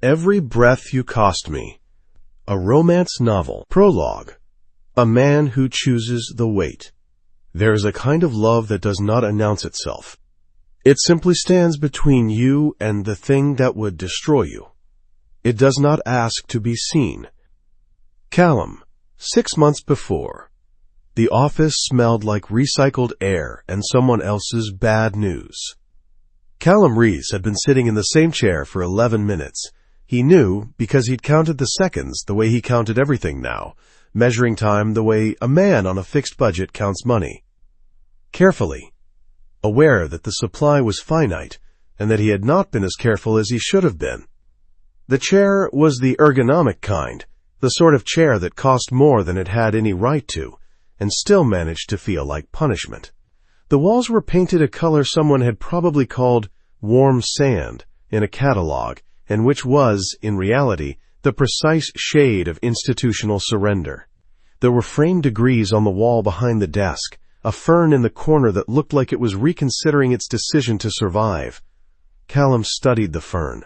Every Breath You Cost Me, a romance novel. Prologue. A man who chooses the wait. There is a kind of love that does not announce itself. It simply stands between you and the thing that would destroy you. It does not ask to be seen. Callum. 6 months before. The office smelled like recycled air and someone else's bad news. Callum Rees had been sitting in the same chair for 11 minutes. He knew because he'd counted the seconds the way he counted everything now, measuring time the way a man on a fixed budget counts money. Carefully, aware that the supply was finite and that he had not been as careful as he should have been. The chair was the ergonomic kind, the sort of chair that cost more than it had any right to, and still managed to feel like punishment. The walls were painted a color someone had probably called warm sand in a catalog, and which was, in reality, the precise shade of institutional surrender. There were framed degrees on the wall behind the desk, a fern in the corner that looked like it was reconsidering its decision to survive. Callum studied the fern.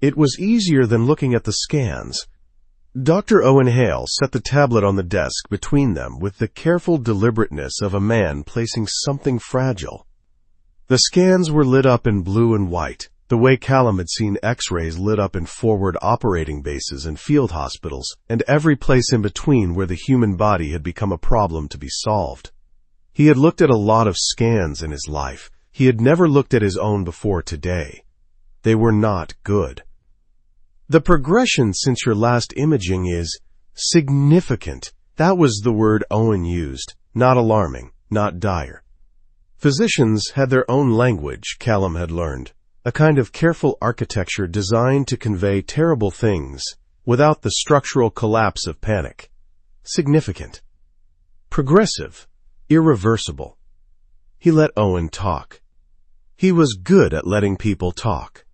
It was easier than looking at the scans. Dr. Owen Hale set the tablet on the desk between them with the careful deliberateness of a man placing something fragile. The scans were lit up in blue and white, the way Callum had seen X-rays lit up in forward operating bases and field hospitals, and every place in between where the human body had become a problem to be solved. He had looked at a lot of scans in his life. He had never looked at his own before today. They were not good. The progression since your last imaging is significant. That was the word Owen used, not alarming, not dire. Physicians had their own language, Callum had learned, a kind of careful architecture designed to convey terrible things without the structural collapse of panic. Significant. Progressive. Irreversible. He let Owen talk. He was good at letting people talk.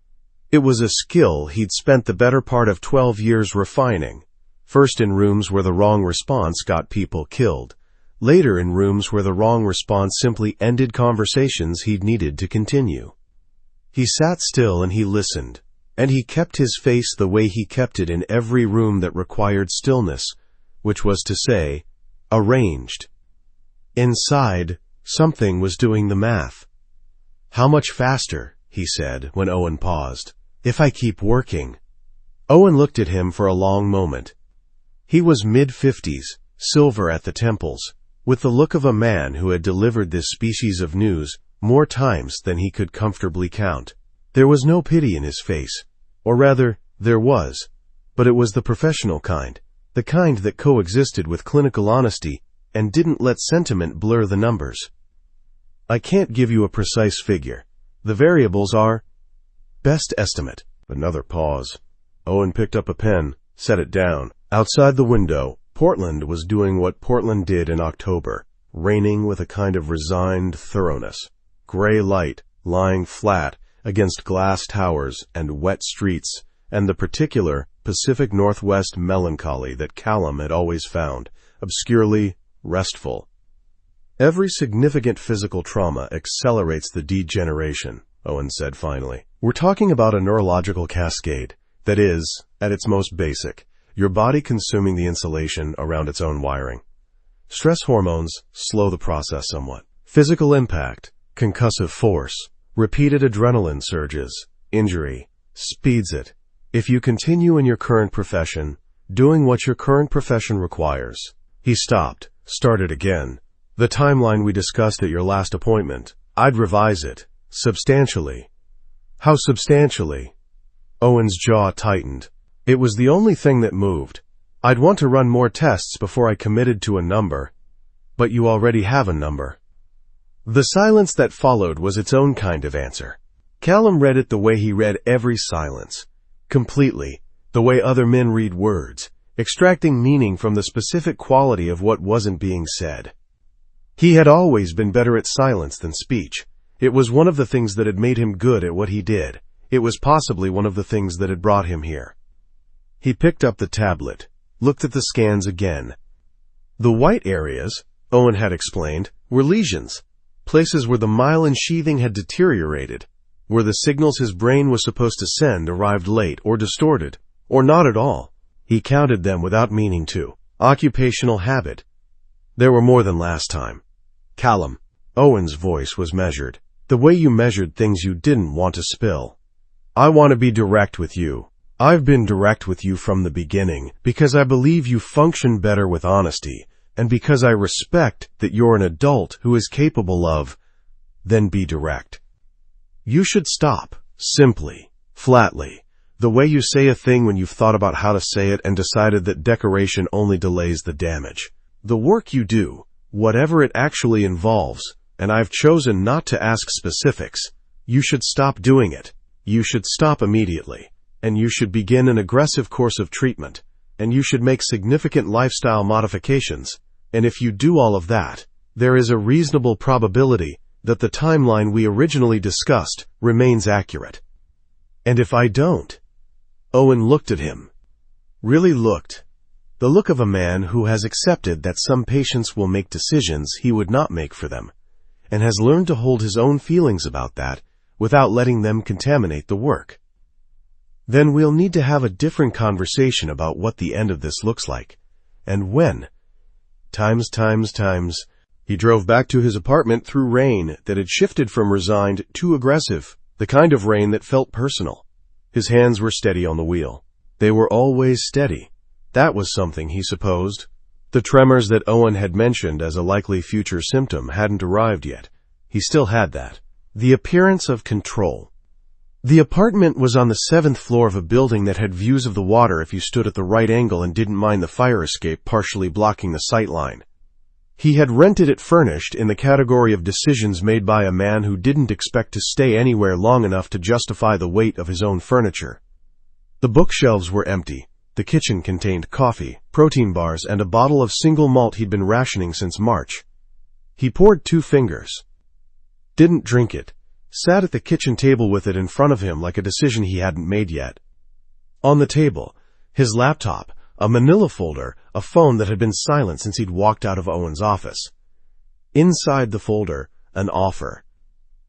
It was a skill he'd spent the better part of 12 years refining, first in rooms where the wrong response got people killed, later in rooms where the wrong response simply ended conversations he'd needed to continue. He sat still and he listened, and he kept his face the way he kept it in every room that required stillness, which was to say, arranged. Inside, something was doing the math. "How much faster?" he said when Owen paused. "If I keep working." Owen looked at him for a long moment. He was mid-50s, silver at the temples, with the look of a man who had delivered this species of news more times than he could comfortably count. There was no pity in his face, or rather, there was, but it was the professional kind, the kind that coexisted with clinical honesty and didn't let sentiment blur the numbers. "I can't give you a precise figure. The variables are best estimate." Another pause. Owen picked up a pen, set it down. Outside the window, Portland was doing what Portland did in October, raining with a kind of resigned thoroughness. Gray light, lying flat against glass towers and wet streets, and the particular Pacific Northwest melancholy that Callum had always found, obscurely restful. "Every significant physical trauma accelerates the degeneration," Owen said finally. "We're talking about a neurological cascade that is, at its most basic, your body consuming the insulation around its own wiring. Stress hormones slow the process somewhat. Physical impact, concussive force, repeated adrenaline surges, injury, speeds it. If you continue in your current profession, doing what your current profession requires." He stopped, started again. "The timeline we discussed at your last appointment, I'd revise it, substantially." "How substantially?" Owen's jaw tightened. "It was the only thing that moved. I'd want to run more tests before I committed to a number." "But you already have a number." The silence that followed was its own kind of answer. Callum read it the way he read every silence. Completely, the way other men read words, extracting meaning from the specific quality of what wasn't being said. He had always been better at silence than speech. It was one of the things that had made him good at what he did. It was possibly one of the things that had brought him here. He picked up the tablet, looked at the scans again. The white areas, Owen had explained, were lesions, places where the myelin sheathing had deteriorated. Were the signals his brain was supposed to send arrived late or distorted, or not at all? He counted them without meaning to. Occupational habit. There were more than last time. Callum. Owen's voice was measured. The way you measured things you didn't want to spill. I want to be direct with you. I've been direct with you from the beginning because I believe you function better with honesty, and because I respect that you're an adult who is capable of, then be direct. You should stop, simply, flatly, the way you say a thing when you've thought about how to say it and decided that decoration only delays the damage. The work you do, whatever it actually involves, and I've chosen not to ask specifics, you should stop doing it. You should stop immediately, and you should begin an aggressive course of treatment, and you should make significant lifestyle modifications, and if you do all of that, there is a reasonable probability that the timeline we originally discussed remains accurate. And if I don't? Owen looked at him. Really looked. The look of a man who has accepted that some patients will make decisions he would not make for them, and has learned to hold his own feelings about that without letting them contaminate the work. Then we'll need to have a different conversation about what the end of this looks like, and when. Times. He drove back to his apartment through rain that had shifted from resigned to aggressive, the kind of rain that felt personal. His hands were steady on the wheel. They were always steady. That was something, he supposed. The tremors that Owen had mentioned as a likely future symptom hadn't arrived yet. He still had that. The appearance of control. The apartment was on the 7th floor of a building that had views of the water if you stood at the right angle and didn't mind the fire escape partially blocking the sight line. He had rented it furnished in the category of decisions made by a man who didn't expect to stay anywhere long enough to justify the weight of his own furniture. The bookshelves were empty. The kitchen contained coffee, protein bars, and a bottle of single malt he'd been rationing since March. He poured 2 fingers. Didn't drink it. Sat at the kitchen table with it in front of him like a decision he hadn't made yet. On the table, his laptop, a manila folder, a phone that had been silent since he'd walked out of Owen's office. Inside the folder, an offer.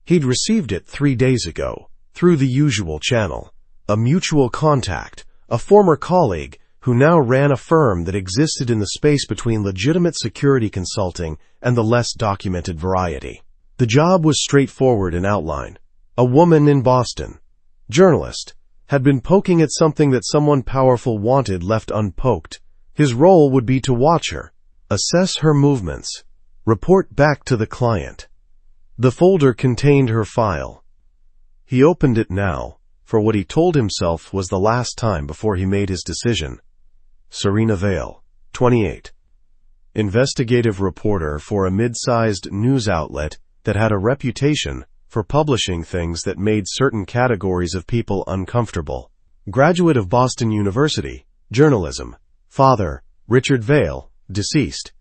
He'd received it 3 days ago, through the usual channel. A mutual contact, a former colleague who now ran a firm that existed in the space between legitimate security consulting and the less documented variety. The job was straightforward in outline. A woman in Boston, journalist, had been poking at something that someone powerful wanted left unpoked. His role would be to watch her, assess her movements, report back to the client. The folder contained her file. He opened it now, for what he told himself was the last time before he made his decision. Serena Vale, 28. Investigative reporter for a mid-sized news outlet that had a reputation for publishing things that made certain categories of people uncomfortable. Graduate of Boston University, journalism. Father, Richard Vale, deceased.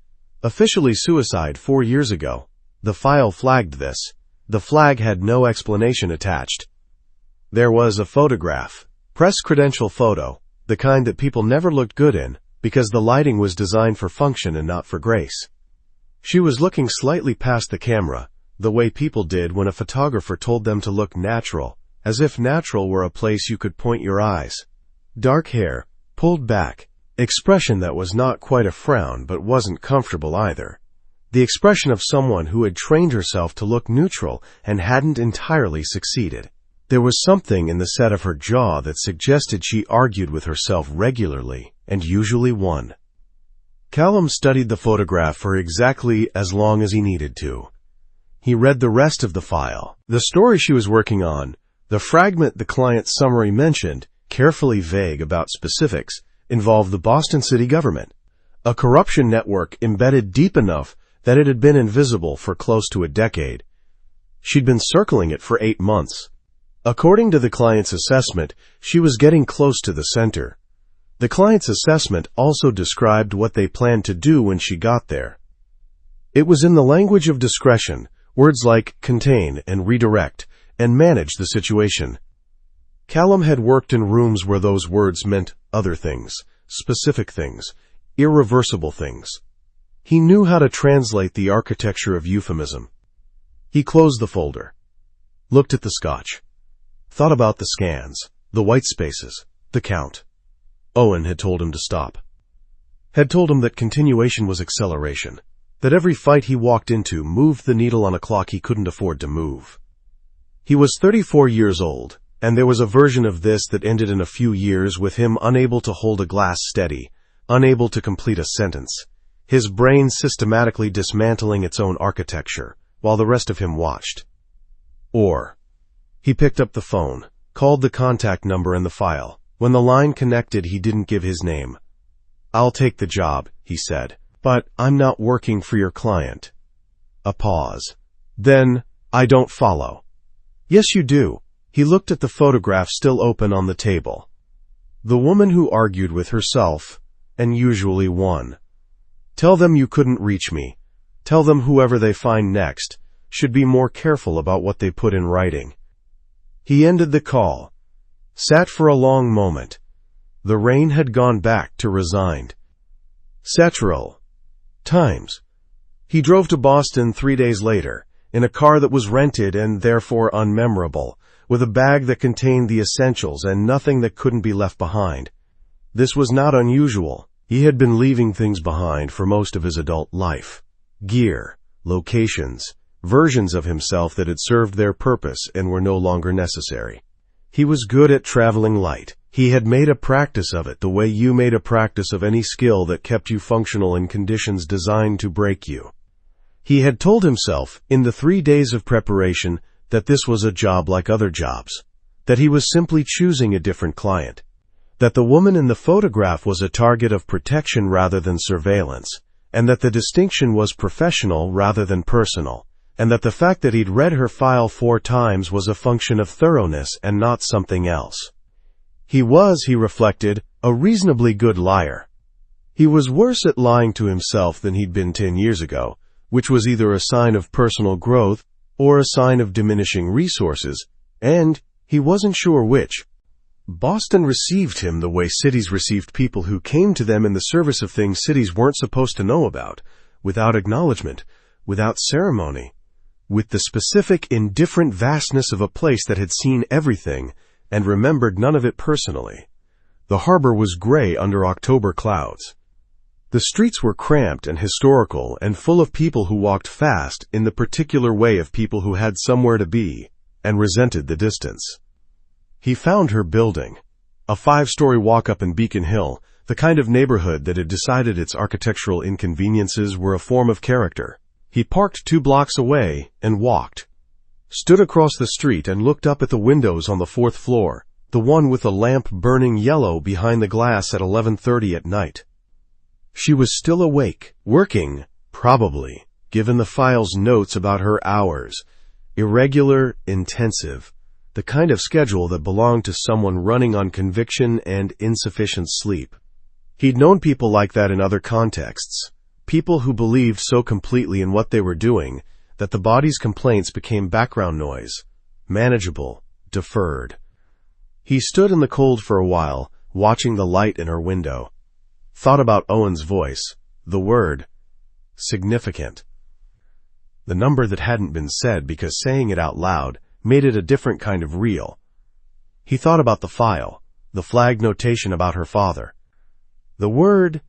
Officially suicide 4 years ago. The file flagged this. The flag had no explanation attached. There was a photograph. Press credential photo, the kind that people never looked good in, because the lighting was designed for function and not for grace. She was looking slightly past the camera, the way people did when a photographer told them to look natural, as if natural were a place you could point your eyes. Dark hair, pulled back, expression that was not quite a frown but wasn't comfortable either. The expression of someone who had trained herself to look neutral and hadn't entirely succeeded. There was something in the set of her jaw that suggested she argued with herself regularly and usually won. Callum studied the photograph for exactly as long as he needed to. He read the rest of the file. The story she was working on, the fragment the client's summary mentioned, carefully vague about specifics, involved the Boston city government, a corruption network embedded deep enough that it had been invisible for close to a decade. She'd been circling it for 8 months. According to the client's assessment, she was getting close to the center. The client's assessment also described what they planned to do when she got there. It was in the language of discretion, words like contain and redirect, and manage the situation. Callum had worked in rooms where those words meant other things, specific things, irreversible things. He knew how to translate the architecture of euphemism. He closed the folder, looked at the scotch. Thought about the scans, the white spaces, the count. Owen had told him to stop. Had told him that continuation was acceleration, that every fight he walked into moved the needle on a clock he couldn't afford to move. He was 34 years old, and there was a version of this that ended in a few years with him unable to hold a glass steady, unable to complete a sentence, his brain systematically dismantling its own architecture, while the rest of him watched. Or, he picked up the phone, called the contact number in the file. When the line connected, he didn't give his name. "I'll take the job," he said, "but I'm not working for your client." A pause. Then, "I don't follow." "Yes, you do." He looked at the photograph still open on the table. The woman who argued with herself, and usually won. Tell them you couldn't reach me. Tell them whoever they find next should be more careful about what they put in writing. He ended the call, sat for a long moment. The rain had gone back to resigned. Satchel. Times. He drove to Boston 3 days later, in a car that was rented and therefore unmemorable, with a bag that contained the essentials and nothing that couldn't be left behind. This was not unusual. He had been leaving things behind for most of his adult life. Gear, locations, versions of himself that had served their purpose and were no longer necessary. He was good at traveling light. He had made a practice of it the way you made a practice of any skill that kept you functional in conditions designed to break you. He had told himself, in the 3 days of preparation, that this was a job like other jobs, that he was simply choosing a different client, that the woman in the photograph was a target of protection rather than surveillance, and that the distinction was professional rather than personal, and that the fact that he'd read her file 4 times was a function of thoroughness and not something else. He was, he reflected, a reasonably good liar. He was worse at lying to himself than he'd been 10 years ago, which was either a sign of personal growth or a sign of diminishing resources, and he wasn't sure which. Boston received him the way cities received people who came to them in the service of things cities weren't supposed to know about, without acknowledgement, without ceremony, with the specific, indifferent vastness of a place that had seen everything and remembered none of it personally. The harbor was gray under October clouds. The streets were cramped and historical and full of people who walked fast in the particular way of people who had somewhere to be and resented the distance. He found her building, a 5-story walk-up in Beacon Hill, the kind of neighborhood that had decided its architectural inconveniences were a form of character. He parked 2 blocks away and walked, stood across the street and looked up at the windows on the 4th floor, the one with a lamp burning yellow behind the glass at 11:30 at night. She was still awake, working, probably, given the file's notes about her hours, irregular, intensive, the kind of schedule that belonged to someone running on conviction and insufficient sleep. He'd known people like that in other contexts, people who believed so completely in what they were doing that the body's complaints became background noise, manageable, deferred. He stood in the cold for a while, watching the light in her window. Thought about Owen's voice, the word, significant. The number that hadn't been said because saying it out loud made it a different kind of real. He thought about the file, the flag notation about her father. The word,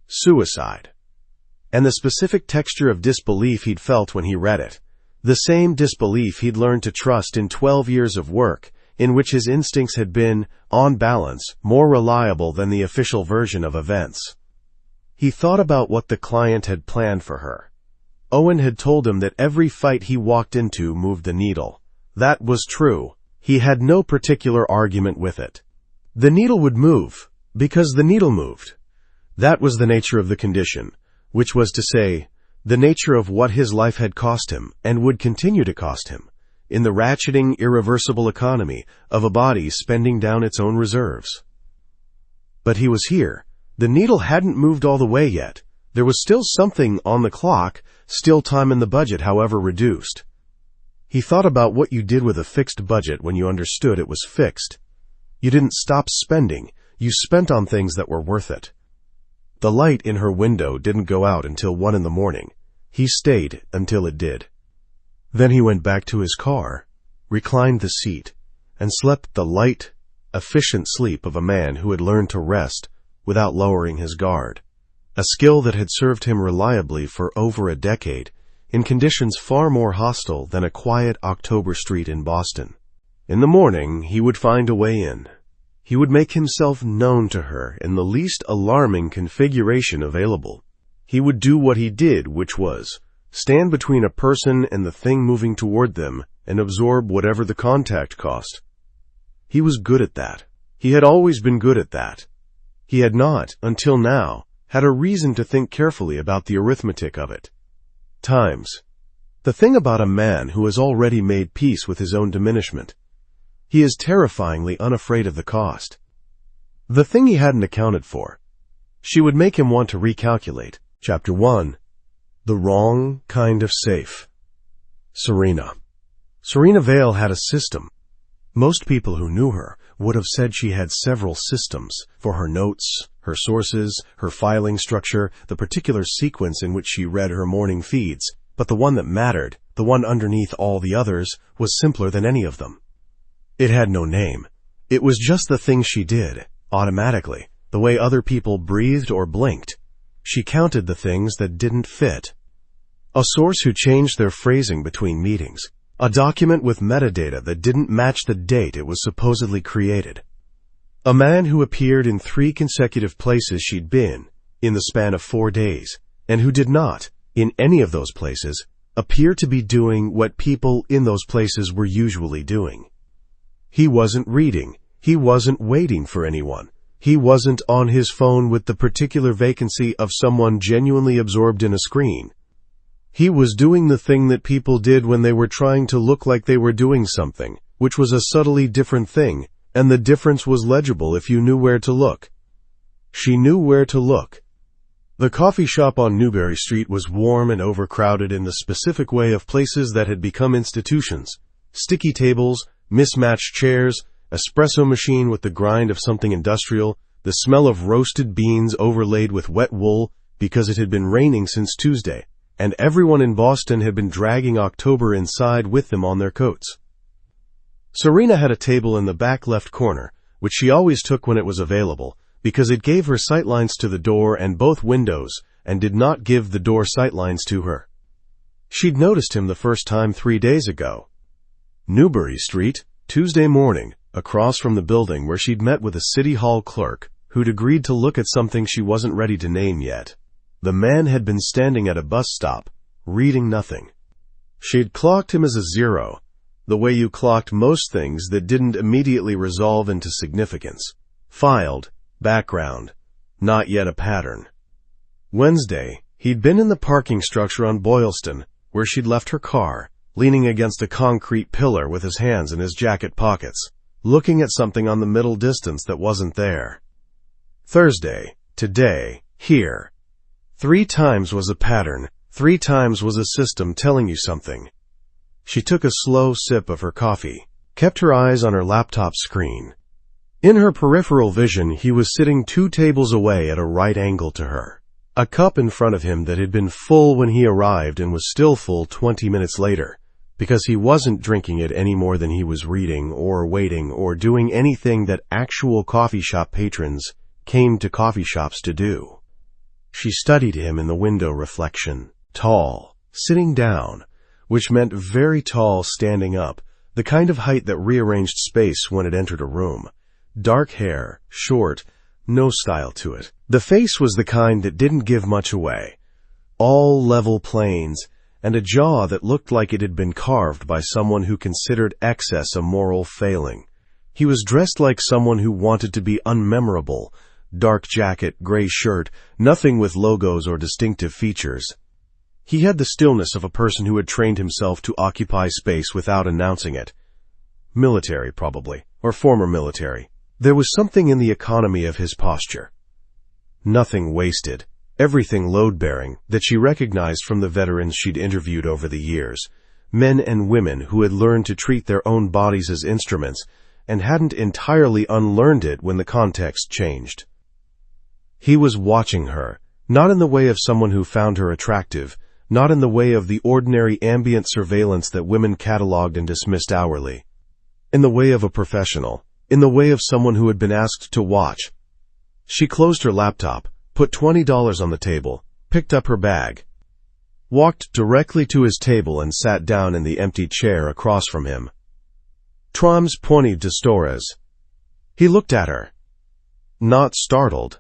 suicide. And the specific texture of disbelief he'd felt when he read it. The same disbelief he'd learned to trust in 12 years of work, in which his instincts had been, on balance, more reliable than the official version of events. He thought about what the client had planned for her. Owen had told him that every fight he walked into moved the needle. That was true. He had no particular argument with it. The needle would move, because the needle moved. That was the nature of the condition, which was to say, the nature of what his life had cost him and would continue to cost him, in the ratcheting, irreversible economy of a body spending down its own reserves. But he was here. The needle hadn't moved all the way yet. There was still something on the clock, still time in the budget, however reduced. He thought about what you did with a fixed budget when you understood it was fixed. You didn't stop spending. You spent on things that were worth it. The light in her window didn't go out until 1 a.m. He stayed until it did. Then he went back to his car, reclined the seat, and slept the light, efficient sleep of a man who had learned to rest without lowering his guard, a skill that had served him reliably for over a decade in conditions far more hostile than a quiet October street in Boston. In the morning, he would find a way in. He would make himself known to her in the least alarming configuration available. He would do what he did, which was stand between a person and the thing moving toward them and absorb whatever the contact cost. He was good at that. He had always been good at that. He had not, until now, had a reason to think carefully about the arithmetic of it. Times. The thing about a man who has already made peace with his own diminishment. He is terrifyingly unafraid of the cost. The thing he hadn't accounted for. She would make him want to recalculate. Chapter 1. The Wrong Kind of Safe. Serena. Serena Vale had a system. Most people who knew her would have said she had several systems for her notes, her sources, her filing structure, the particular sequence in which she read her morning feeds, but the one that mattered, the one underneath all the others, was simpler than any of them. It had no name. It was just the thing she did, automatically, the way other people breathed or blinked. She counted the things that didn't fit. A source who changed their phrasing between meetings. A document with metadata that didn't match the date it was supposedly created. A man who appeared in 3 consecutive places she'd been, in the span of 4 days, and who did not, in any of those places, appear to be doing what people in those places were usually doing. He wasn't reading. He wasn't waiting for anyone. He wasn't on his phone with the particular vacancy of someone genuinely absorbed in a screen. He was doing the thing that people did when they were trying to look like they were doing something, which was a subtly different thing, and the difference was legible if you knew where to look. She knew where to look. The coffee shop on Newbury Street was warm and overcrowded in the specific way of places that had become institutions. Sticky tables, mismatched chairs, espresso machine with the grind of something industrial, the smell of roasted beans overlaid with wet wool because it had been raining since Tuesday, and everyone in Boston had been dragging October inside with them on their coats. Serena had a table in the back left corner, which she always took when it was available, because it gave her sightlines to the door and both windows, and did not give the door sightlines to her. She'd noticed him the first time 3 days ago. Newbury Street, Tuesday morning, across from the building where she'd met with a City Hall clerk who'd agreed to look at something she wasn't ready to name yet. The man had been standing at a bus stop, reading nothing. She'd clocked him as a 0, the way you clocked most things that didn't immediately resolve into significance. Filed, background, not yet a pattern. Wednesday, he'd been in the parking structure on Boylston, where she'd left her car, leaning against a concrete pillar with his hands in his jacket pockets, looking at something on the middle distance that wasn't there. Thursday, today, here. 3 times was a pattern, 3 times was a system telling you something. She took a slow sip of her coffee, kept her eyes on her laptop screen. In her peripheral vision, he was sitting 2 tables away at a right angle to her. A cup in front of him that had been full when he arrived and was still full 20 minutes later, because he wasn't drinking it any more than he was reading or waiting or doing anything that actual coffee shop patrons came to coffee shops to do. She studied him in the window reflection, tall, sitting down, which meant very tall standing up, the kind of height that rearranged space when it entered a room. Dark hair, short, no style to it. The face was the kind that didn't give much away. All level planes, and a jaw that looked like it had been carved by someone who considered excess a moral failing. He was dressed like someone who wanted to be unmemorable. Dark jacket, gray shirt, nothing with logos or distinctive features. He had the stillness of a person who had trained himself to occupy space without announcing it. Military, probably, or former military. There was something in the economy of his posture. Nothing wasted, everything load-bearing, that she recognized from the veterans she'd interviewed over the years, men and women who had learned to treat their own bodies as instruments and hadn't entirely unlearned it when the context changed. He was watching her, not in the way of someone who found her attractive, not in the way of the ordinary ambient surveillance that women cataloged and dismissed hourly. In the way of a professional. In the way of someone who had been asked to watch. She closed her laptop, put $20 on the table, picked up her bag, walked directly to his table and sat down in the empty chair across from him. Trams pointed to Torres. He looked at her. Not startled.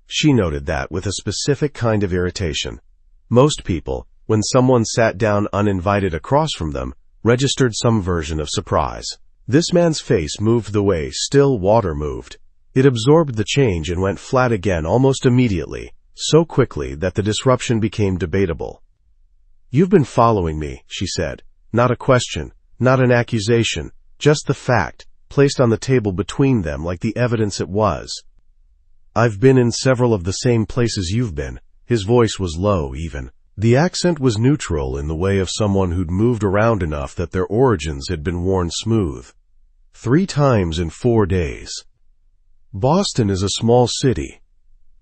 She noted that with a specific kind of irritation. Most people, when someone sat down uninvited across from them, registered some version of surprise. This man's face moved the way still water moved. It absorbed the change and went flat again almost immediately, so quickly that the disruption became debatable. "You've been following me," she said. Not a question, not an accusation, just the fact, placed on the table between them like the evidence it was. "I've been in several of the same places you've been." His voice was low, even. The accent was neutral in the way of someone who'd moved around enough that their origins had been worn smooth. 3 times in 4 days. Boston is a small city.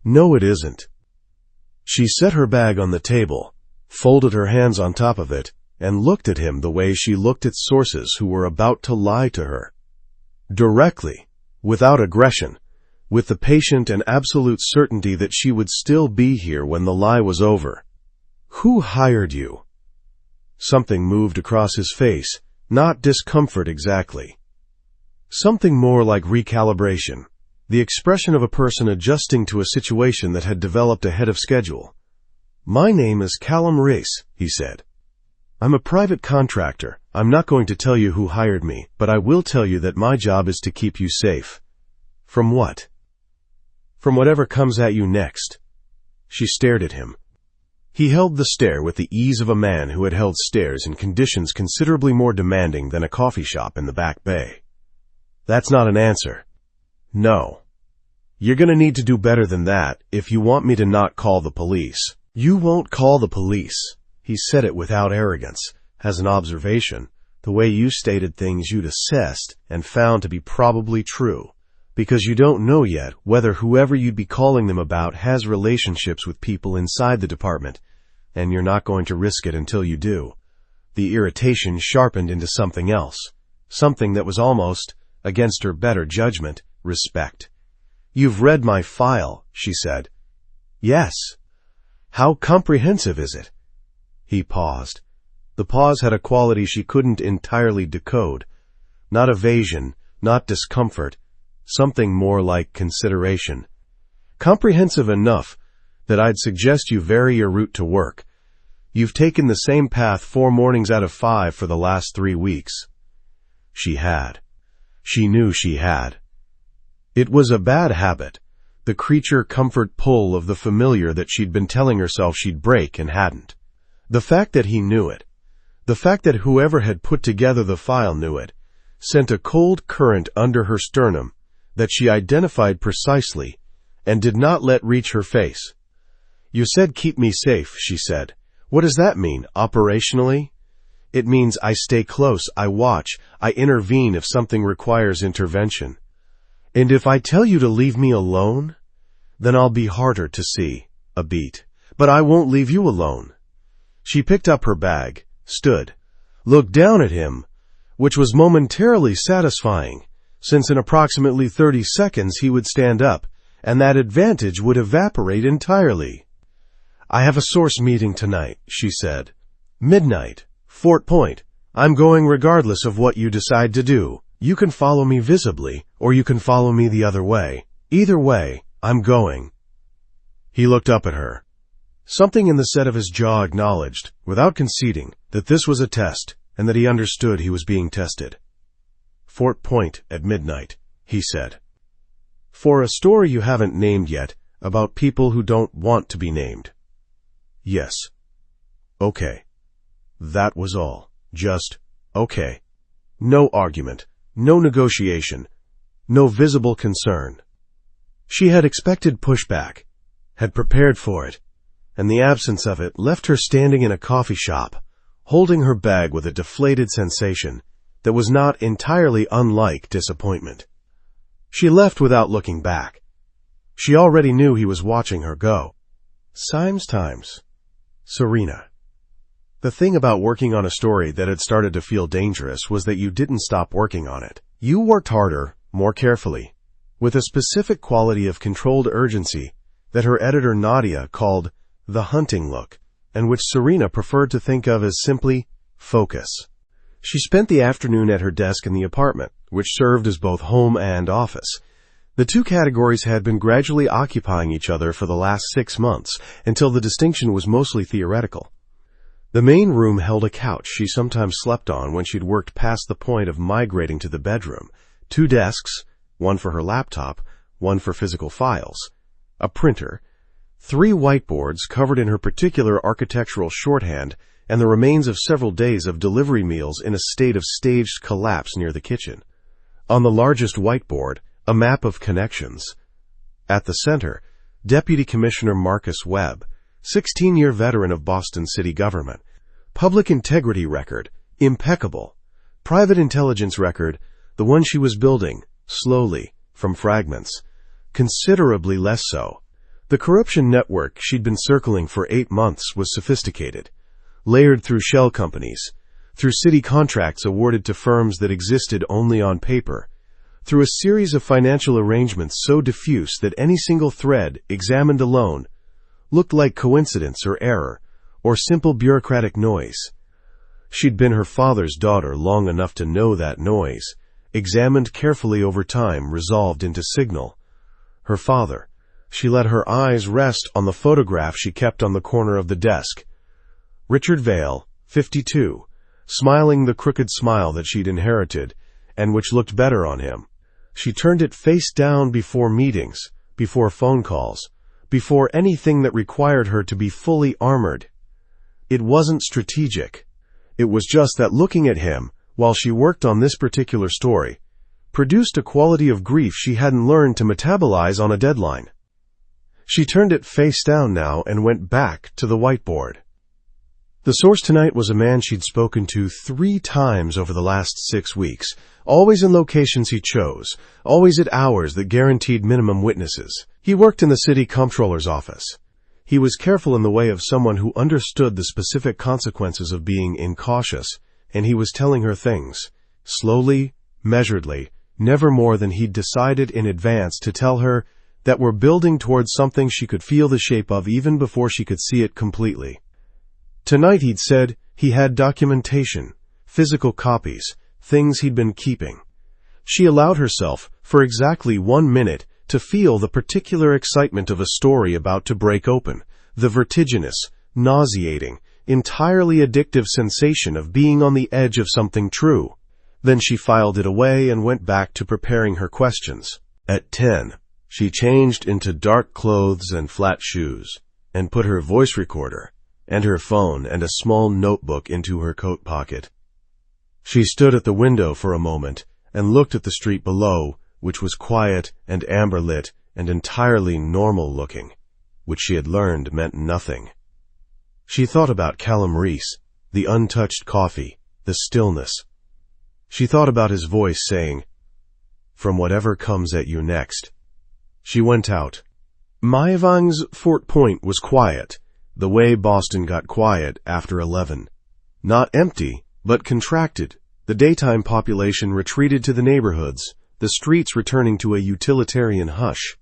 No, it isn't. She set her bag on the table, folded her hands on top of it, and looked at him the way she looked at sources who were about to lie to her. Directly, without aggression, with the patient and absolute certainty that she would still be here when the lie was over. "Who hired you?" Something moved across his face, not discomfort exactly. Something more like recalibration, the expression of a person adjusting to a situation that had developed ahead of schedule. "My name is Callum Race," he said. "I'm a private contractor. I'm not going to tell you who hired me, but I will tell you that my job is to keep you safe." "From what?" "From whatever comes at you next." She stared at him. He held the stare with the ease of a man who had held stares in conditions considerably more demanding than a coffee shop in the Back Bay. "That's not an answer." "No. You're going to need to do better than that if you want me to not call the police." "You won't call the police." He said it without arrogance, as an observation, the way you stated things you'd assessed and found to be probably true, because you don't know yet whether whoever you'd be calling them about has relationships with people inside the department, and you're not going to risk it until you do. The irritation sharpened into something else, something that was almost, against her better judgment, respect. "You've read my file," she said. "Yes." "How comprehensive is it?" He paused. The pause had a quality she couldn't entirely decode. Not evasion, not discomfort, something more like consideration. "Comprehensive enough that I'd suggest you vary your route to work. You've taken the same path 4 mornings out of 5 for the last 3 weeks." She had. She knew she had. It was a bad habit, the creature comfort pull of the familiar that she'd been telling herself she'd break and hadn't. The fact that he knew it, the fact that whoever had put together the file knew it, sent a cold current under her sternum that she identified precisely and did not let reach her face. "You said keep me safe," she said. "What does that mean, operationally?" "It means I stay close, I watch, I intervene if something requires intervention. And if I tell you to leave me alone, then I'll be harder to see." A beat. "But I won't leave you alone." She picked up her bag, stood, looked down at him, which was momentarily satisfying, since in approximately 30 seconds he would stand up, and that advantage would evaporate entirely. "I have a source meeting tonight," she said. "Midnight, Fort Point. I'm going regardless of what you decide to do. You can follow me visibly, or you can follow me the other way. Either way, I'm going." He looked up at her. Something in the set of his jaw acknowledged, without conceding, that this was a test, and that he understood he was being tested. "Fort Point at midnight," he said. "For a story you haven't named yet, about people who don't want to be named." "Yes." "Okay." That was all. Just, okay. No argument, no negotiation, no visible concern. She had expected pushback, had prepared for it, and the absence of it left her standing in a coffee shop, holding her bag with a deflated sensation that was not entirely unlike disappointment. She left without looking back. She already knew he was watching her go. Times. Serena. The thing about working on a story that had started to feel dangerous was that you didn't stop working on it. You worked harder, more carefully, with a specific quality of controlled urgency that her editor Nadia called the hunting look, and which Serena preferred to think of as simply focus. She spent the afternoon at her desk in the apartment, which served as both home and office. The two categories had been gradually occupying each other for the last 6 months, until the distinction was mostly theoretical. The main room held a couch she sometimes slept on when she'd worked past the point of migrating to the bedroom, 2 desks, one for her laptop, one for physical files, a printer, 3 whiteboards covered in her particular architectural shorthand, and the remains of several days of delivery meals in a state of staged collapse near the kitchen. On the largest whiteboard, a map of connections. At the center, Deputy Commissioner Marcus Webb, 16-year veteran of Boston city government. Public integrity record, impeccable. Private intelligence record, the one she was building, slowly, from fragments. Considerably less so. The corruption network she'd been circling for 8 months was sophisticated, layered through shell companies, through city contracts awarded to firms that existed only on paper, through a series of financial arrangements so diffuse that any single thread, examined alone, looked like coincidence or error, or simple bureaucratic noise. She'd been her father's daughter long enough to know that noise, examined carefully over time, resolved into signal. Her father. She let her eyes rest on the photograph she kept on the corner of the desk. Richard Vale, 52, smiling the crooked smile that she'd inherited, and which looked better on him. She turned it face down before meetings, before phone calls, before anything that required her to be fully armored. It wasn't strategic. It was just that looking at him, while she worked on this particular story, produced a quality of grief she hadn't learned to metabolize on a deadline. She turned it face down now and went back to the whiteboard. The source tonight was a man she'd spoken to 3 times over the last 6 weeks, always in locations he chose, always at hours that guaranteed minimum witnesses. He worked in the city comptroller's office. He was careful in the way of someone who understood the specific consequences of being incautious, and he was telling her things, slowly, measuredly, never more than he'd decided in advance to tell her, that were building towards something she could feel the shape of even before she could see it completely. Tonight, he'd said, he had documentation, physical copies, things he'd been keeping. She allowed herself, for exactly 1 minute, to feel the particular excitement of a story about to break open, the vertiginous, nauseating, entirely addictive sensation of being on the edge of something true. Then she filed it away and went back to preparing her questions. At 10, she changed into dark clothes and flat shoes, and put her voice recorder, and her phone and a small notebook into her coat pocket. She stood at the window for a moment and looked at the street below, which was quiet and amber-lit and entirely normal-looking, which she had learned meant nothing. She thought about Callum Reese, the untouched coffee, the stillness. She thought about his voice saying, "From whatever comes at you next." She went out. Maevang's Fort Point was quiet, the way Boston got quiet after 11. Not empty, but contracted. The daytime population retreated to the neighborhoods, the streets returning to a utilitarian hush.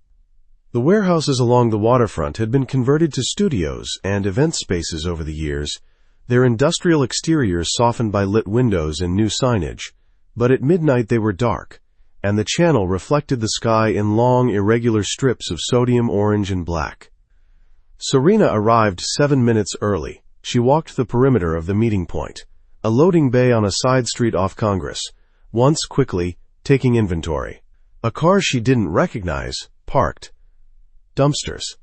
The warehouses along the waterfront had been converted to studios and event spaces over the years, their industrial exteriors softened by lit windows and new signage, but at midnight they were dark, and the channel reflected the sky in long, irregular strips of sodium orange and black. Serena arrived 7 minutes early. She walked the perimeter of the meeting point, a loading bay on a side street off Congress, once quickly, taking inventory. A car she didn't recognize, parked. Dumpsters.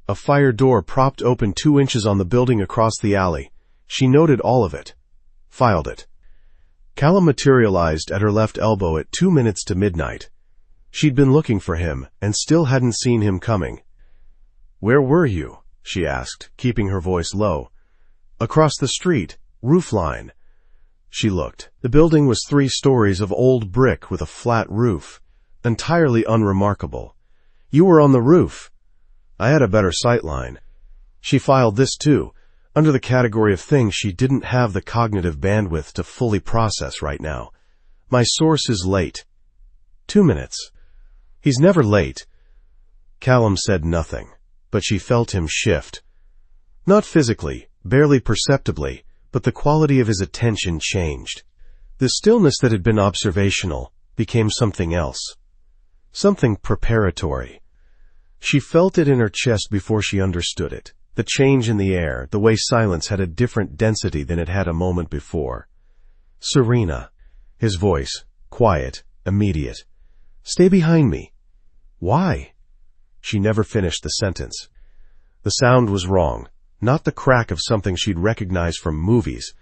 A fire door propped open 2 inches on the building across the alley. She noted all of it. Filed it. Callum materialized at her left elbow at 2 minutes to midnight. She'd been looking for him, and still hadn't seen him coming. "Where were you?" she asked, keeping her voice low. "Across the street, roofline." She looked. The building was 3 stories of old brick with a flat roof, entirely unremarkable. "You were on the roof." "I had a better sightline." She filed this too, under the category of things she didn't have the cognitive bandwidth to fully process right now. My source is late. 2 minutes. He's never late. Callum said nothing, but she felt him shift. Not physically, barely perceptibly, but the quality of his attention changed. The stillness that had been observational became something else. Something preparatory. She felt it in her chest before she understood it. The change in the air, the way silence had a different density than it had a moment before. Serena. His voice, quiet, immediate. Stay behind me. Why? She never finished the sentence. The sound was wrong. Not the crack of something she'd recognized from movies,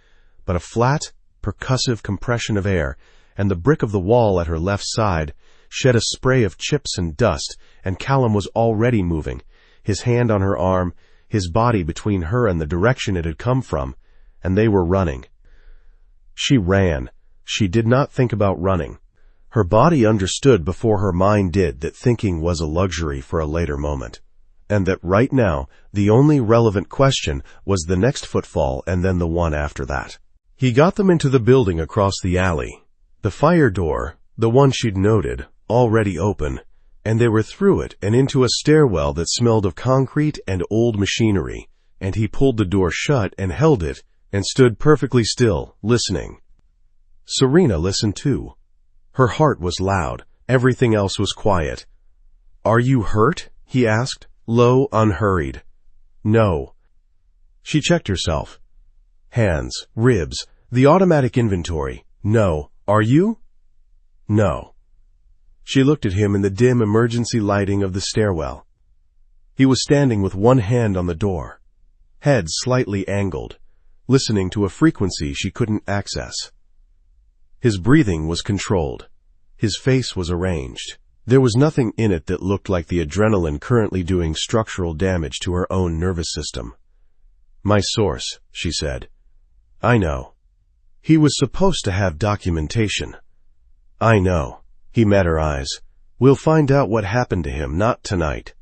but a flat, percussive compression of air, and the brick of the wall at her left side shed a spray of chips and dust, and Callum was already moving, his hand on her arm, his body between her and the direction it had come from, and they were running. She ran. She did not think about running. Her body understood before her mind did that thinking was a luxury for a later moment, and that right now the only relevant question was the next footfall and then the one after that. He got them into the building across the alley. The fire door, the one she'd noted, already open, and they were through it and into a stairwell that smelled of concrete and old machinery, and he pulled the door shut and held it and stood perfectly still, listening. Serena listened too. Her heart was loud. Everything else was quiet. Are you hurt? He asked, low, unhurried. No. She checked herself. Hands, ribs, the automatic inventory. No. Are you? No. She looked at him in the dim emergency lighting of the stairwell. He was standing with one hand on the door, head slightly angled, listening to a frequency she couldn't access. His breathing was controlled. His face was arranged. There was nothing in it that looked like the adrenaline currently doing structural damage to her own nervous system. My source, she said. I know. He was supposed to have documentation. I know. He met her eyes. We'll find out what happened to him, not tonight.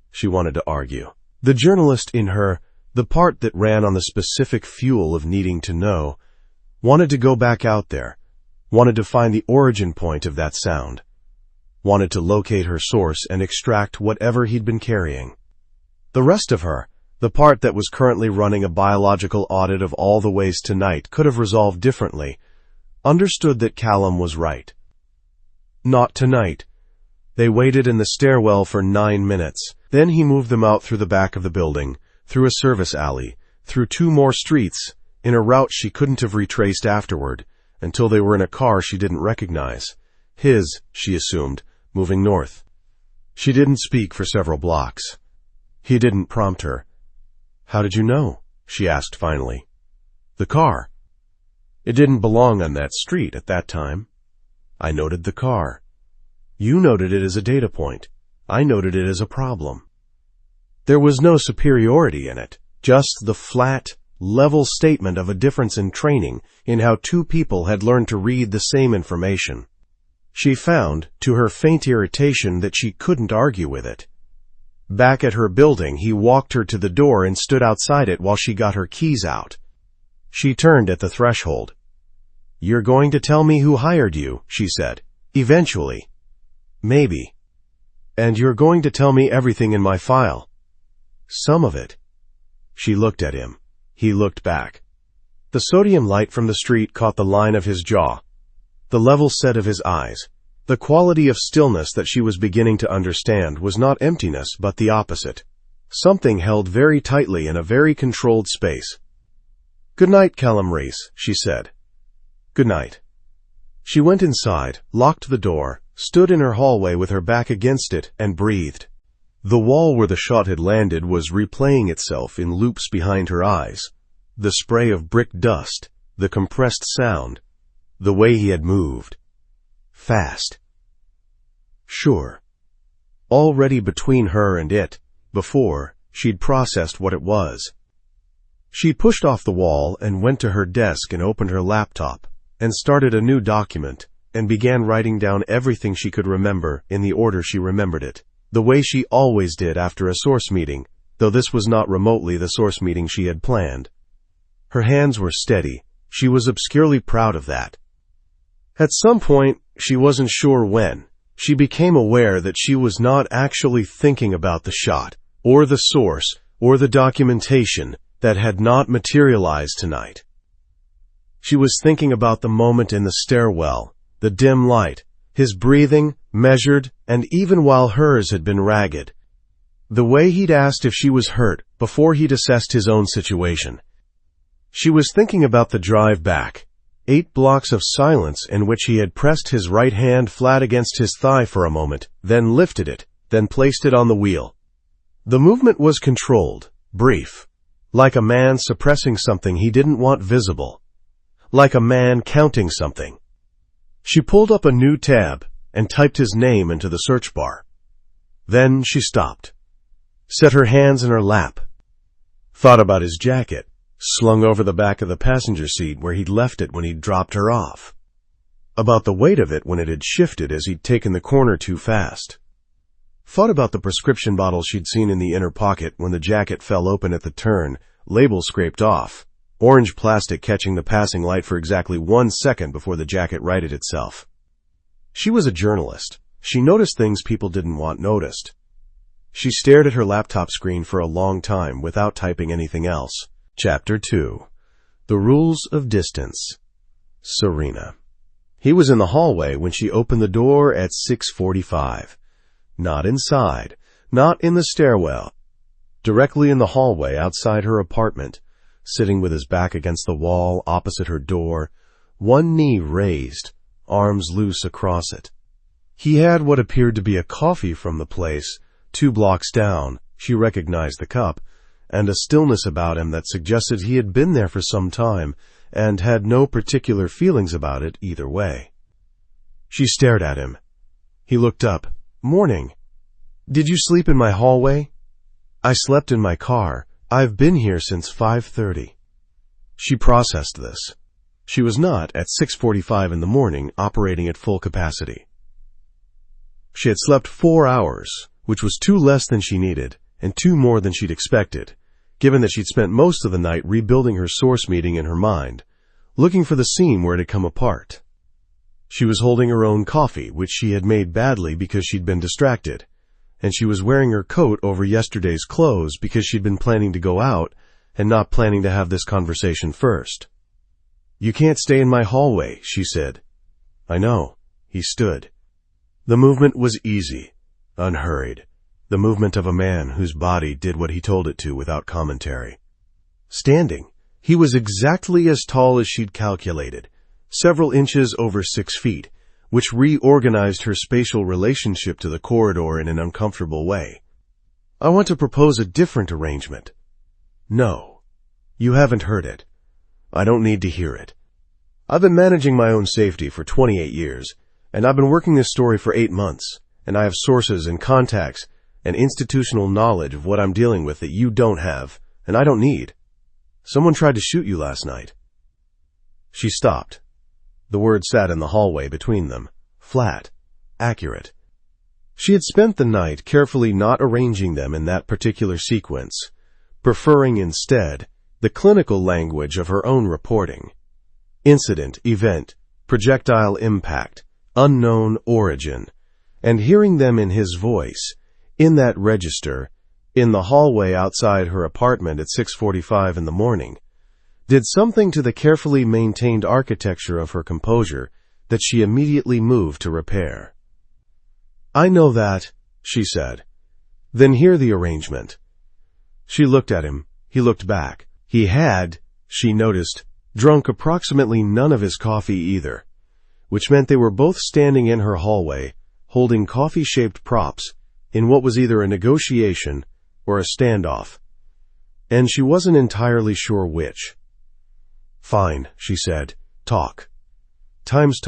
She wanted to argue. The journalist in her, the part that ran on the specific fuel of needing to know, wanted to go back out there, wanted to find the origin point of that sound, wanted to locate her source and extract whatever he'd been carrying. The rest of her, the part that was currently running a biological audit of all the ways tonight, could have resolved differently, understood that Callum was right. Not tonight. They waited in the stairwell for 9 minutes. Then he moved them out through the back of the building, through a service alley, through 2 more streets, in a route she couldn't have retraced afterward, until they were in a car she didn't recognize. His, she assumed, moving north. She didn't speak for several blocks. He didn't prompt her. How did you know? She asked finally. The car. It didn't belong on that street at that time. I noted the car. You noted it as a data point. I noted it as a problem. There was no superiority in it, just the flat, level statement of a difference in training in how 2 people had learned to read the same information. She found, to her faint irritation, that she couldn't argue with it. Back at her building, he walked her to the door and stood outside it while she got her keys out. She turned at the threshold. You're going to tell me who hired you, she said. Eventually. Maybe. And you're going to tell me everything in my file. Some of it. She looked at him. He looked back. The sodium light from the street caught the line of his jaw, the level set of his eyes. The quality of stillness that she was beginning to understand was not emptiness, but the opposite. Something held very tightly in a very controlled space. Good night, Callum Reese, she said. Good night. She went inside, locked the door, stood in her hallway with her back against it, and breathed. The wall where the shot had landed was replaying itself in loops behind her eyes. The spray of brick dust, the compressed sound, the way he had moved. Fast. Sure. Already between her and it, before she'd processed what it was. She pushed off the wall and went to her desk and opened her laptop and started a new document and began writing down everything she could remember in the order she remembered it, the way she always did after a source meeting, though this was not remotely the source meeting she had planned. Her hands were steady. She was obscurely proud of that. At some point, she wasn't sure when, she became aware that she was not actually thinking about the shot, or the source, or the documentation that had not materialized tonight. She was thinking about the moment in the stairwell, the dim light, his breathing, measured, and even while hers had been ragged. The way he'd asked if she was hurt before he'd assessed his own situation. She was thinking about the drive back, 8 blocks of silence in which he had pressed his right hand flat against his thigh for a moment, then lifted it, then placed it on the wheel. The movement was controlled, brief, like a man suppressing something he didn't want visible, like a man counting something. She pulled up a new tab and typed his name into the search bar. Then she stopped, set her hands in her lap, thought about his jacket, slung over the back of the passenger seat where he'd left it when he'd dropped her off, about the weight of it when it had shifted as he'd taken the corner too fast. Thought about the prescription bottle she'd seen in the inner pocket when the jacket fell open at the turn, label scraped off, orange plastic catching the passing light for exactly 1 second before the jacket righted itself. She was a journalist. She noticed things people didn't want noticed. She stared at her laptop screen for a long time without typing anything else. Chapter 2. The Rules of Distance. Serena. He was in the hallway when she opened the door at 6:45. Not inside, not in the stairwell. Directly in the hallway outside her apartment, sitting with his back against the wall opposite her door, one knee raised, arms loose across it. He had what appeared to be a coffee from the place 2 blocks down. She recognized the cup, and a stillness about him that suggested he had been there for some time and had no particular feelings about it either way. She stared at him. He looked up. Morning. Did you sleep in my hallway? I slept in my car. I've been here since 5:30. She processed this. She was not, at 6:45 in the morning, operating at full capacity. She had slept 4 hours, which was 2 less than she needed, and 2 more than she'd expected, given that she'd spent most of the night rebuilding her source meeting in her mind, looking for the scene where it had come apart. She was holding her own coffee, which she had made badly because she'd been distracted, and she was wearing her coat over yesterday's clothes because she'd been planning to go out and not planning to have this conversation first. You can't stay in my hallway, she said. I know. He stood. The movement was easy, unhurried, the movement of a man whose body did what he told it to without commentary. Standing, he was exactly as tall as she'd calculated, several inches over 6 feet, which reorganized her spatial relationship to the corridor in an uncomfortable way. I want to propose a different arrangement. No. You haven't heard it. I don't need to hear it. I've been managing my own safety for 28 years, and I've been working this story for 8 months, and I have sources and contacts and institutional knowledge of what I'm dealing with that you don't have, and I don't need. Someone tried to shoot you last night. She stopped. The word sat in the hallway between them, flat, accurate. She had spent the night carefully not arranging them in that particular sequence, preferring instead the clinical language of her own reporting. Incident, event, projectile impact, unknown origin, and hearing them in his voice, in that register, in the hallway outside her apartment at 6:45 in the morning, did something to the carefully maintained architecture of her composure that she immediately moved to repair. I know that, she said. Then hear the arrangement. She looked at him. He looked back. He had, she noticed, drunk approximately none of his coffee either, which meant they were both standing in her hallway, holding coffee-shaped props in what was either a negotiation or a standoff, and she wasn't entirely sure which. Fine, she said. Talk. Times.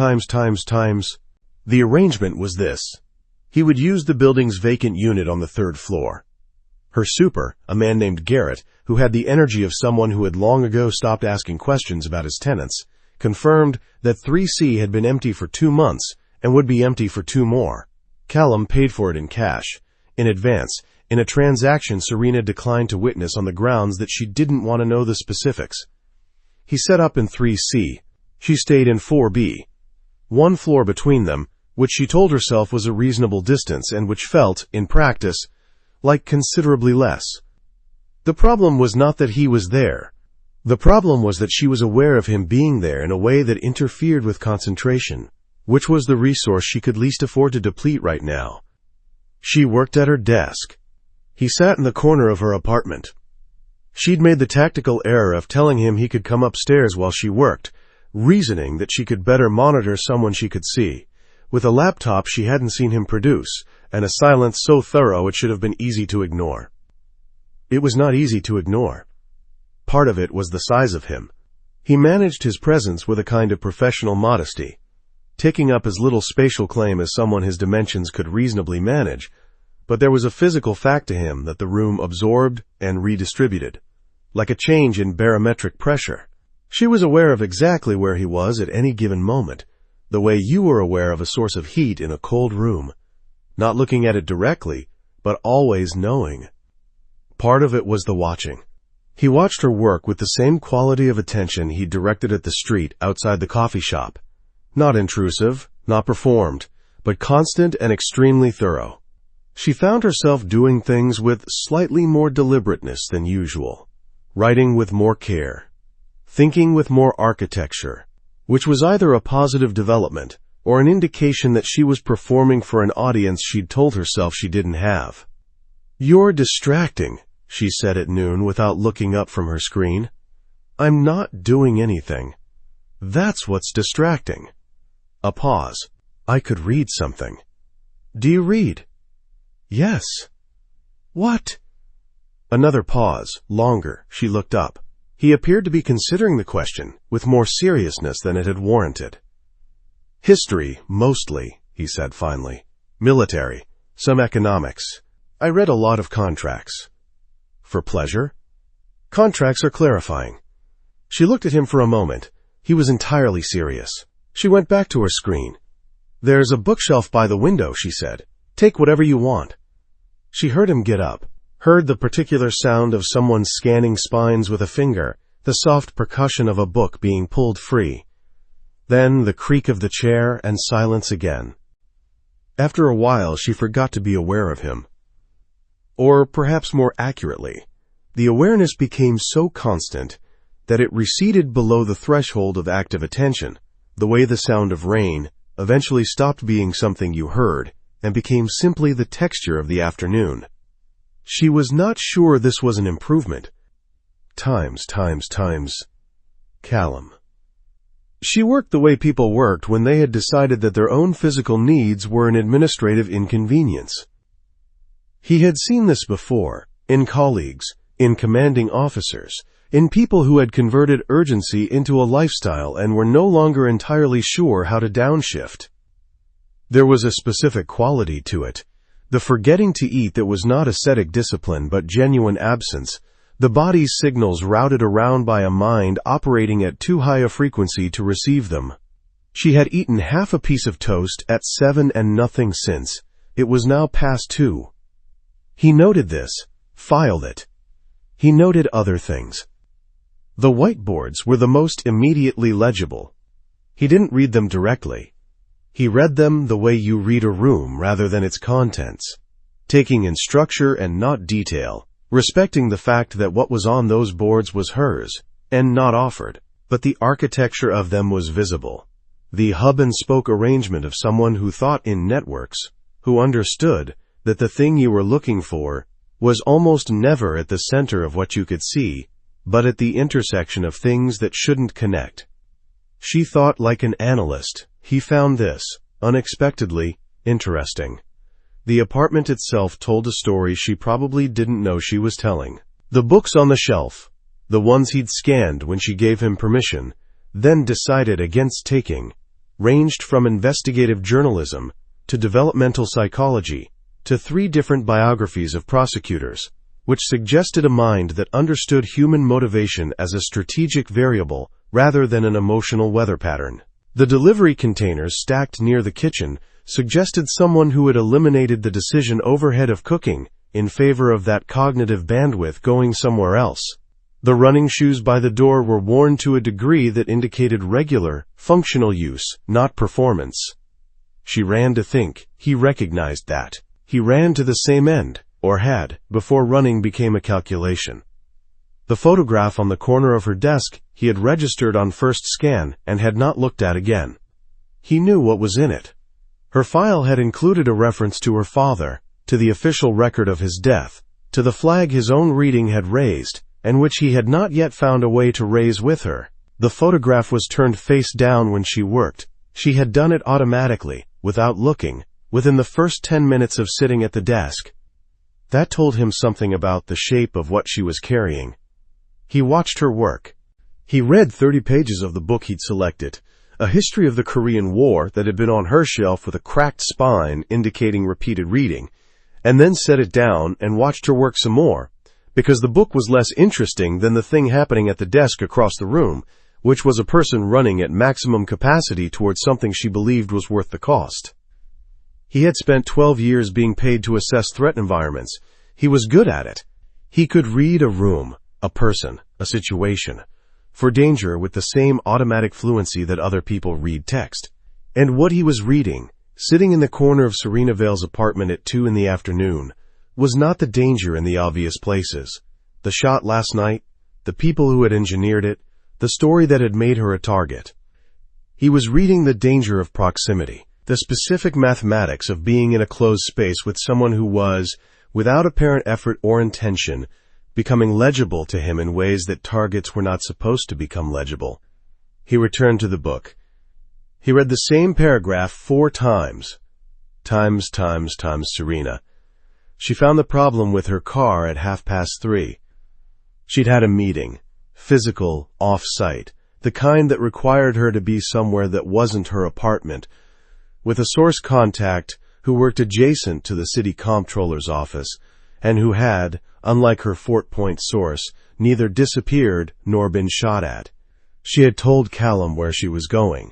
The arrangement was this. He would use the building's vacant unit on the 3rd floor. Her super, a man named Garrett, who had the energy of someone who had long ago stopped asking questions about his tenants, confirmed that 3C had been empty for 2 months and would be empty for 2 more. Callum paid for it in cash, in advance, in a transaction Serena declined to witness on the grounds that she didn't want to know the specifics. He set up in 3C. She stayed in 4B. one floor between them, which she told herself was a reasonable distance and which felt, in practice, like considerably less. The problem was not that he was there. The problem was that she was aware of him being there in a way that interfered with concentration, which was the resource she could least afford to deplete right now. She worked at her desk. He sat in the corner of her apartment. She'd made the tactical error of telling him he could come upstairs while she worked, reasoning that she could better monitor someone she could see, with a laptop she hadn't seen him produce, and a silence so thorough it should have been easy to ignore. It was not easy to ignore. Part of it was the size of him. He managed his presence with a kind of professional modesty, taking up as little spatial claim as someone his dimensions could reasonably manage, but there was a physical fact to him that the room absorbed and redistributed, like a change in barometric pressure. She was aware of exactly where he was at any given moment, the way you were aware of a source of heat in a cold room, not looking at it directly, but always knowing. Part of it was the watching. He watched her work with the same quality of attention he directed at the street outside the coffee shop. Not intrusive, not performed, but constant and extremely thorough. She found herself doing things with slightly more deliberateness than usual, writing with more care, thinking with more architecture, which was either a positive development or an indication that she was performing for an audience she'd told herself she didn't have. "You're distracting," she said at noon without looking up from her screen. "I'm not doing anything. That's what's distracting." A pause. "I could read something." "Do you read?" "Yes." "What?" Another pause, longer. She looked up. He appeared to be considering the question with more seriousness than it had warranted. "History, mostly," he said finally. "Military, some economics. I read a lot of contracts." "For pleasure?" "Contracts are clarifying." She looked at him for a moment. He was entirely serious. She went back to her screen. "There's a bookshelf by the window," she said. "Take whatever you want." She heard him get up, heard the particular sound of someone scanning spines with a finger, the soft percussion of a book being pulled free. Then the creak of the chair and silence again. After a while, she forgot to be aware of him. Or perhaps more accurately, the awareness became so constant that it receded below the threshold of active attention, the way the sound of rain eventually stopped being something you heard and became simply the texture of the afternoon. She was not sure this was an improvement. Times. Callum. She worked the way people worked when they had decided that their own physical needs were an administrative inconvenience. He had seen this before, in colleagues, in commanding officers, in people who had converted urgency into a lifestyle and were no longer entirely sure how to downshift. There was a specific quality to it, the forgetting to eat that was not ascetic discipline but genuine absence, the body's signals routed around by a mind operating at too high a frequency to receive them. She had eaten half a piece of toast at 7 and nothing since. It was now past 2. He noted this, filed it. He noted other things. The whiteboards were the most immediately legible. He didn't read them directly. He read them the way you read a room rather than its contents, taking in structure and not detail, respecting the fact that what was on those boards was hers, and not offered, but the architecture of them was visible, the hub-and-spoke arrangement of someone who thought in networks, who understood that the thing you were looking for was almost never at the center of what you could see, but at the intersection of things that shouldn't connect. She thought like an analyst. He found this, unexpectedly, interesting. The apartment itself told a story she probably didn't know she was telling. The books on the shelf, the ones he'd scanned when she gave him permission, then decided against taking, ranged from investigative journalism to developmental psychology to 3 different biographies of prosecutors, which suggested a mind that understood human motivation as a strategic variable rather than an emotional weather pattern. The delivery containers stacked near the kitchen suggested someone who had eliminated the decision overhead of cooking in favor of that cognitive bandwidth going somewhere else. The running shoes by the door were worn to a degree that indicated regular, functional use, not performance. She ran to think. He recognized that. He ran to the same end, or had, before running became a calculation. The photograph on the corner of her desk he had registered on first scan and had not looked at again. He knew what was in it. Her file had included a reference to her father, to the official record of his death, to the flag his own reading had raised, and which he had not yet found a way to raise with her. The photograph was turned face down when she worked. She had done it automatically, without looking, within the first 10 minutes of sitting at the desk. That told him something about the shape of what she was carrying. He watched her work. He read 30 pages of the book he'd selected, a history of the Korean War that had been on her shelf with a cracked spine indicating repeated reading, and then set it down and watched her work some more, because the book was less interesting than the thing happening at the desk across the room, which was a person running at maximum capacity towards something she believed was worth the cost. He had spent 12 years being paid to assess threat environments. He was good at it. He could read a room, a person, a situation, for danger with the same automatic fluency that other people read text. And what he was reading, sitting in the corner of Serena Vale's apartment at 2 in the afternoon, was not the danger in the obvious places. The shot last night, the people who had engineered it, the story that had made her a target. He was reading the danger of proximity, the specific mathematics of being in a closed space with someone who was, without apparent effort or intention, becoming legible to him in ways that targets were not supposed to become legible. He returned to the book. He read the same paragraph 4 times. Times, Serena. She found the problem with her car at 3:30. She'd had a meeting, physical, off-site, the kind that required her to be somewhere that wasn't her apartment, with a source contact who worked adjacent to the city comptroller's office, and who had, unlike her Fort Point source, neither disappeared nor been shot at. She had told Callum where she was going,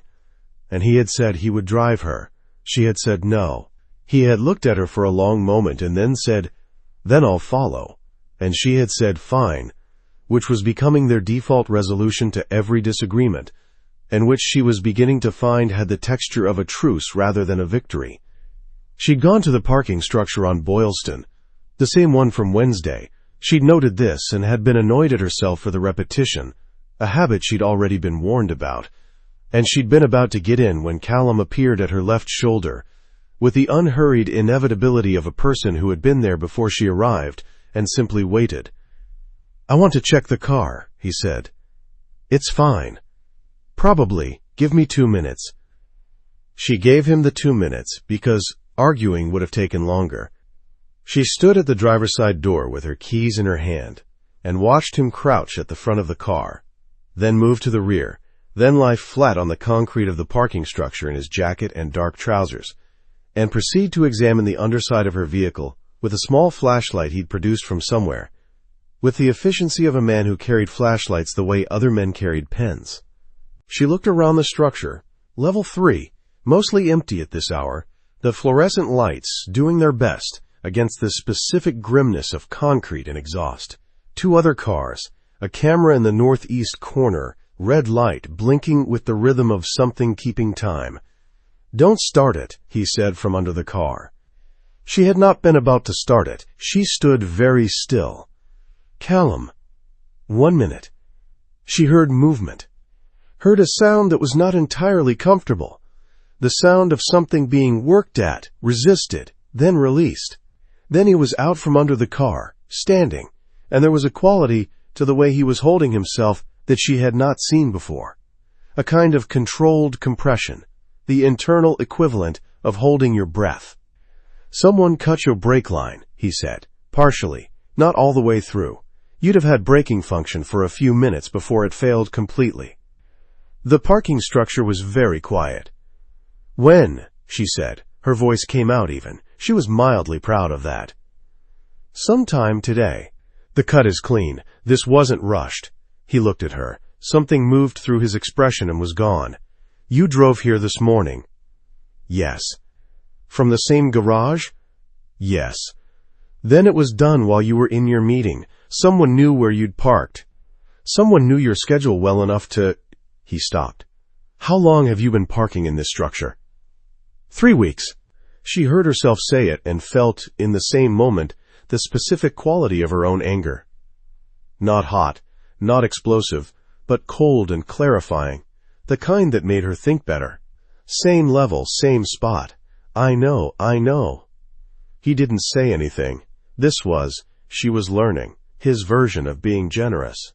and he had said he would drive her. She had said no. He had looked at her for a long moment and then said, "Then I'll follow," and she had said fine, which was becoming their default resolution to every disagreement, and which she was beginning to find had the texture of a truce rather than a victory. She'd gone to the parking structure on Boylston, the same one from Wednesday. She'd noted this and had been annoyed at herself for the repetition, a habit she'd already been warned about, and she'd been about to get in when Callum appeared at her left shoulder, with the unhurried inevitability of a person who had been there before she arrived and simply waited. "I want to check the car," he said. "It's fine." "Probably. Give me 2 minutes." She gave him the 2 minutes because arguing would have taken longer. She stood at the driver's side door with her keys in her hand and watched him crouch at the front of the car, then move to the rear, then lie flat on the concrete of the parking structure in his jacket and dark trousers, and proceed to examine the underside of her vehicle with a small flashlight he'd produced from somewhere, with the efficiency of a man who carried flashlights the way other men carried pens. She looked around the structure, level 3, mostly empty at this hour, the fluorescent lights doing their best against the specific grimness of concrete and exhaust. 2 other cars, a camera in the northeast corner, red light blinking with the rhythm of something keeping time. "Don't start it," he said from under the car. She had not been about to start it. She stood very still. "Callum." 1 minute. She heard movement. Heard a sound that was not entirely comfortable. The sound of something being worked at, resisted, then released. Then he was out from under the car, standing, and there was a quality to the way he was holding himself that she had not seen before. A kind of controlled compression, the internal equivalent of holding your breath. "Someone cut your brake line," he said, partially, not all the way through. "You'd have had braking function for a few minutes before it failed completely." The parking structure was very quiet. "When?" she said. Her voice came out even. She was mildly proud of that. "Sometime today. The cut is clean. This wasn't rushed." He looked at her. Something moved through his expression and was gone. "You drove here this morning?" "Yes." "From the same garage?" "Yes." "Then it was done while you were in your meeting. Someone knew where you'd parked." Someone knew your schedule well enough to—" He stopped. "How long have you been parking in this structure?" 3 weeks. She heard herself say it and felt, in the same moment, the specific quality of her own anger. Not hot, not explosive, but cold and clarifying, the kind that made her think better. Same level, same spot. I know. He didn't say anything. She was learning, his version of being generous.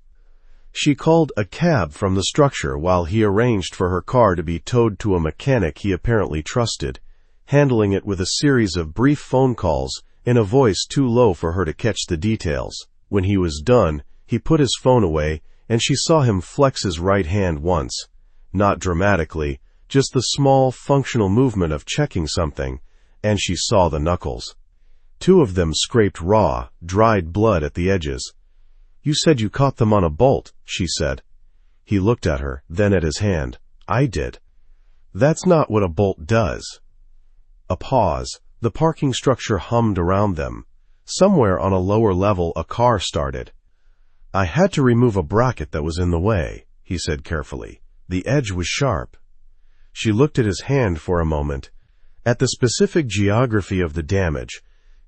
She called a cab from the structure while he arranged for her car to be towed to a mechanic he apparently trusted, handling it with a series of brief phone calls in a voice too low for her to catch the details. When he was done, he put his phone away, and she saw him flex his right hand once, not dramatically, just the small, functional movement of checking something, and she saw the knuckles. 2 of them scraped raw, dried blood at the edges. "You said you caught them on a bolt," she said. He looked at her, then at his hand. "I did." "That's not what a bolt does." A pause. The parking structure hummed around them. Somewhere on a lower level a car started. "I had to remove a bracket that was in the way," he said carefully. "The edge was sharp." She looked at his hand for a moment, at the specific geography of the damage,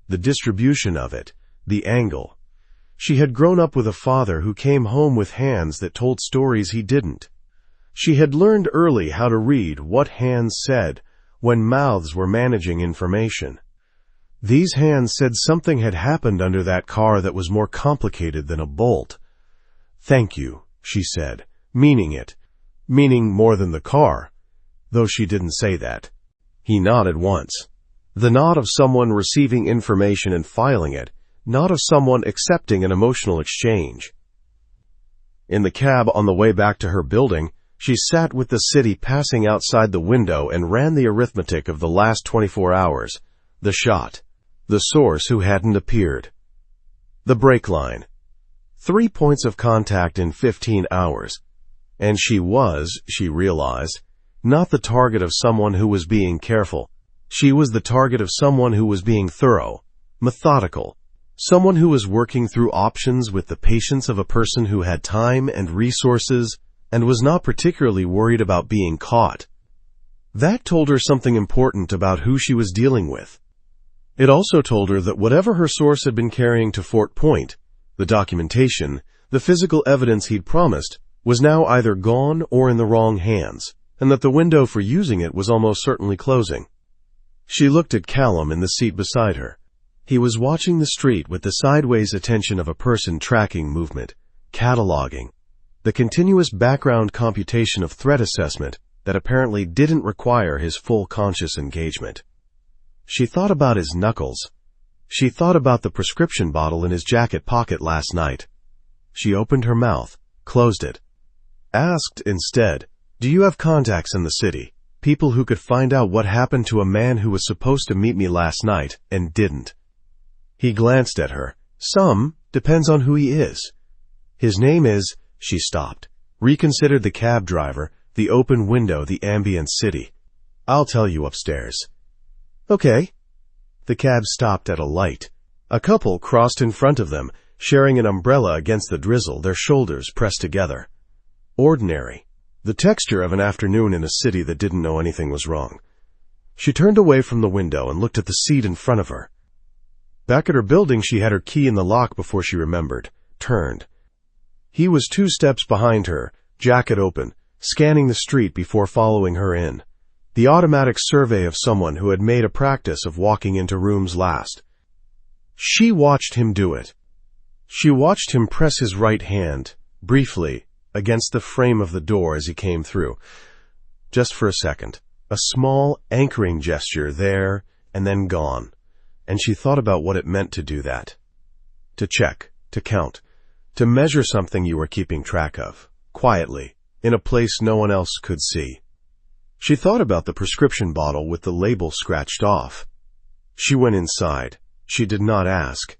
the distribution of it, the angle. She had grown up with a father who came home with hands that told stories he didn't. She had learned early how to read what hands said when mouths were managing information. These hands said something had happened under that car that was more complicated than a bolt. "Thank you," she said, meaning it, meaning more than the car, though she didn't say that. He nodded once. The nod of someone receiving information and filing it, not of someone accepting an emotional exchange. In the cab on the way back to her building, she sat with the city passing outside the window and ran the arithmetic of the last 24 hours, the shot, the source who hadn't appeared, the break line. 3 points of contact in 15 hours. And she realized, not the target of someone who was being careful. She was the target of someone who was being thorough, methodical, someone who was working through options with the patience of a person who had time and resources and was not particularly worried about being caught. That told her something important about who she was dealing with. It also told her that whatever her source had been carrying to Fort Point, the documentation, the physical evidence he'd promised, was now either gone or in the wrong hands, and that the window for using it was almost certainly closing. She looked at Callum in the seat beside her. He was watching the street with the sideways attention of a person tracking movement, cataloging, the continuous background computation of threat assessment that apparently didn't require his full conscious engagement. She thought about his knuckles. She thought about the prescription bottle in his jacket pocket last night. She opened her mouth, closed it. Asked instead, "Do you have contacts in the city? People who could find out what happened to a man who was supposed to meet me last night and didn't?" He glanced at her. "Some, depends on who he is." "His name is—" She stopped, reconsidered the cab driver, the open window, the ambient city. "I'll tell you upstairs." "Okay." The cab stopped at a light. A couple crossed in front of them, sharing an umbrella against the drizzle, their shoulders pressed together. Ordinary. The texture of an afternoon in a city that didn't know anything was wrong. She turned away from the window and looked at the seat in front of her. Back at her building, she had her key in the lock before she remembered, turned. He was 2 steps behind her, jacket open, scanning the street before following her in. The automatic survey of someone who had made a practice of walking into rooms last. She watched him do it. She watched him press his right hand, briefly, against the frame of the door as he came through. Just for a second. A small, anchoring gesture there, and then gone. And she thought about what it meant to do that. To check, to count, to measure something you were keeping track of, quietly, in a place no one else could see. She thought about the prescription bottle with the label scratched off. She went inside. She did not ask.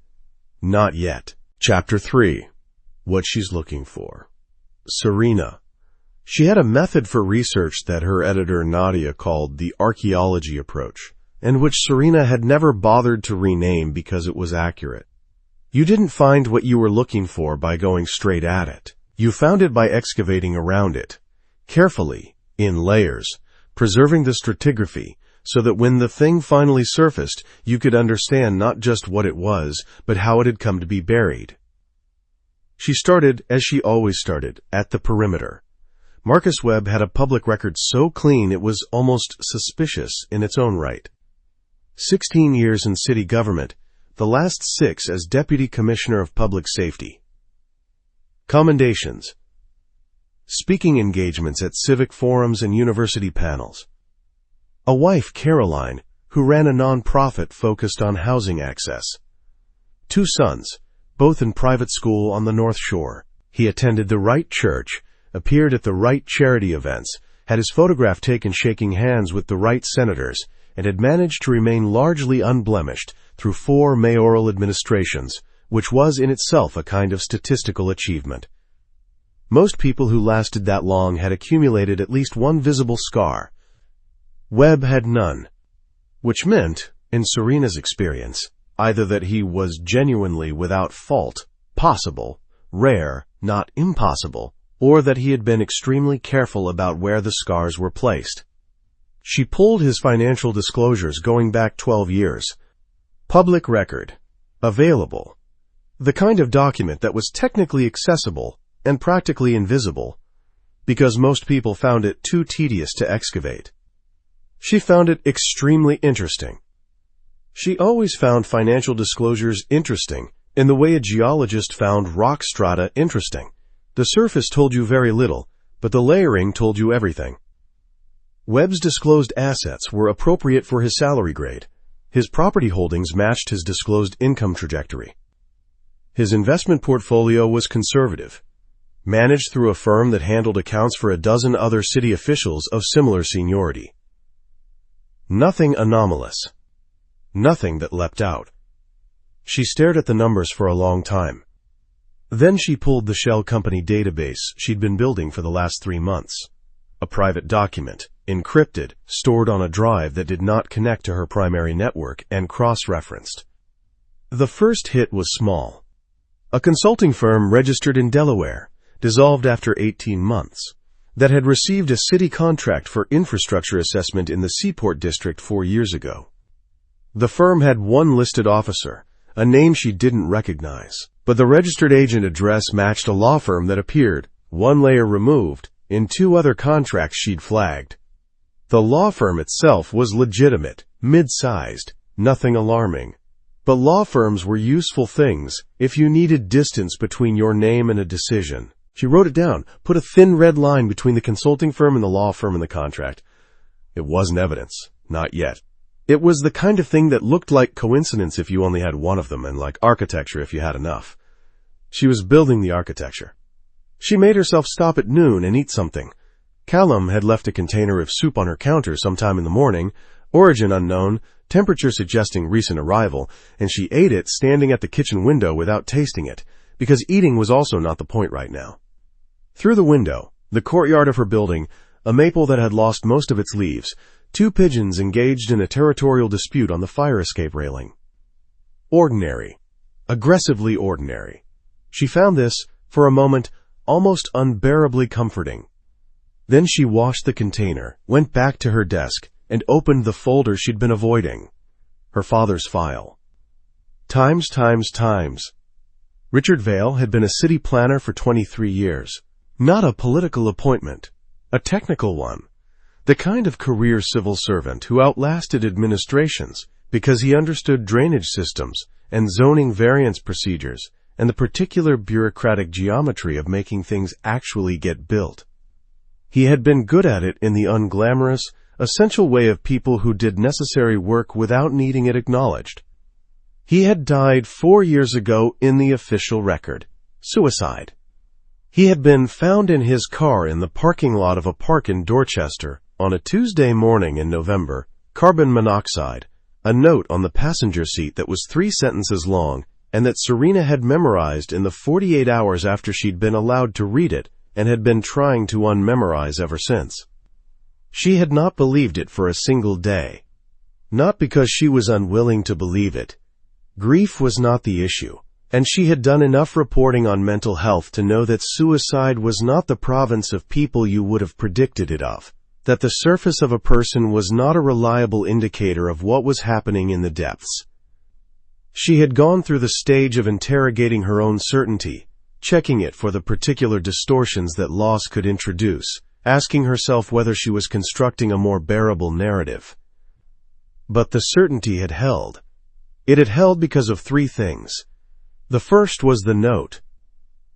Not yet. Chapter 3. What she's looking for. Serena. She had a method for research that her editor Nadia called the archaeology approach, and which Serena had never bothered to rename because it was accurate. You didn't find what you were looking for by going straight at it. You found it by excavating around it, carefully, in layers, preserving the stratigraphy, so that when the thing finally surfaced, you could understand not just what it was, but how it had come to be buried. She started, as she always started, at the perimeter. Marcus Webb had a public record so clean it was almost suspicious in its own right. 16 years in city government, the last 6 as Deputy Commissioner of Public Safety. Commendations. Speaking engagements at civic forums and university panels. A wife, Caroline, who ran a non-profit focused on housing access. 2 sons, both in private school on the North Shore. He attended the right church, appeared at the right charity events, had his photograph taken shaking hands with the right senators, and had managed to remain largely unblemished through 4 mayoral administrations, which was in itself a kind of statistical achievement. Most people who lasted that long had accumulated at least one visible scar. Webb had none, which meant, in Serena's experience, either that he was genuinely without fault, possible, rare, not impossible, or that he had been extremely careful about where the scars were placed. She pulled his financial disclosures going back 12 years. Public record. Available. The kind of document that was technically accessible and practically invisible, because most people found it too tedious to excavate. She found it extremely interesting. She always found financial disclosures interesting in the way a geologist found rock strata interesting. The surface told you very little, but the layering told you everything. Webb's disclosed assets were appropriate for his salary grade. His property holdings matched his disclosed income trajectory. His investment portfolio was conservative, managed through a firm that handled accounts for a dozen other city officials of similar seniority. Nothing anomalous. Nothing that leapt out. She stared at the numbers for a long time. Then she pulled the shell company database she'd been building for the last 3 months. A private document, encrypted, stored on a drive that did not connect to her primary network and cross-referenced. The first hit was small. A consulting firm registered in Delaware, dissolved after 18 months, that had received a city contract for infrastructure assessment in the Seaport District 4 years ago. The firm had one listed officer, a name she didn't recognize, but the registered agent address matched a law firm that appeared, 1 layer removed, in 2 other contracts she'd flagged. The law firm itself was legitimate, mid-sized, nothing alarming. But law firms were useful things if you needed distance between your name and a decision. She wrote it down, put a thin red line between the consulting firm and the law firm in the contract. It wasn't evidence. Not yet. It was the kind of thing that looked like coincidence if you only had one of them, and like architecture if you had enough. She was building the architecture. She made herself stop at noon and eat something. Callum had left a container of soup on her counter sometime in the morning, origin unknown, temperature suggesting recent arrival, and she ate it standing at the kitchen window without tasting it, because eating was also not the point right now. Through the window, the courtyard of her building, a maple that had lost most of its leaves, 2 pigeons engaged in a territorial dispute on the fire escape railing. Ordinary. Aggressively ordinary. She found this, for a moment, almost unbearably comforting. Then she washed the container, went back to her desk, and opened the folder she'd been avoiding. Her father's file. Times. Richard Vale had been a city planner for 23 years. Not a political appointment, a technical one. The kind of career civil servant who outlasted administrations because he understood drainage systems and zoning variance procedures and the particular bureaucratic geometry of making things actually get built. He had been good at it in the unglamorous, essential way of people who did necessary work without needing it acknowledged. He had died 4 years ago in the official record. Suicide. He had been found in his car in the parking lot of a park in Dorchester on a Tuesday morning in November, carbon monoxide, a note on the passenger seat that was 3 sentences long and that Serena had memorized in the 48 hours after she'd been allowed to read it and had been trying to unmemorize ever since. She had not believed it for a single day. Not because she was unwilling to believe it. Grief was not the issue. And she had done enough reporting on mental health to know that suicide was not the province of people you would have predicted it of, that the surface of a person was not a reliable indicator of what was happening in the depths. She had gone through the stage of interrogating her own certainty, checking it for the particular distortions that loss could introduce, asking herself whether she was constructing a more bearable narrative. But the certainty had held. It had held because of three things. The first was the note.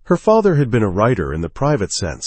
Her father had been a writer in the private sense.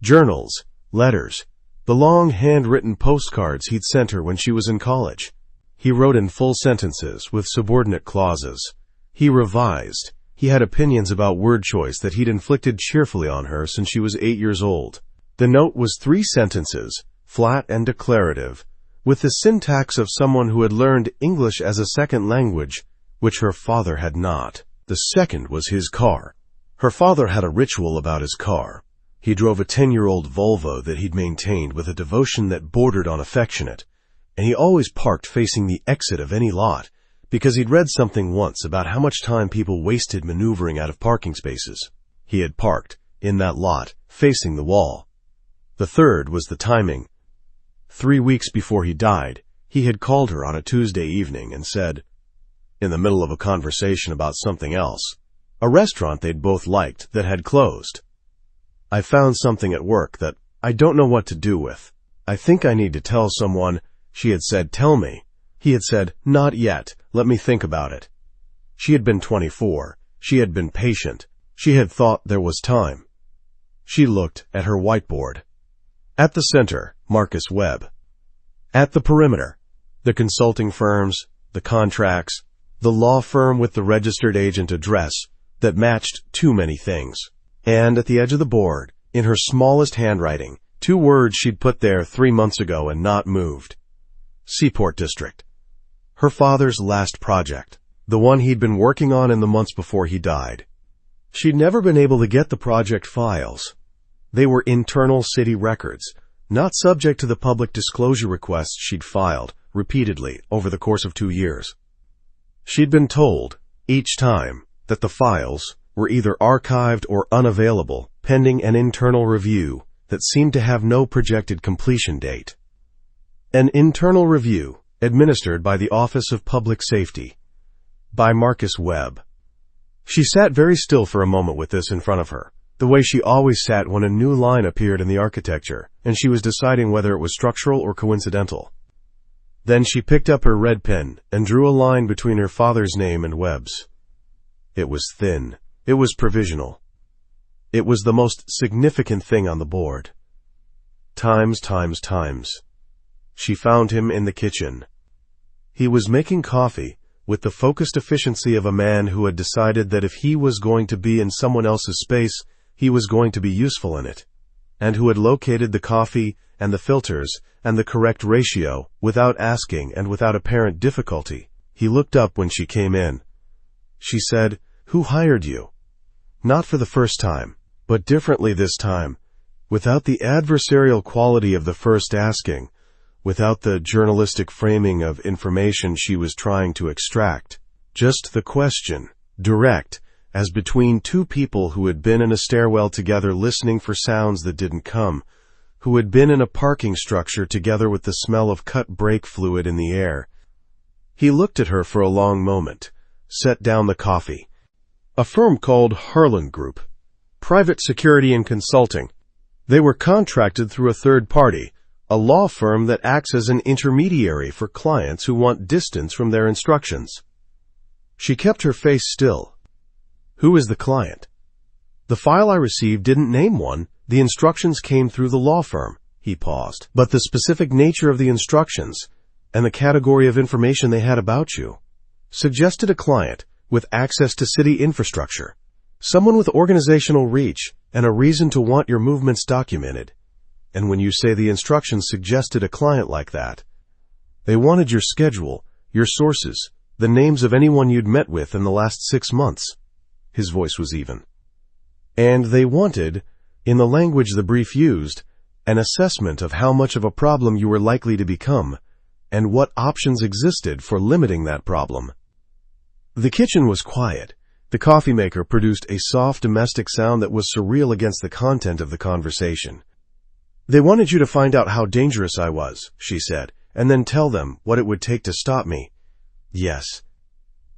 Journals, letters, the long handwritten postcards he'd sent her when she was in college. He wrote in full sentences with subordinate clauses. He revised. He had opinions about word choice that he'd inflicted cheerfully on her since she was 8 years old. The note was 3 sentences, flat and declarative, with the syntax of someone who had learned English as a second language, which her father had not. The second was his car. Her father had a ritual about his car. He drove a 10-year-old Volvo that he'd maintained with a devotion that bordered on affectionate, and he always parked facing the exit of any lot, because he'd read something once about how much time people wasted maneuvering out of parking spaces. He had parked, in that lot, facing the wall. The third was the timing. 3 weeks before he died, he had called her on a Tuesday evening and said, in the middle of a conversation about something else, a restaurant they'd both liked that had closed, "I found something at work that I don't know what to do with. I think I need to tell someone." She had said, "Tell me." He had said, "Not yet. Let me think about it." She had been 24. She had been patient. She had thought there was time. She looked at her whiteboard. At the center, Marcus Webb. At the perimeter, the consulting firms, the contracts, the law firm with the registered agent address that matched too many things. And at the edge of the board, in her smallest handwriting, 2 words she'd put there 3 months ago and not moved. Seaport District. Her father's last project, the one he'd been working on in the months before he died. She'd never been able to get the project files. They were internal city records, not subject to the public disclosure requests she'd filed repeatedly over the course of 2 years. She'd been told, each time, that the files were either archived or unavailable, pending an internal review that seemed to have no projected completion date. An internal review administered by the Office of Public Safety, by Marcus Webb. She sat very still for a moment with this in front of her, the way she always sat when a new line appeared in the architecture, and she was deciding whether it was structural or coincidental. Then she picked up her red pen and drew a line between her father's name and Webb's. It was thin. It was provisional. It was the most significant thing on the board. Times. She found him in the kitchen. He was making coffee with the focused efficiency of a man who had decided that if he was going to be in someone else's space, he was going to be useful in it, and who had located the coffee and the filters and the correct ratio without asking and without apparent difficulty. He looked up when she came in. She said, "Who hired you?" Not for the first time, but differently this time, without the adversarial quality of the first asking, without the journalistic framing of information she was trying to extract. Just the question, direct, as between 2 people who had been in a stairwell together listening for sounds that didn't come, who had been in a parking structure together with the smell of cut brake fluid in the air. He looked at her for a long moment, set down the coffee. A firm called Harlan Group, private security and consulting. They were contracted through a third party, a law firm that acts as an intermediary for clients who want distance from their instructions. She kept her face still. Who is the client? The file I received didn't name one. The instructions came through the law firm. He paused. But the specific nature of the instructions and the category of information they had about you suggested a client with access to city infrastructure, someone with organizational reach and a reason to want your movements documented. And when you say the instructions suggested a client like that, they wanted your schedule, your sources, the names of anyone you'd met with in the last 6 months. His voice was even. And they wanted, in the language the brief used, an assessment of how much of a problem you were likely to become, and what options existed for limiting that problem. The kitchen was quiet. The coffee maker produced a soft domestic sound that was surreal against the content of the conversation. "They wanted you to find out how dangerous I was," she said, "and then tell them what it would take to stop me." "Yes."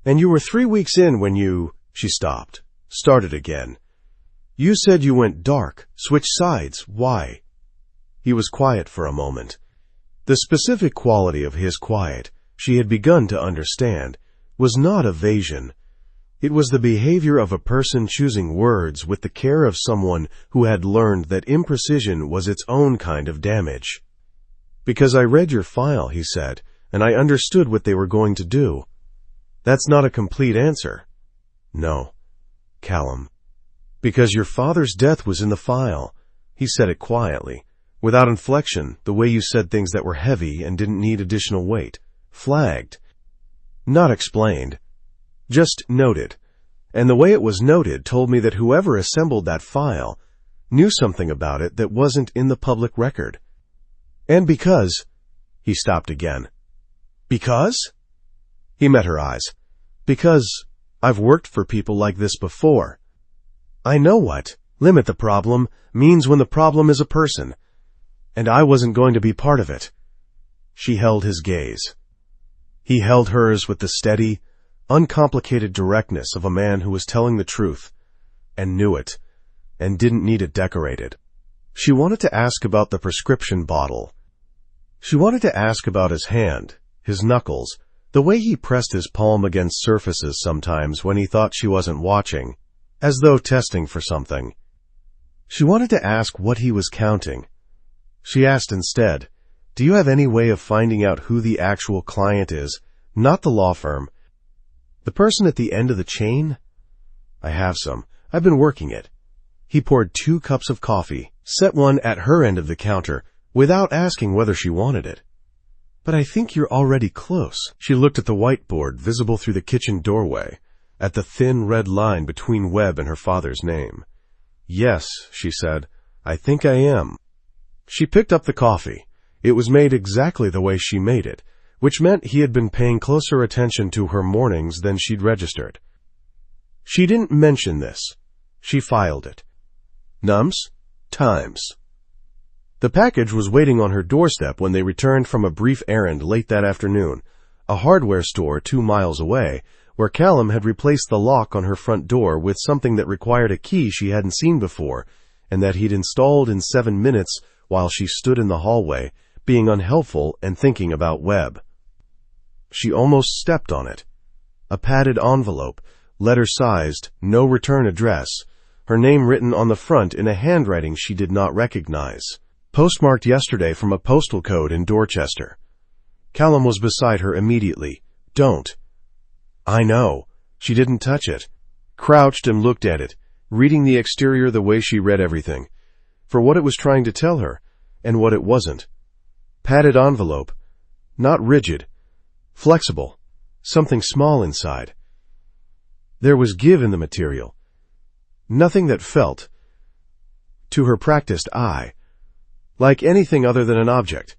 "And you were 3 weeks in when you—" She stopped, started again. "You said you went dark, switched sides. Why?" He was quiet for a moment. The specific quality of his quiet, she had begun to understand, was not evasion. It was the behavior of a person choosing words with the care of someone who had learned that imprecision was its own kind of damage. "Because I read your file," he said, "and I understood what they were going to do." "That's not a complete answer." "No, Callum. Because your father's death was in the file." He said it quietly, without inflection, the way you said things that were heavy and didn't need additional weight. Flagged. Not explained. Just noted. And the way it was noted told me that whoever assembled that file knew something about it that wasn't in the public record. And because— He stopped again. "Because?" He met her eyes. "Because I've worked for people like this before. I know what limit the problem means when the problem is a person. And I wasn't going to be part of it." She held his gaze. He held hers with the steady, uncomplicated directness of a man who was telling the truth, and knew it, and didn't need it decorated. She wanted to ask about the prescription bottle. She wanted to ask about his hand, his knuckles, the way he pressed his palm against surfaces sometimes when he thought she wasn't watching, as though testing for something. She wanted to ask what he was counting. She asked instead, "Do you have any way of finding out who the actual client is, not the law firm? The person at the end of the chain?" "I have some. I've been working it." He poured 2 cups of coffee, set one at her end of the counter, without asking whether she wanted it. "But I think you're already close." She looked at the whiteboard visible through the kitchen doorway, at the thin red line between Webb and her father's name. "Yes," she said, "I think I am." She picked up the coffee. It was made exactly the way she made it, which meant he had been paying closer attention to her mornings than she'd registered. She didn't mention this. She filed it. Nums, Times. The package was waiting on her doorstep when they returned from a brief errand late that afternoon, a hardware store 2 miles away, where Callum had replaced the lock on her front door with something that required a key she hadn't seen before, and that he'd installed in 7 minutes while she stood in the hallway, being unhelpful and thinking about Webb. She almost stepped on it. A padded envelope, letter-sized, no return address, her name written on the front in a handwriting she did not recognize. Postmarked yesterday from a postal code in Dorchester. Callum was beside her immediately. "Don't." "I know." She didn't touch it. Crouched and looked at it, reading the exterior the way she read everything, for what it was trying to tell her, and what it wasn't. Padded envelope. Not rigid. Flexible. Something small inside. There was give in the material. Nothing that felt, to her practiced eye, like anything other than an object.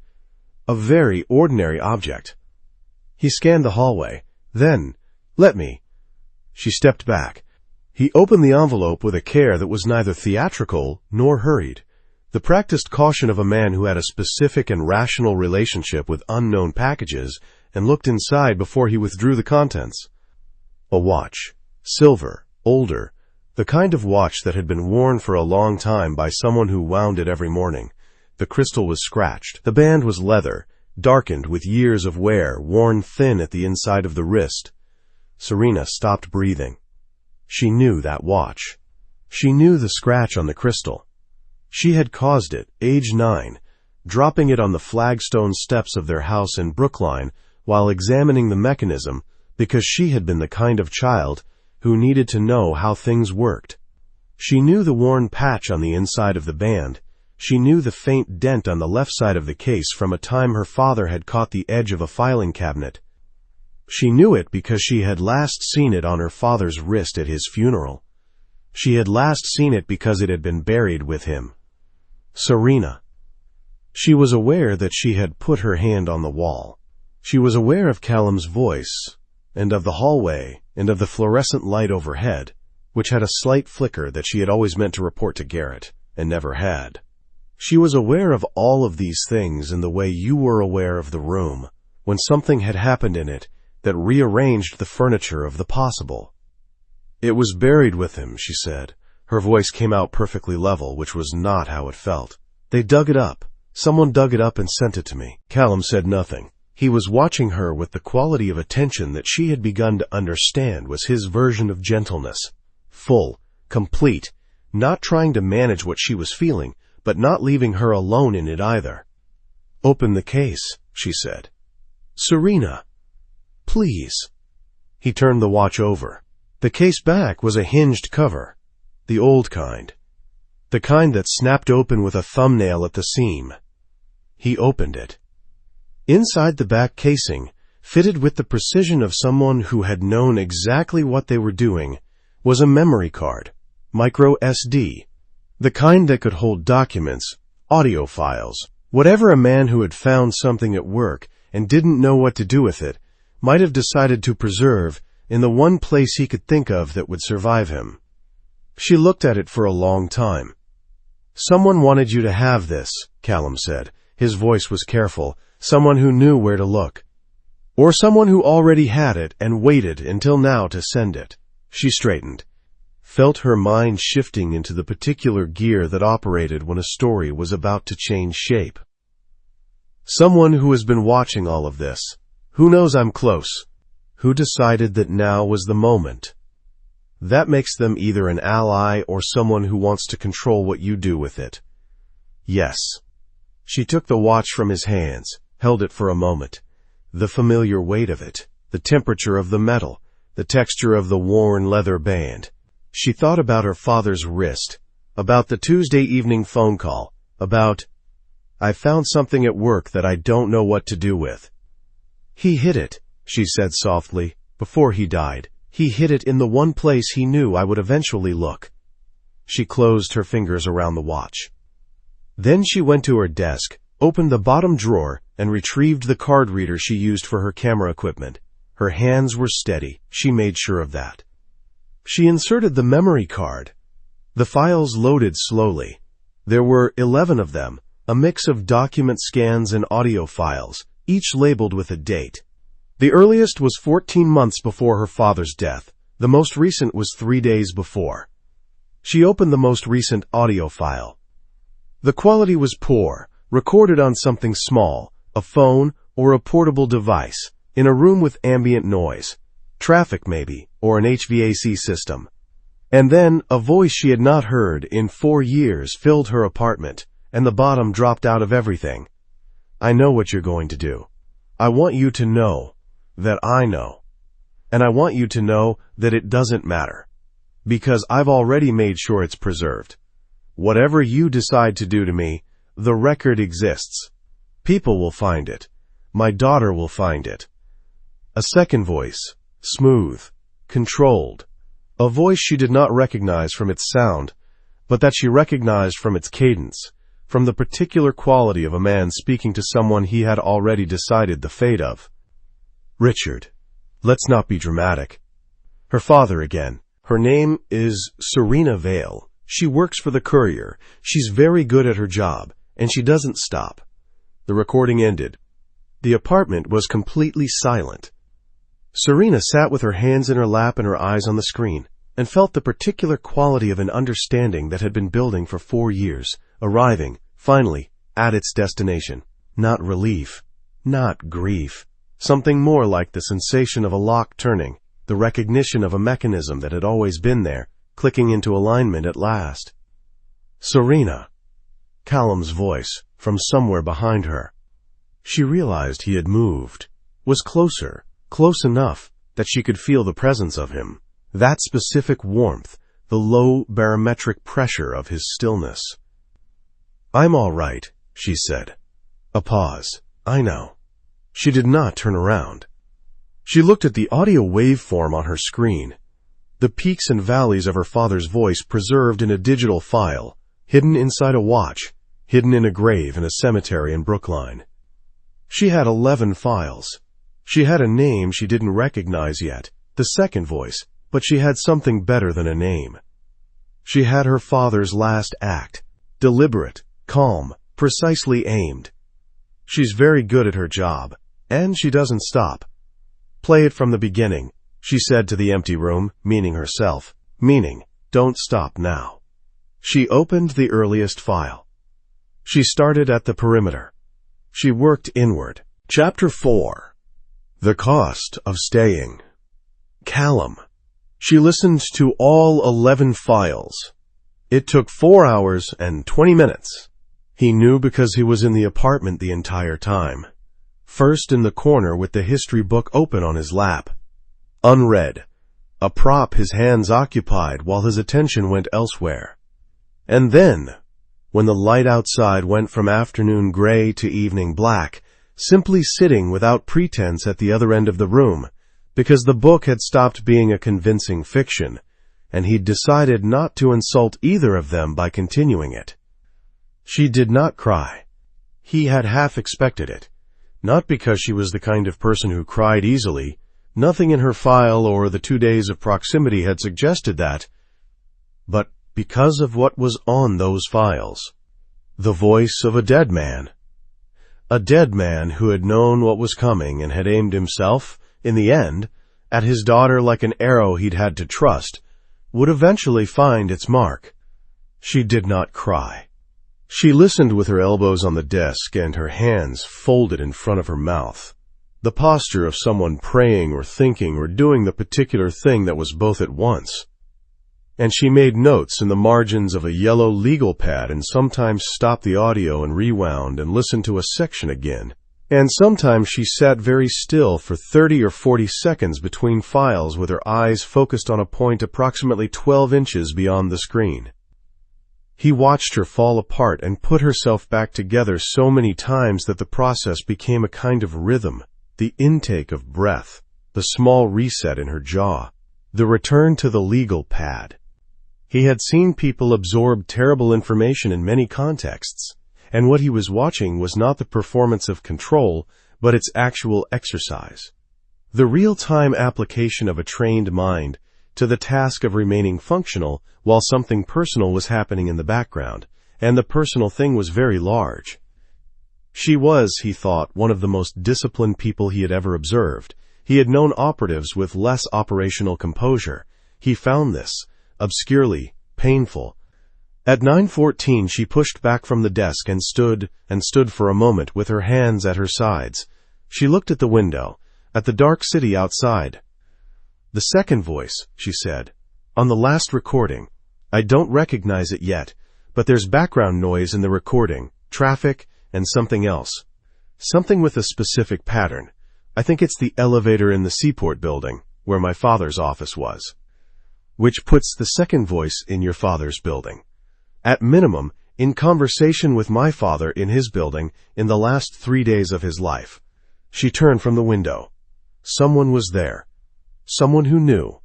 A very ordinary object. He scanned the hallway. Then, "Let me." She stepped back. He opened the envelope with a care that was neither theatrical nor hurried, the practiced caution of a man who had a specific and rational relationship with unknown packages, and looked inside before he withdrew the contents. A watch. Silver. Older. The kind of watch that had been worn for a long time by someone who wound it every morning. The crystal was scratched. The band was leather, darkened with years of wear, worn thin at the inside of the wrist. Serena stopped breathing. She knew that watch. She knew the scratch on the crystal. She had caused it, age 9, dropping it on the flagstone steps of their house in Brookline while examining the mechanism because she had been the kind of child who needed to know how things worked. She knew the worn patch on the inside of the band. She knew the faint dent on the left side of the case from a time her father had caught the edge of a filing cabinet. She knew it because she had last seen it on her father's wrist at his funeral. She had last seen it because it had been buried with him. Serena. She was aware that she had put her hand on the wall. She was aware of Callum's voice, and of the hallway, and of the fluorescent light overhead, which had a slight flicker that she had always meant to report to Garrett, and never had. She was aware of all of these things in the way you were aware of the room, when something had happened in it that rearranged the furniture of the possible. It was buried with him, she said. Her voice came out perfectly level, which was not how it felt. They dug it up. Someone dug it up and sent it to me. Callum said nothing. He was watching her with the quality of attention that she had begun to understand was his version of gentleness. Full, complete, not trying to manage what she was feeling, but not leaving her alone in it either. "Open the case," she said. "Serena, please." He turned the watch over. The case back was a hinged cover, the old kind, the kind that snapped open with a thumbnail at the seam. He opened it. Inside the back casing, fitted with the precision of someone who had known exactly what they were doing, was a memory card, micro SD, the kind that could hold documents, audio files, whatever a man who had found something at work and didn't know what to do with it might have decided to preserve in the one place he could think of that would survive him. She looked at it for a long time. "Someone wanted you to have this," Callum said. His voice was careful. "Someone who knew where to look. Or someone who already had it and waited until now to send it." She straightened, felt her mind shifting into the particular gear that operated when a story was about to change shape. "Someone who has been watching all of this. Who knows I'm close. Who decided that now was the moment. That makes them either an ally or someone who wants to control what you do with it." "Yes." She took the watch from his hands, held it for a moment. The familiar weight of it, the temperature of the metal, the texture of the worn leather band. She thought about her father's wrist, about the Tuesday evening phone call, about, "I found something at work that I don't know what to do with." "He hid it," she said softly, "before he died. He hid it in the one place he knew I would eventually look." She closed her fingers around the watch. Then she went to her desk, opened the bottom drawer, and retrieved the card reader she used for her camera equipment. Her hands were steady. She made sure of that. She inserted the memory card. The files loaded slowly. There were 11 of them, a mix of document scans and audio files, each labeled with a date. The earliest was 14 months before her father's death. The most recent was 3 days before. She opened the most recent audio file. The quality was poor, recorded on something small, a phone or a portable device, in a room with ambient noise, traffic maybe, or an HVAC system. And then a voice she had not heard in 4 years filled her apartment, and the bottom dropped out of everything. "I know what you're going to do. I want you to know that I know. And I want you to know that it doesn't matter, because I've already made sure it's preserved. Whatever you decide to do to me, the record exists. People will find it. My daughter will find it." A second voice, smooth, controlled, a voice she did not recognize from its sound, but that she recognized from its cadence, from the particular quality of a man speaking to someone he had already decided the fate of. "Richard, let's not be dramatic." Her father again. "Her name is Serena Vale. She works for the Courier. She's very good at her job, and she doesn't stop." The recording ended. The apartment was completely silent. Serena sat with her hands in her lap and her eyes on the screen, and felt the particular quality of an understanding that had been building for 4 years, arriving, finally, at its destination. Not relief, not grief. Something more like the sensation of a lock turning, the recognition of a mechanism that had always been there, clicking into alignment at last. "Serena," Callum's voice, from somewhere behind her. She realized he had moved, was closer, close enough that she could feel the presence of him, that specific warmth, the low barometric pressure of his stillness. "I'm all right," she said. A pause. "I know." She did not turn around. She looked at the audio waveform on her screen, the peaks and valleys of her father's voice preserved in a digital file, hidden inside a watch, hidden in a grave in a cemetery in Brookline. She had 11 files, She had a name she didn't recognize yet, the second voice, but she had something better than a name. She had her father's last act, deliberate, calm, precisely aimed. She's very good at her job, and she doesn't stop. Play it from the beginning, she said to the empty room, meaning herself, meaning, don't stop now. She opened the earliest file. She started at the perimeter. She worked inward. Chapter 4. The Cost of Staying. Callum. She listened to all 11 files. It took 4 hours and 20 minutes. He knew because he was in the apartment the entire time. First in the corner with the history book open on his lap. Unread. A prop his hands occupied while his attention went elsewhere. And then, when the light outside went from afternoon gray to evening black, simply sitting without pretense at the other end of the room, because the book had stopped being a convincing fiction, and he'd decided not to insult either of them by continuing it. She did not cry. He had half expected it. Not because she was the kind of person who cried easily. Nothing in her file or the 2 days of proximity had suggested that. But because of what was on those files. The voice of a dead man. A dead man who had known what was coming and had aimed himself, in the end, at his daughter like an arrow he'd had to trust, would eventually find its mark. She did not cry. She listened with her elbows on the desk and her hands folded in front of her mouth, the posture of someone praying or thinking or doing the particular thing that was both at once. And she made notes in the margins of a yellow legal pad and sometimes stopped the audio and rewound and listened to a section again. And sometimes she sat very still for 30 or 40 seconds between files with her eyes focused on a point approximately 12 inches beyond the screen. He watched her fall apart and put herself back together so many times that the process became a kind of rhythm, the intake of breath, the small reset in her jaw, the return to the legal pad. He had seen people absorb terrible information in many contexts, and what he was watching was not the performance of control, but its actual exercise. The real-time application of a trained mind to the task of remaining functional while something personal was happening in the background, and the personal thing was very large. She was, he thought, one of the most disciplined people he had ever observed. He had known operatives with less operational composure. He found this obscurely painful. At 9:14 she pushed back from the desk and stood for a moment with her hands at her sides. She looked at the window, at the dark city outside. The second voice, she said, on the last recording. I don't recognize it yet, but there's background noise in the recording, traffic, and something else. Something with a specific pattern. I think it's the elevator in the Seaport building, where my father's office was. Which puts the second voice in your father's building. At minimum, in conversation with my father in his building in the last 3 days of his life. She turned from the window. Someone was there. Someone who knew.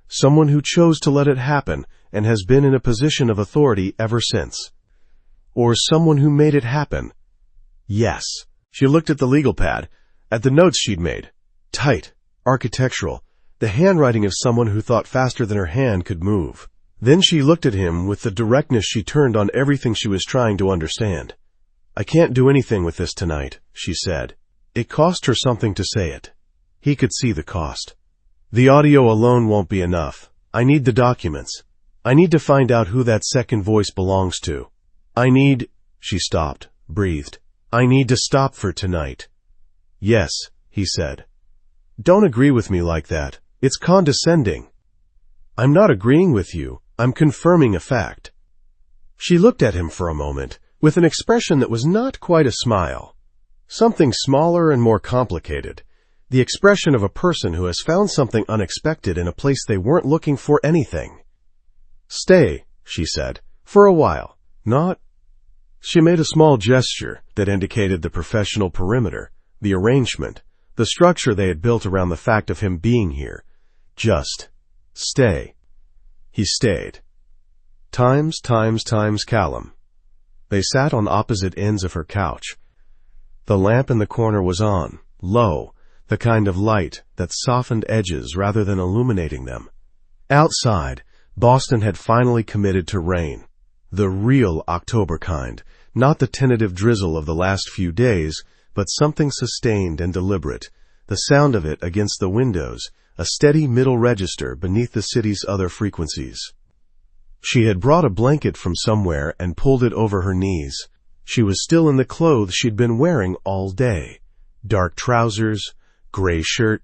Someone who chose to let it happen and has been in a position of authority ever since. Or someone who made it happen. Yes. She looked at the legal pad, at the notes she'd made. Tight, architectural, the handwriting of someone who thought faster than her hand could move. Then she looked at him with the directness she turned on everything she was trying to understand. I can't do anything with this tonight, she said. It cost her something to say it. He could see the cost. The audio alone won't be enough. I need the documents. I need to find out who that second voice belongs to. She stopped, breathed. I need to stop for tonight. Yes, he said. Don't agree with me like that. It's condescending. I'm not agreeing with you. I'm confirming a fact. She looked at him for a moment, with an expression that was not quite a smile. Something smaller and more complicated. The expression of a person who has found something unexpected in a place they weren't looking for anything. Stay, she said, for a while. Not. She made a small gesture that indicated the professional perimeter, the arrangement, the structure they had built around the fact of him being here. Just stay. He stayed. Times Callum. They sat on opposite ends of her couch. The lamp in the corner was on, low. the kind of light that softened edges rather than illuminating them. Outside, Boston had finally committed to rain. The real October kind, not the tentative drizzle of the last few days, but something sustained and deliberate, the sound of it against the windows, a steady middle register beneath the city's other frequencies. She had brought a blanket from somewhere and pulled it over her knees. She was still in the clothes she'd been wearing all day. Dark trousers, gray shirt,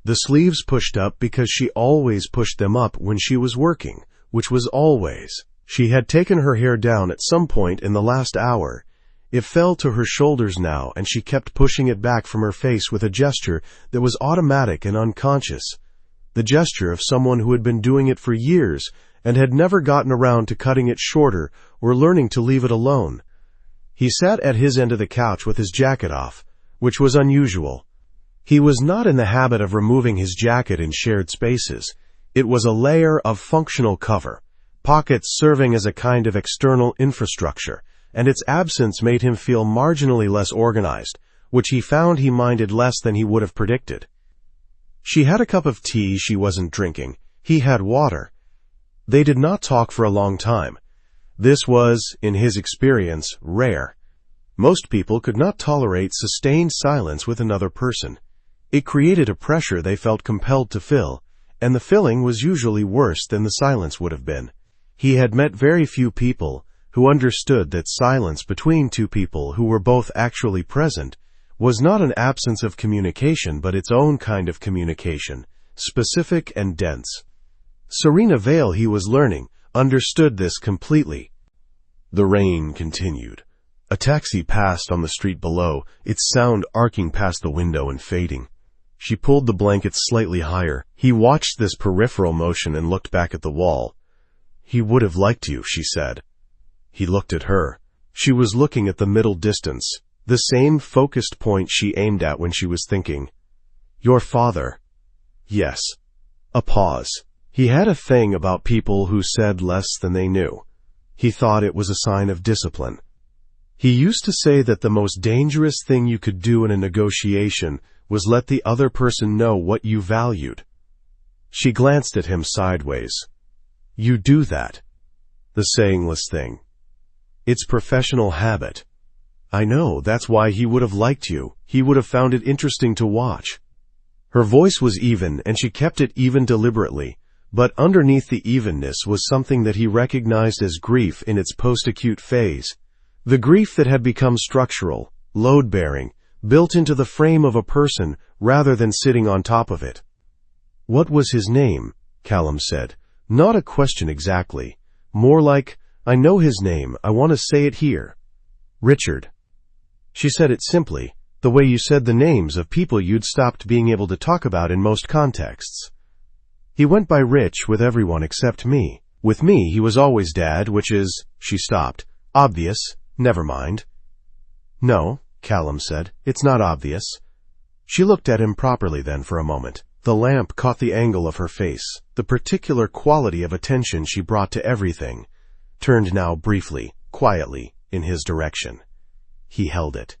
the sleeves pushed up because she always pushed them up when she was working, which was always. She had taken her hair down at some point in the last hour. It fell to her shoulders now, and she kept pushing it back from her face with a gesture that was automatic and unconscious. The gesture of someone who had been doing it for years and had never gotten around to cutting it shorter or learning to leave it alone. He sat at his end of the couch with his jacket off, which was unusual. He was not in the habit of removing his jacket in shared spaces. It was a layer of functional cover, pockets serving as a kind of external infrastructure, and its absence made him feel marginally less organized, which he found he minded less than he would have predicted. She had a cup of tea she wasn't drinking. He had water. They did not talk for a long time. This was, in his experience, rare. Most people could not tolerate sustained silence with another person. It created a pressure they felt compelled to fill, and the filling was usually worse than the silence would have been. He had met very few people who understood that silence between two people who were both actually present was not an absence of communication but its own kind of communication, specific and dense. Serena Vale, he was learning, understood this completely. The rain continued. A taxi passed on the street below, its sound arcing past the window and fading. She pulled the blanket slightly higher. He watched this peripheral motion and looked back at the wall. "He would have liked you," she said. He looked at her. She was looking at the middle distance, the same focused point she aimed at when she was thinking. "Your father." "Yes." A pause. He had a thing about people who said less than they knew. He thought it was a sign of discipline. He used to say that the most dangerous thing you could do in a negotiation was let the other person know what you valued. She glanced at him sideways. "You do that." The sayingless thing. "It's professional habit." "I know, that's why he would have liked you. He would have found it interesting to watch." Her voice was even, and she kept it even deliberately, but underneath the evenness was something that he recognized as grief in its post-acute phase. The grief that had become structural, load-bearing, built into the frame of a person rather than sitting on top of it. "What was his name?" Callum said. Not a question exactly. More like, "I know his name, I want to say it here." "Richard." She said it simply, the way you said the names of people you'd stopped being able to talk about in most contexts. "He went by Rich with everyone except me. With me, he was always Dad, which is," she stopped, "obvious. Never mind." "No," Callum said, "it's not obvious." She looked at him properly then for a moment. The lamp caught the angle of her face, the particular quality of attention she brought to everything, turned now briefly, quietly, in his direction. He held it.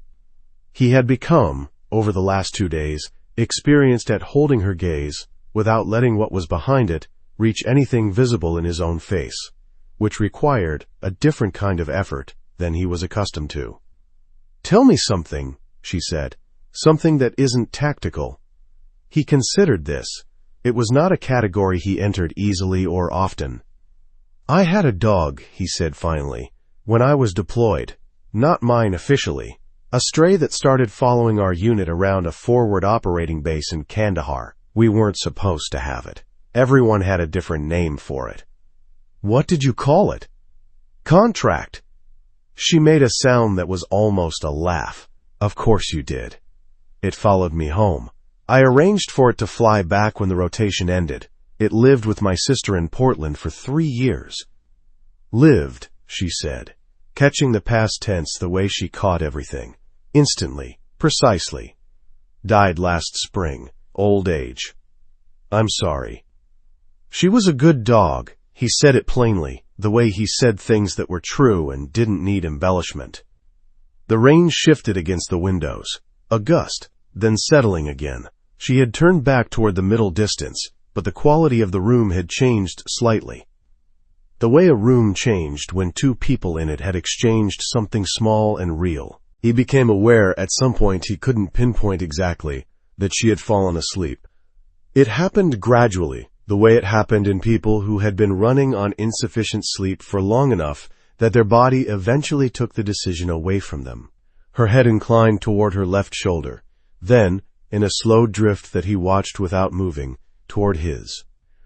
He had become, over the last 2 days, experienced at holding her gaze, without letting what was behind it reach anything visible in his own face, which required a different kind of effort than he was accustomed to. "Tell me something," she said, "something that isn't tactical." He considered this. It was not a category he entered easily or often. "I had a dog," he said finally, "when I was deployed. Not mine officially. A stray that started following our unit around a forward operating base in Kandahar. We weren't supposed to have it. Everyone had a different name for it." "What did you call it?" "Contract." She made a sound that was almost a laugh. "Of course you did. It followed me home. I arranged for it to fly back when the rotation ended. It lived with my sister in Portland for 3 years. "Lived," she said, catching the past tense the way she caught everything. Instantly, precisely. "Died last spring. Old age. I'm sorry." She was a good dog. He said it plainly, the way he said things that were true and didn't need embellishment. The rain shifted against the windows. A gust, then settling again. She had turned back toward the middle distance, but the quality of the room had changed slightly. The way a room changed when two people in it had exchanged something small and real. He became aware at some point, he couldn't pinpoint exactly, that she had fallen asleep. It happened gradually, the way it happened in people who had been running on insufficient sleep for long enough that their body eventually took the decision away from them. Her head inclined toward her left shoulder, then, in a slow drift that he watched without moving, toward his.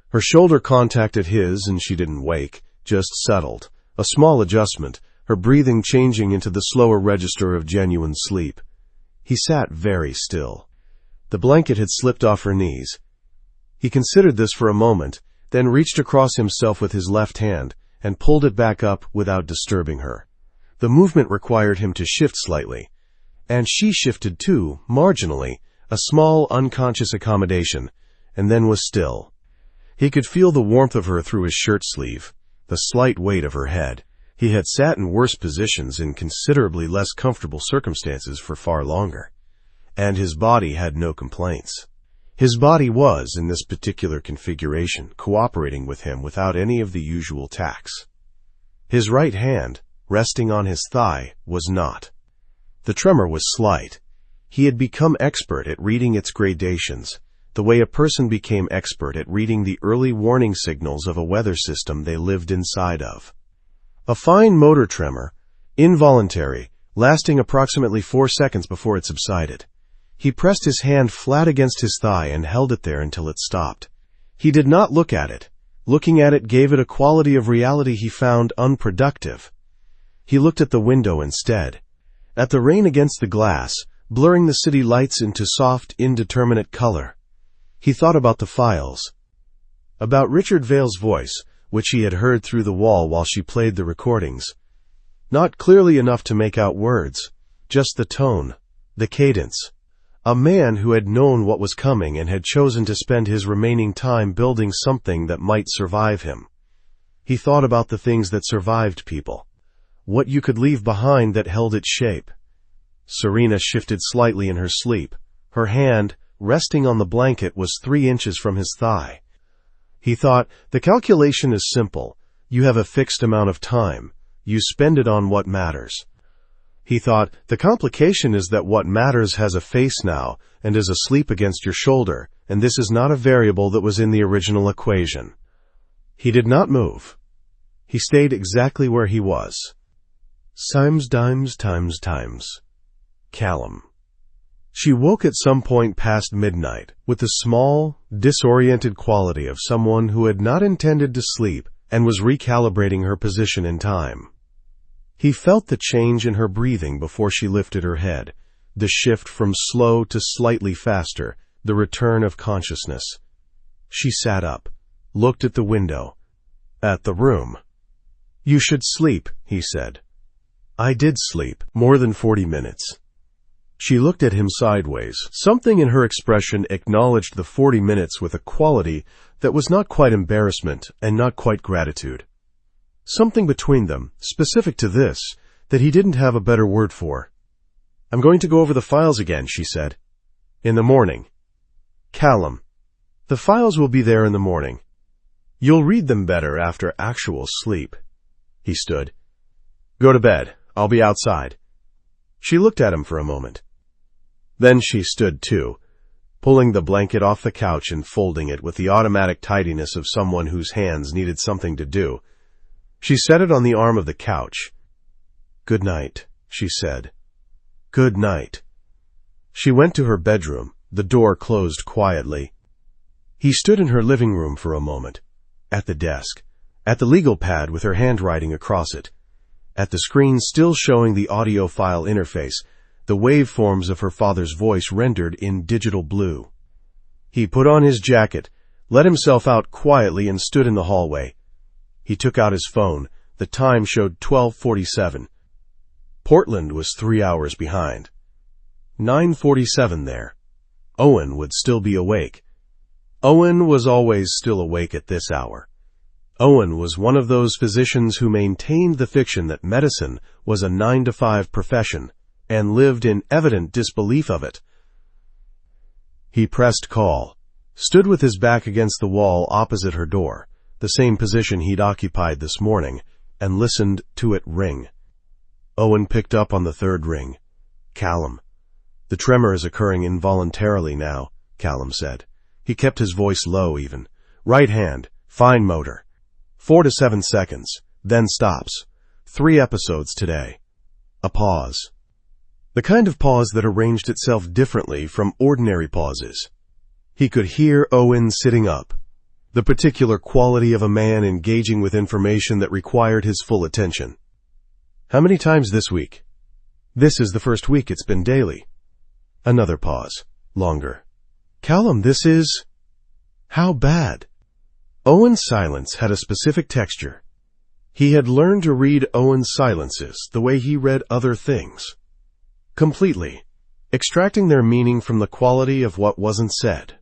Her shoulder contacted his and she didn't wake, just settled. A small adjustment, her breathing changing into the slower register of genuine sleep. He sat very still. The blanket had slipped off her knees. He considered this for a moment, then reached across himself with his left hand and pulled it back up without disturbing her. The movement required him to shift slightly, and she shifted too, marginally, a small unconscious accommodation, and then was still. He could feel the warmth of her through his shirt sleeve, the slight weight of her head. He had sat in worse positions in considerably less comfortable circumstances for far longer, and his body had no complaints. His body was, in this particular configuration, cooperating with him without any of the usual tacks. His right hand, resting on his thigh, was not. The tremor was slight. He had become expert at reading its gradations, the way a person became expert at reading the early warning signals of a weather system they lived inside of. A fine motor tremor, involuntary, lasting approximately 4 seconds before it subsided. He pressed his hand flat against his thigh and held it there until it stopped. He did not look at it. Looking at it gave it a quality of reality he found unproductive. He looked at the window instead, at the rain against the glass, blurring the city lights into soft, indeterminate color. He thought about the files, about Richard Vale's voice, which he had heard through the wall while she played the recordings. Not clearly enough to make out words, just the tone, the cadence. A man who had known what was coming and had chosen to spend his remaining time building something that might survive him. He thought about the things that survived people, what you could leave behind that held its shape. Serena shifted slightly in her sleep. Her hand, resting on the blanket, was 3 inches from his thigh. He thought, the calculation is simple. You have a fixed amount of time. You spend it on what matters. He thought, the complication is that what matters has a face now and is asleep against your shoulder, and this is not a variable that was in the original equation. He did not move. He stayed exactly where he was. Times. Callum. She woke at some point past midnight, with the small, disoriented quality of someone who had not intended to sleep and was recalibrating her position in time. He felt the change in her breathing before she lifted her head, the shift from slow to slightly faster, the return of consciousness. She sat up, looked at the window, at the room. You should sleep, he said. I did sleep, more than 40 minutes. She looked at him sideways. Something in her expression acknowledged the 40 minutes with a quality that was not quite embarrassment and not quite gratitude. Something between them, specific to this, that he didn't have a better word for. I'm going to go over the files again, she said. In the morning. Callum. The files will be there in the morning. You'll read them better after actual sleep. He stood. Go to bed. I'll be outside. She looked at him for a moment. Then she stood too, pulling the blanket off the couch and folding it with the automatic tidiness of someone whose hands needed something to do. She set it on the arm of the couch. Good night, she said. Good night. She went to her bedroom, the door closed quietly. He stood in her living room for a moment, at the desk, at the legal pad with her handwriting across it, at the screen still showing the audio file interface, the waveforms of her father's voice rendered in digital blue. He put on his jacket, let himself out quietly and stood in the hallway. He took out his phone. The time showed 12:47. Portland was 3 hours behind. 9:47 there. Owen would still be awake. Owen was always still awake at this hour. Owen was one of those physicians who maintained the fiction that medicine was a 9-to-5 profession and lived in evident disbelief of it. He pressed call, stood with his back against the wall opposite her door, the same position he'd occupied this morning, and listened to it ring. Owen picked up on the third ring. Callum. The tremor is occurring involuntarily now, Callum said. He kept his voice low even. Right hand, fine motor. 4 to 7 seconds, then stops. 3 episodes today. A pause. The kind of pause that arranged itself differently from ordinary pauses. He could hear Owen sitting up. The particular quality of a man engaging with information that required his full attention. How many times this week? This is the first week it's been daily. Another pause. Longer. Callum, this is... How bad? Owen's silence had a specific texture. He had learned to read Owen's silences the way he read other things. Completely, extracting their meaning from the quality of what wasn't said.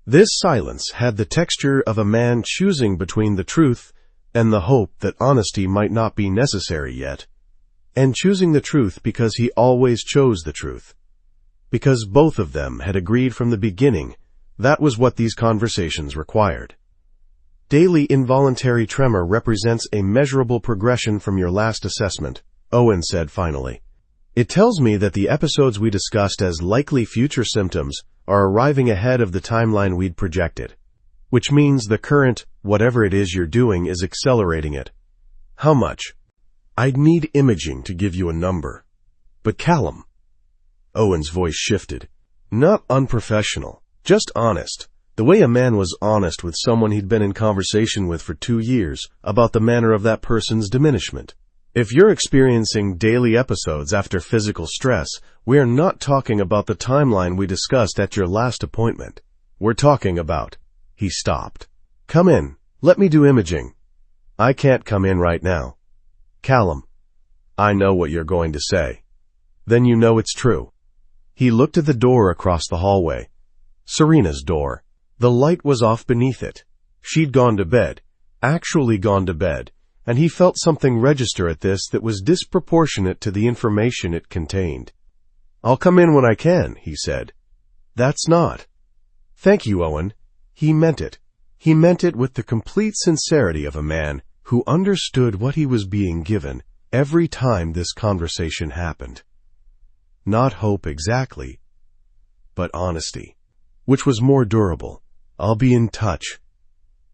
This silence had the texture of a man choosing between the truth and the hope that honesty might not be necessary yet, and choosing the truth because he always chose the truth. Because both of them had agreed from the beginning that was what these conversations required. Daily involuntary tremor represents a measurable progression from your last assessment, Owen said finally. It tells me that the episodes we discussed as likely future symptoms are arriving ahead of the timeline we'd projected, which means the current, whatever it is you're doing, is accelerating it. How much? I'd need imaging to give you a number. But Callum. Owen's voice shifted. Not unprofessional, just honest. The way a man was honest with someone he'd been in conversation with for 2 years about the manner of that person's diminishment. If you're experiencing daily episodes after physical stress, we're not talking about the timeline we discussed at your last appointment. We're talking about... He stopped. Come in. Let me do imaging. I can't come in right now. Callum. I know what you're going to say. Then you know it's true. He looked at the door across the hallway. Serena's door. The light was off beneath it. She'd gone to bed. Actually gone to bed. And he felt something register at this that was disproportionate to the information it contained. I'll come in when I can, he said. That's not. Thank you, Owen. He meant it. He meant it with the complete sincerity of a man who understood what he was being given every time this conversation happened. Not hope exactly, but honesty, which was more durable. I'll be in touch.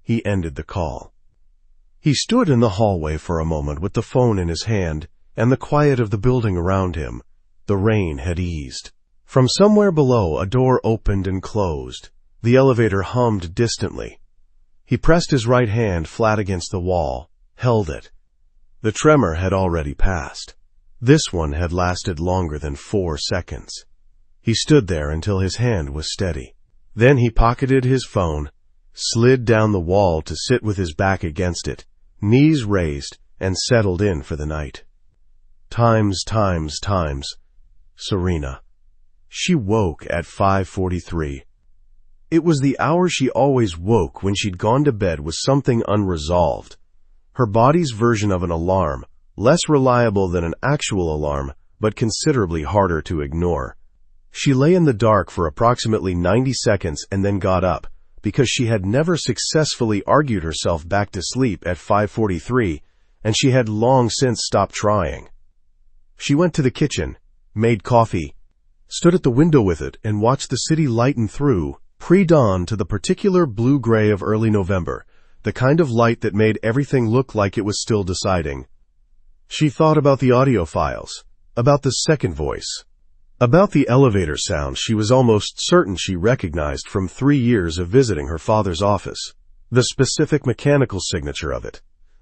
He ended the call. He stood in the hallway for a moment with the phone in his hand and the quiet of the building around him. The rain had eased. From somewhere below, a door opened and closed. The elevator hummed distantly. He pressed his right hand flat against the wall, held it. The tremor had already passed. This one had lasted longer than 4 seconds. He stood there until his hand was steady. Then he pocketed his phone, slid down the wall to sit with his back against it, knees raised, and settled in for the night. Times. Serena. She woke at 5:43. It was the hour she always woke when she'd gone to bed with something unresolved. Her body's version of an alarm, less reliable than an actual alarm, but considerably harder to ignore. She lay in the dark for approximately 90 seconds and then got up, because she had never successfully argued herself back to sleep at 5:43, and she had long since stopped trying. She went to the kitchen, made coffee, stood at the window with it, and watched the city lighten through, pre-dawn to the particular blue-gray of early November, the kind of light that made everything look like it was still deciding. She thought about the audio files, about the second voice, about the elevator sound she was almost certain she recognized from 3 years of visiting her father's office, the specific mechanical signature of it,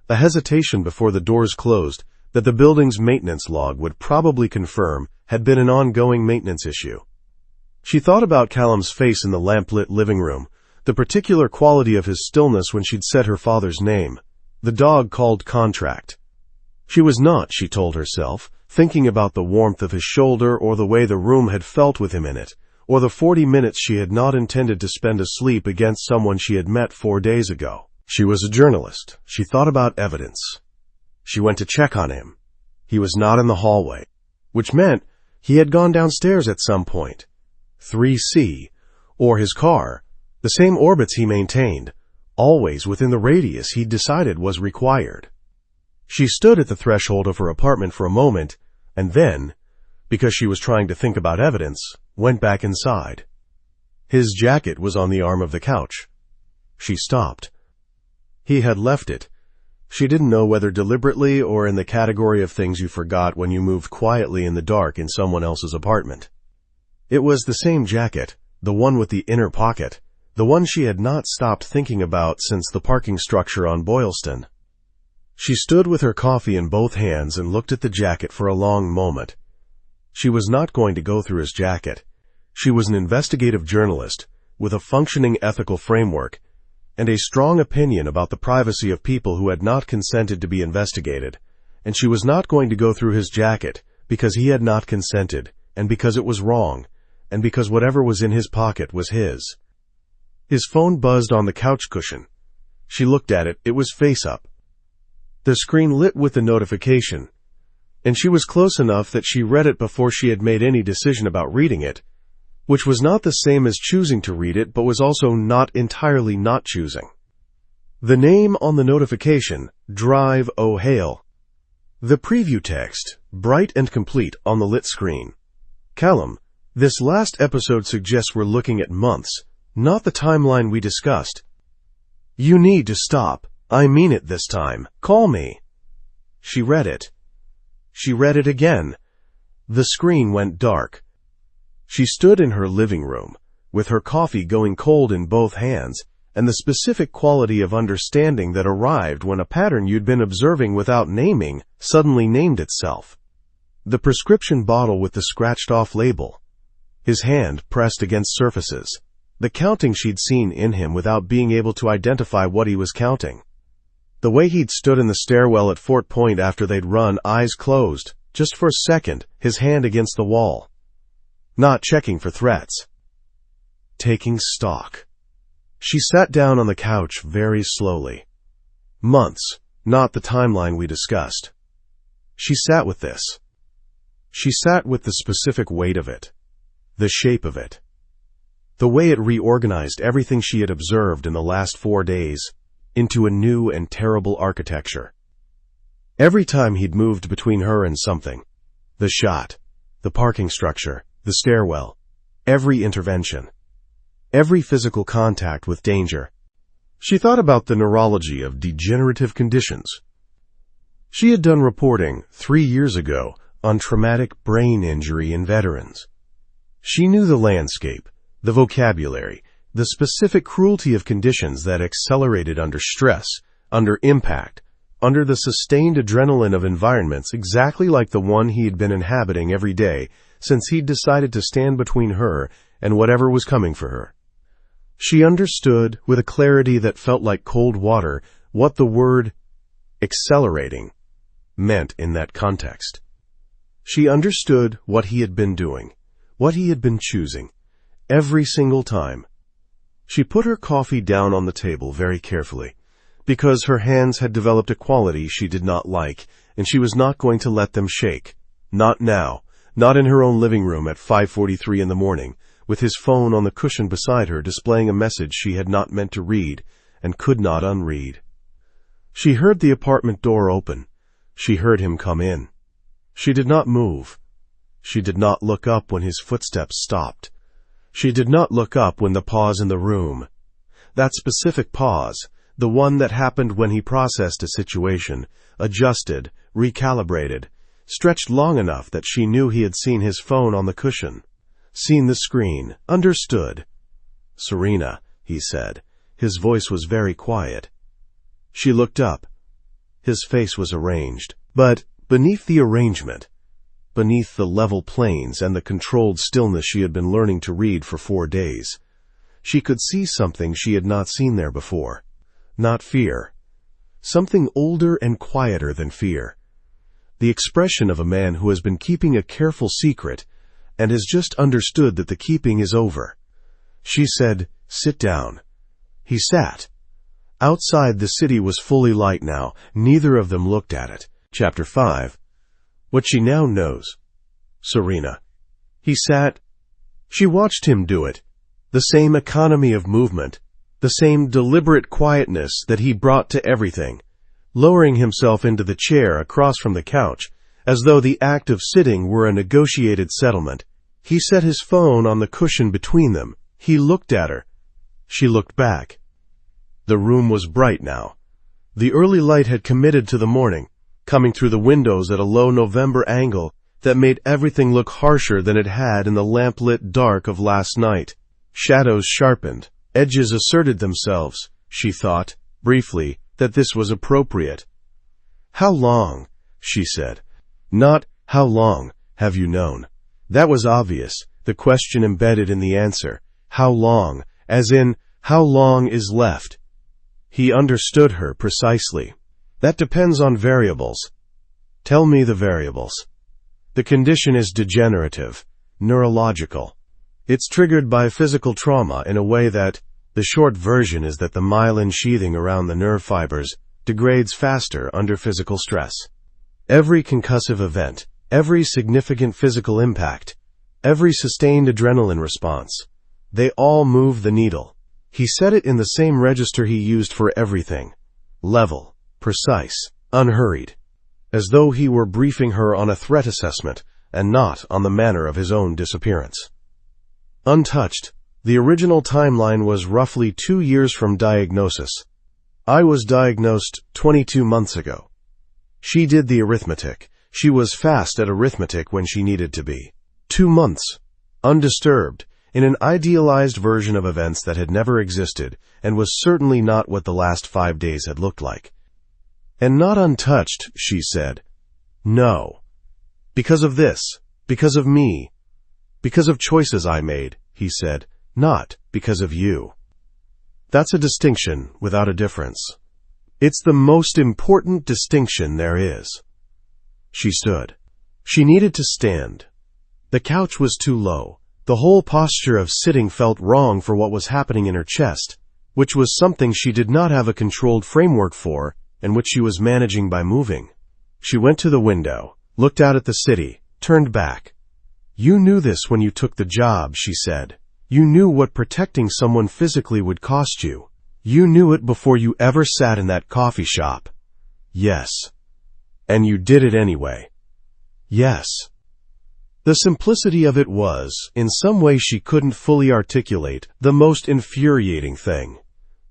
a hesitation before the doors closed that the building's maintenance log would probably confirm had been an ongoing maintenance issue. She thought about Callum's face in the lamp-lit living room, the particular quality of his stillness when she'd said her father's name, the dog called Contract. She was not, she told herself, thinking about the warmth of his shoulder or the way the room had felt with him in it, or the 40 minutes she had not intended to spend asleep against someone she had met 4 days ago. She was a journalist. She thought about evidence. She went to check on him. He was not in the hallway, which meant he had gone downstairs at some point. 3C, or his car, the same orbits he maintained, always within the radius he'd decided was required. She stood at the threshold of her apartment for a moment, and then, because she was trying to think about evidence, went back inside. His jacket was on the arm of the couch. She stopped. He had left it. She didn't know whether deliberately or in the category of things you forgot when you moved quietly in the dark in someone else's apartment. It was the same jacket, the one with the inner pocket, the one she had not stopped thinking about since the parking structure on Boylston. She stood with her coffee in both hands and looked at the jacket for a long moment. She was not going to go through his jacket. She was an investigative journalist with a functioning ethical framework and a strong opinion about the privacy of people who had not consented to be investigated, and she was not going to go through his jacket because he had not consented, and because it was wrong, and because whatever was in his pocket was his. His phone buzzed on the couch cushion. She looked at it. It was face up. The screen lit with the notification, and she was close enough that she read it before she had made any decision about reading it, which was not the same as choosing to read it, but was also not entirely not choosing. The name on the notification, Drive O Hale. The preview text, bright and complete on the lit screen. Callum, this last episode suggests we're looking at months, not the timeline we discussed. You need to stop. I mean it this time. Call me. She read it. She read it again. The screen went dark. She stood in her living room, with her coffee going cold in both hands, and the specific quality of understanding that arrived when a pattern you'd been observing without naming suddenly named itself. The prescription bottle with the scratched-off label. His hand pressed against surfaces. The counting she'd seen in him without being able to identify what he was counting. The way he'd stood in the stairwell at Fort Point after they'd run, eyes closed, just for a second, his hand against the wall. Not checking for threats. Taking stock. She sat down on the couch very slowly. Months, not the timeline we discussed. She sat with this. She sat with the specific weight of it, the shape of it, the way it reorganized everything she had observed in the last 4 days into a new and terrible architecture. Every time he'd moved between her and something, the shot, the parking structure, the stairwell, every intervention, every physical contact with danger. She thought about the neurology of degenerative conditions. She had done reporting 3 years ago on traumatic brain injury in veterans. She knew the landscape, the vocabulary, the specific cruelty of conditions that accelerated under stress, under impact, under the sustained adrenaline of environments exactly like the one he had been inhabiting every day since he'd decided to stand between her and whatever was coming for her. She understood, with a clarity that felt like cold water, what the word accelerating meant in that context. She understood what he had been doing, what he had been choosing, every single time. She put her coffee down on the table very carefully, because her hands had developed a quality she did not like, and she was not going to let them shake. Not now. Not in her own living room at 5:43 in the morning, with his phone on the cushion beside her displaying a message she had not meant to read and could not unread. She heard the apartment door open. She heard him come in. She did not move. She did not look up when his footsteps stopped. She did not look up when the pause in the room, that specific pause, the one that happened when he processed a situation, adjusted, recalibrated, stretched long enough that she knew he had seen his phone on the cushion, seen the screen, understood. "Serena," he said. His voice was very quiet. She looked up. His face was arranged, but beneath the arrangement, beneath the level planes and the controlled stillness she had been learning to read for 4 days, she could see something she had not seen there before. Not fear. Something older and quieter than fear. The expression of a man who has been keeping a careful secret and has just understood that the keeping is over. She said, "Sit down." He sat. Outside, the city was fully light now. Neither of them looked at it. Chapter 5. What she now knows. Serena. He sat. She watched him do it. The the same economy of movement, the same deliberate quietness that he brought to everything. Lowering himself into the chair across from the couch, as though the act of sitting were a negotiated settlement, he set his phone on the cushion between them. He looked at her. She looked back. The room was bright now. The early light had committed to the morning, coming through the windows at a low November angle that made everything look harsher than it had in the lamp-lit dark of last night. Shadows sharpened, edges asserted themselves. She thought, briefly, that this was appropriate. "How long?" she said. Not, "How long have you known?" That was obvious, the question embedded in the answer. How long, as in, how long is left? He understood her precisely. "That depends on variables." "Tell me the variables." "The condition is degenerative, neurological. It's triggered by physical trauma in a way that, the short version is that the myelin sheathing around the nerve fibers degrades faster under physical stress. Every concussive event, every significant physical impact, every sustained adrenaline response, they all move the needle." He said it in the same register he used for everything. Level, precise, unhurried. As though he were briefing her on a threat assessment and not on the manner of his own disappearance. Untouched, the original timeline was roughly 2 years from diagnosis. "I was diagnosed 22 months ago." She did the arithmetic. She was fast at arithmetic when she needed to be. 2 months. Undisturbed, in an idealized version of events that had never existed and was certainly not what the last 5 days had looked like. "And not untouched," she said. "No. Because of this. Because of me. Because of choices I made," he said. "Not because of you." That's a distinction without a difference. It's the most important distinction there is. She stood. She needed to stand. The couch was too low. The whole posture of sitting felt wrong for what was happening in her chest, which was something she did not have a controlled framework for and which she was managing by moving. She went to the window, looked out at the city, turned back. "You knew this when you took the job," she said. "You knew what protecting someone physically would cost you. You knew it before you ever sat in that coffee shop." "Yes." "And you did it anyway." "Yes." The simplicity of it was, in some way she couldn't fully articulate, the most infuriating thing.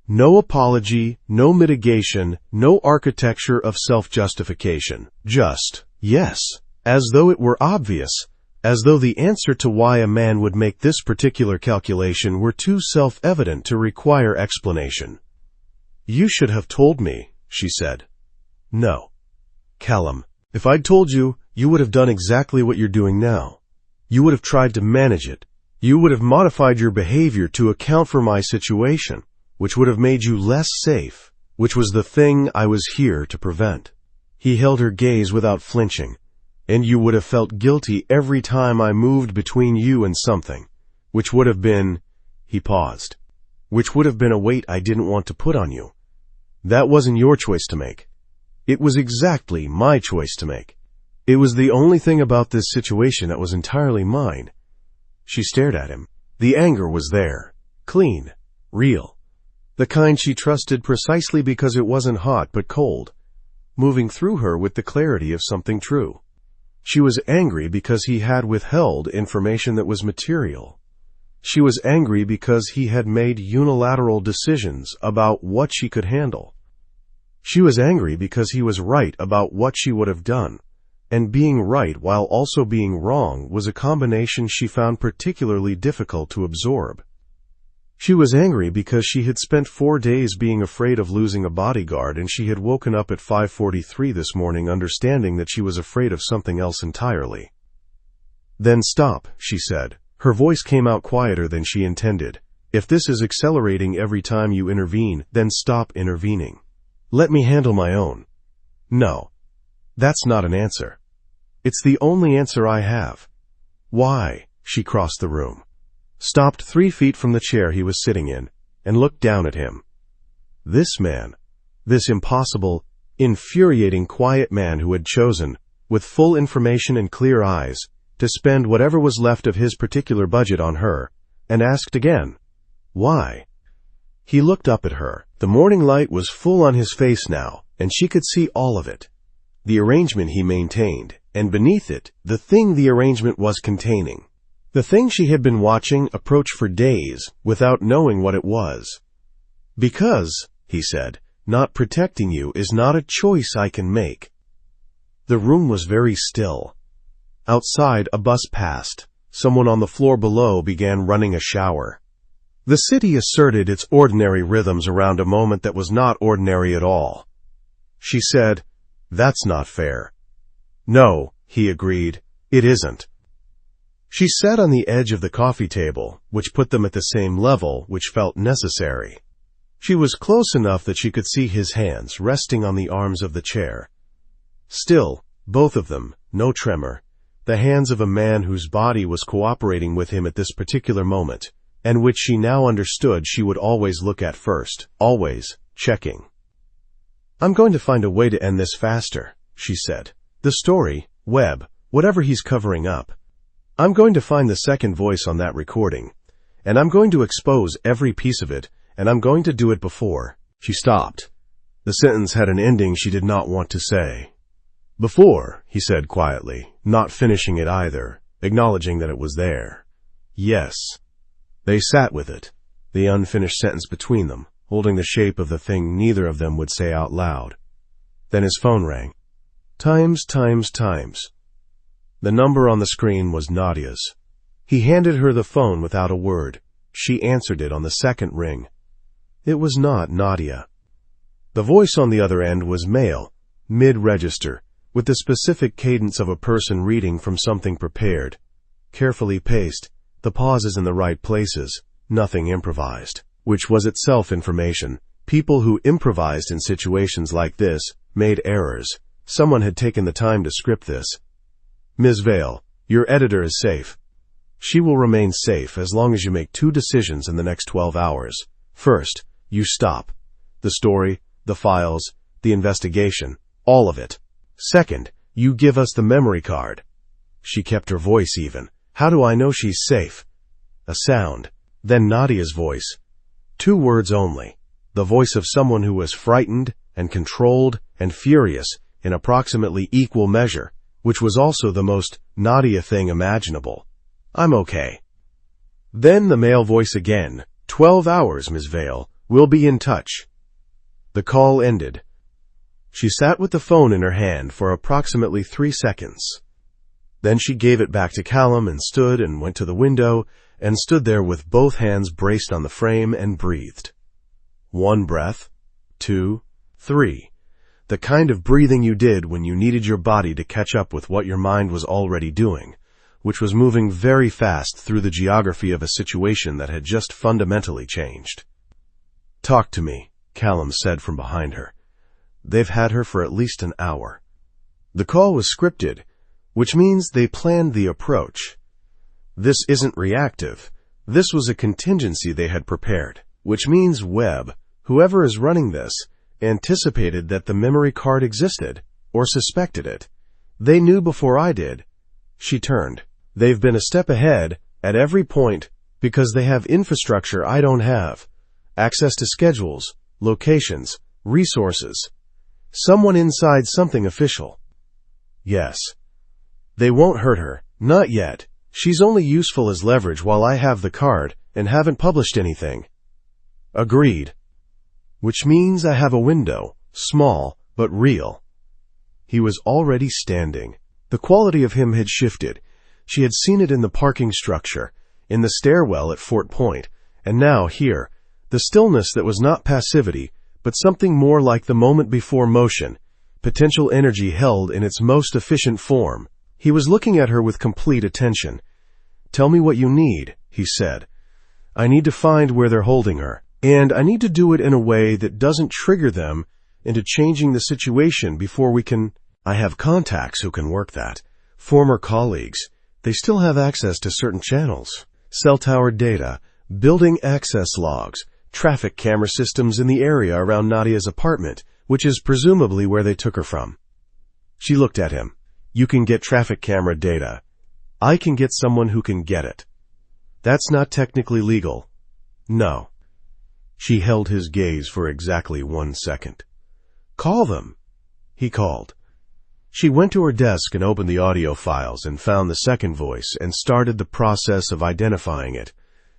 No apology, no mitigation, no architecture of self-justification. Just, yes, as though it were obvious, as though the answer to why a man would make this particular calculation were too self-evident to require explanation. "You should have told me," she said. "No. Callum, if I'd told you, you would have done exactly what you're doing now. You would have tried to manage it. You would have modified your behavior to account for my situation, which would have made you less safe, which was the thing I was here to prevent." He held her gaze without flinching. "And you would have felt guilty every time I moved between you and something, which would have been," he paused, "which would have been a weight I didn't want to put on you. That wasn't your choice to make. It was exactly my choice to make. It was the only thing about this situation that was entirely mine." She stared at him. The anger was there, clean, real, the kind she trusted precisely because it wasn't hot but cold, moving through her with the clarity of something true. She was angry because he had withheld information that was material. She was angry because he had made unilateral decisions about what she could handle. She was angry because he was right about what she would have done, and being right while also being wrong was a combination she found particularly difficult to absorb. She was angry because she had spent 4 days being afraid of losing a bodyguard, and she had woken up at 5:43 this morning understanding that she was afraid of something else entirely. "Then stop," she said. Her voice came out quieter than she intended. "If this is accelerating every time you intervene, then stop intervening. Let me handle my own." "No. That's not an answer. It's the only answer I have." "Why?" She crossed the room, stopped 3 feet from the chair he was sitting in, and looked down at him. This man, this impossible, infuriating quiet man who had chosen, with full information and clear eyes, to spend whatever was left of his particular budget on her, and asked again, Why? He looked up at her. The morning light was full on his face now, and she could see all of it. The arrangement he maintained, and beneath it, the thing the arrangement was containing. The thing she had been watching approach for days without knowing what it was. Because, he said, not protecting you is not a choice I can make. The room was very still. Outside, a bus passed. Someone on the floor below began running a shower. The city asserted its ordinary rhythms around a moment that was not ordinary at all. She said, "That's not fair." "No," he agreed, "it isn't." She sat on the edge of the coffee table, which put them at the same level, which felt necessary. She was close enough that she could see his hands resting on the arms of the chair. Still, both of them, no tremor, the hands of a man whose body was cooperating with him at this particular moment, and which she now understood she would always look at first, always, checking. "I'm going to find a way to end this faster," she said. "The story, Webb, whatever he's covering up. I'm going to find the second voice on that recording, and I'm going to expose every piece of it, and I'm going to do it before." She stopped. The sentence had an ending she did not want to say. "Before," he said quietly, not finishing it either, acknowledging that it was there. "Yes." They sat with it, the unfinished sentence between them, holding the shape of the thing neither of them would say out loud. Then his phone rang. Times. The number on the screen was Nadia's. He handed her the phone without a word. She answered it on the second ring. It was not Nadia. The voice on the other end was male, mid-register, with the specific cadence of a person reading from something prepared. Carefully paced, the pauses in the right places, nothing improvised, which was itself information. People who improvised in situations like this made errors. Someone had taken the time to script this. "Ms. Vale, your editor is safe. She will remain safe as long as you make 2 decisions in the next 12 hours. First, you stop. The story, the files, the investigation, all of it. Second, you give us the memory card." She kept her voice even. "How do I know she's safe?" A sound. Then Nadia's voice. 2 words only. The voice of someone who was frightened and controlled and furious in approximately equal measure, which was also the most Nadia thing imaginable. "I'm okay." Then the male voice again. 12 hours, Ms. Vale. We'll be in touch." The call ended. She sat with the phone in her hand for approximately 3 seconds. Then she gave it back to Callum and went to the window and stood there with both hands braced on the frame and breathed. 1 breath, 2, 3. The kind of breathing you did when you needed your body to catch up with what your mind was already doing, which was moving very fast through the geography of a situation that had just fundamentally changed. "Talk to me," Callum said from behind her. They've had her for at least an hour. The call was scripted, which means they planned the approach. This isn't reactive. This was a contingency they had prepared, which means Webb, whoever is running this, anticipated that the memory card existed, or suspected it. They knew before I did. She turned. They've been a step ahead, at every point, because they have infrastructure I don't have. Access to schedules, locations, resources. Someone inside something official. Yes. They won't hurt her, not yet. She's only useful as leverage while I have the card and haven't published anything. Agreed. Which means I have a window, small, but real. He was already standing. The quality of him had shifted. She had seen it in the parking structure, in the stairwell at Fort Point, and now here, the stillness that was not passivity, but something more like the moment before motion, potential energy held in its most efficient form. He was looking at her with complete attention. "Tell me what you need," he said. "I need to find where they're holding her, and I need to do it in a way that doesn't trigger them into changing the situation before we can—" "I have contacts who can work that. Former colleagues. They still have access to certain channels. Cell tower data, building access logs, traffic camera systems in the area around Nadia's apartment, which is presumably where they took her from." She looked at him. "You can get traffic camera data. I can get someone who can get it. That's not technically legal." No. She held his gaze for exactly 1 second. Call them, he called. She went to her desk and opened the audio files and found the second voice and started the process of identifying it,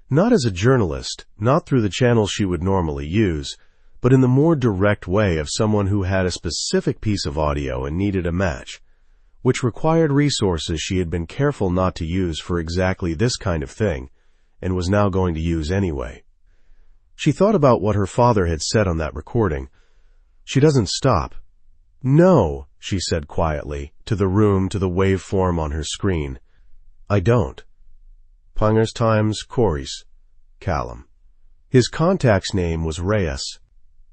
not as a journalist, not through the channels she would normally use, but in the more direct way of someone who had a specific piece of audio and needed a match, which required resources she had been careful not to use for exactly this kind of thing, and was now going to use anyway. She thought about what her father had said on that recording. She doesn't stop. No, she said quietly, to the waveform on her screen. I don't. Pangers times Corey's. Callum. His contact's name was Reyes.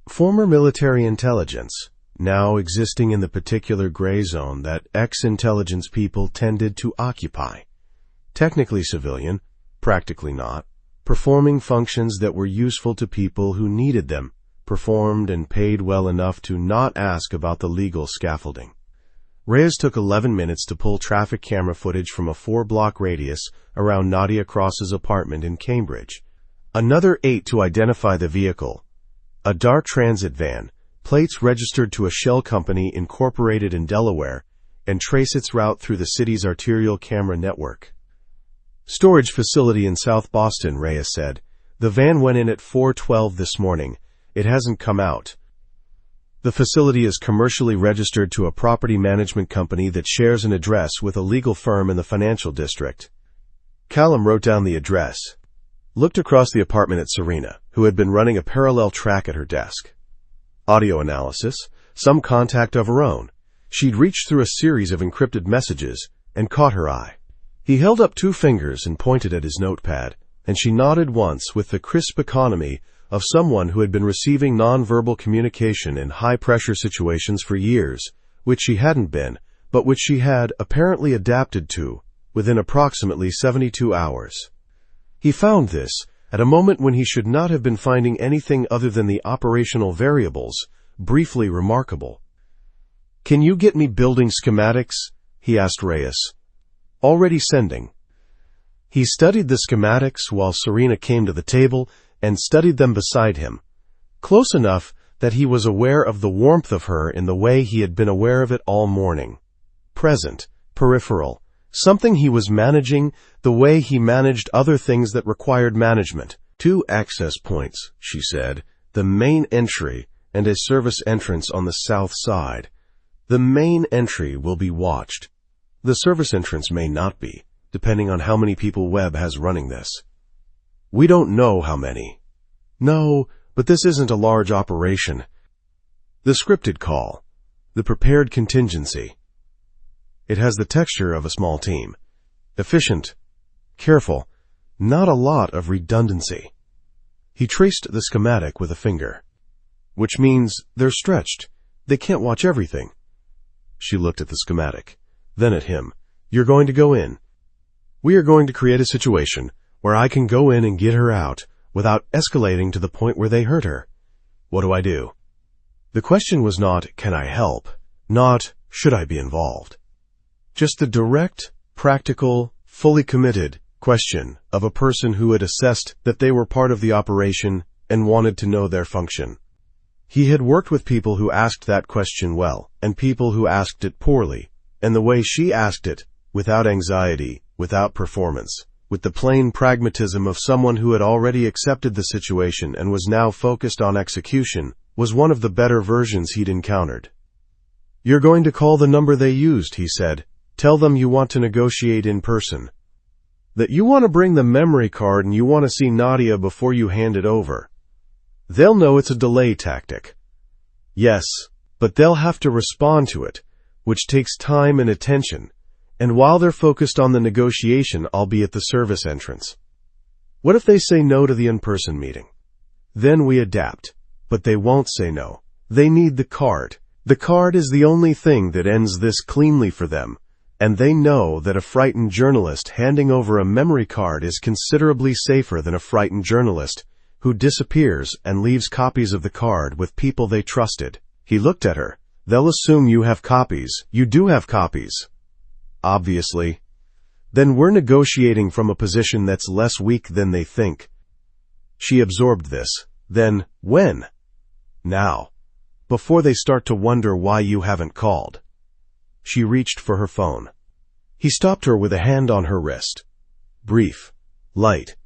Former military intelligence, now existing in the particular gray zone that ex-intelligence people tended to occupy. Technically civilian, practically not, performing functions that were useful to people who needed them, performed and paid well enough to not ask about the legal scaffolding. Reyes took 11 minutes to pull traffic camera footage from a 4-block radius around Nadia Cross's apartment in Cambridge. Another 8 to identify the vehicle, a dark transit van, plates registered to a shell company incorporated in Delaware, and trace its route through the city's arterial camera network. Storage facility in South Boston, Reyes said. The van went in at 4:12 this morning. It hasn't come out. The facility is commercially registered to a property management company that shares an address with a legal firm in the financial district. Callum wrote down the address, looked across the apartment at Serena, who had been running a parallel track at her desk. Audio analysis, some contact of her own. She'd reached through a series of encrypted messages and caught her eye. He held up 2 fingers and pointed at his notepad, and she nodded once with the crisp economy of someone who had been receiving nonverbal communication in high-pressure situations for years, which she hadn't been, but which she had apparently adapted to within approximately 72 hours. He found this at a moment when he should not have been finding anything other than the operational variables briefly remarkable. "Can you get me building schematics?" he asked Reyes. "Already sending." He studied the schematics while Serena came to the table and studied them beside him, close enough that he was aware of the warmth of her in the way he had been aware of it all morning. Present, peripheral, something he was managing the way he managed other things that required management. 2 access points, she said, the main entry and a service entrance on the south side. The main entry will be watched. The service entrance may not be, depending on how many people Webb has running this. We don't know how many. No, but this isn't a large operation. The scripted call, the prepared contingency. It has the texture of a small team. Efficient, careful, not a lot of redundancy. He traced the schematic with a finger. Which means they're stretched. They can't watch everything. She looked at the schematic, then at him. You're going to go in. We are going to create a situation where I can go in and get her out without escalating to the point where they hurt her. What do I do? The question was not, can I help? Not, should I be involved? Just the direct, practical, fully committed question of a person who had assessed that they were part of the operation and wanted to know their function. He had worked with people who asked that question well, and people who asked it poorly, and the way she asked it, without anxiety, without performance, with the plain pragmatism of someone who had already accepted the situation and was now focused on execution, was one of the better versions he'd encountered. You're going to call the number they used, he said. Tell them you want to negotiate in person. That you want to bring the memory card and you want to see Nadia before you hand it over. They'll know it's a delay tactic. Yes, but they'll have to respond to it, which takes time and attention, and while they're focused on the negotiation, I'll be at the service entrance. What if they say no to the in-person meeting? Then we adapt, but they won't say no. They need the card. The card is the only thing that ends this cleanly for them, and they know that a frightened journalist handing over a memory card is considerably safer than a frightened journalist who disappears and leaves copies of the card with people they trusted. He looked at her. They'll assume you have copies. You do have copies. Obviously. Then we're negotiating from a position that's less weak than they think. She absorbed this. Then, when? Now. Before they start to wonder why you haven't called. She reached for her phone. He stopped her with a hand on her wrist. Brief. Light.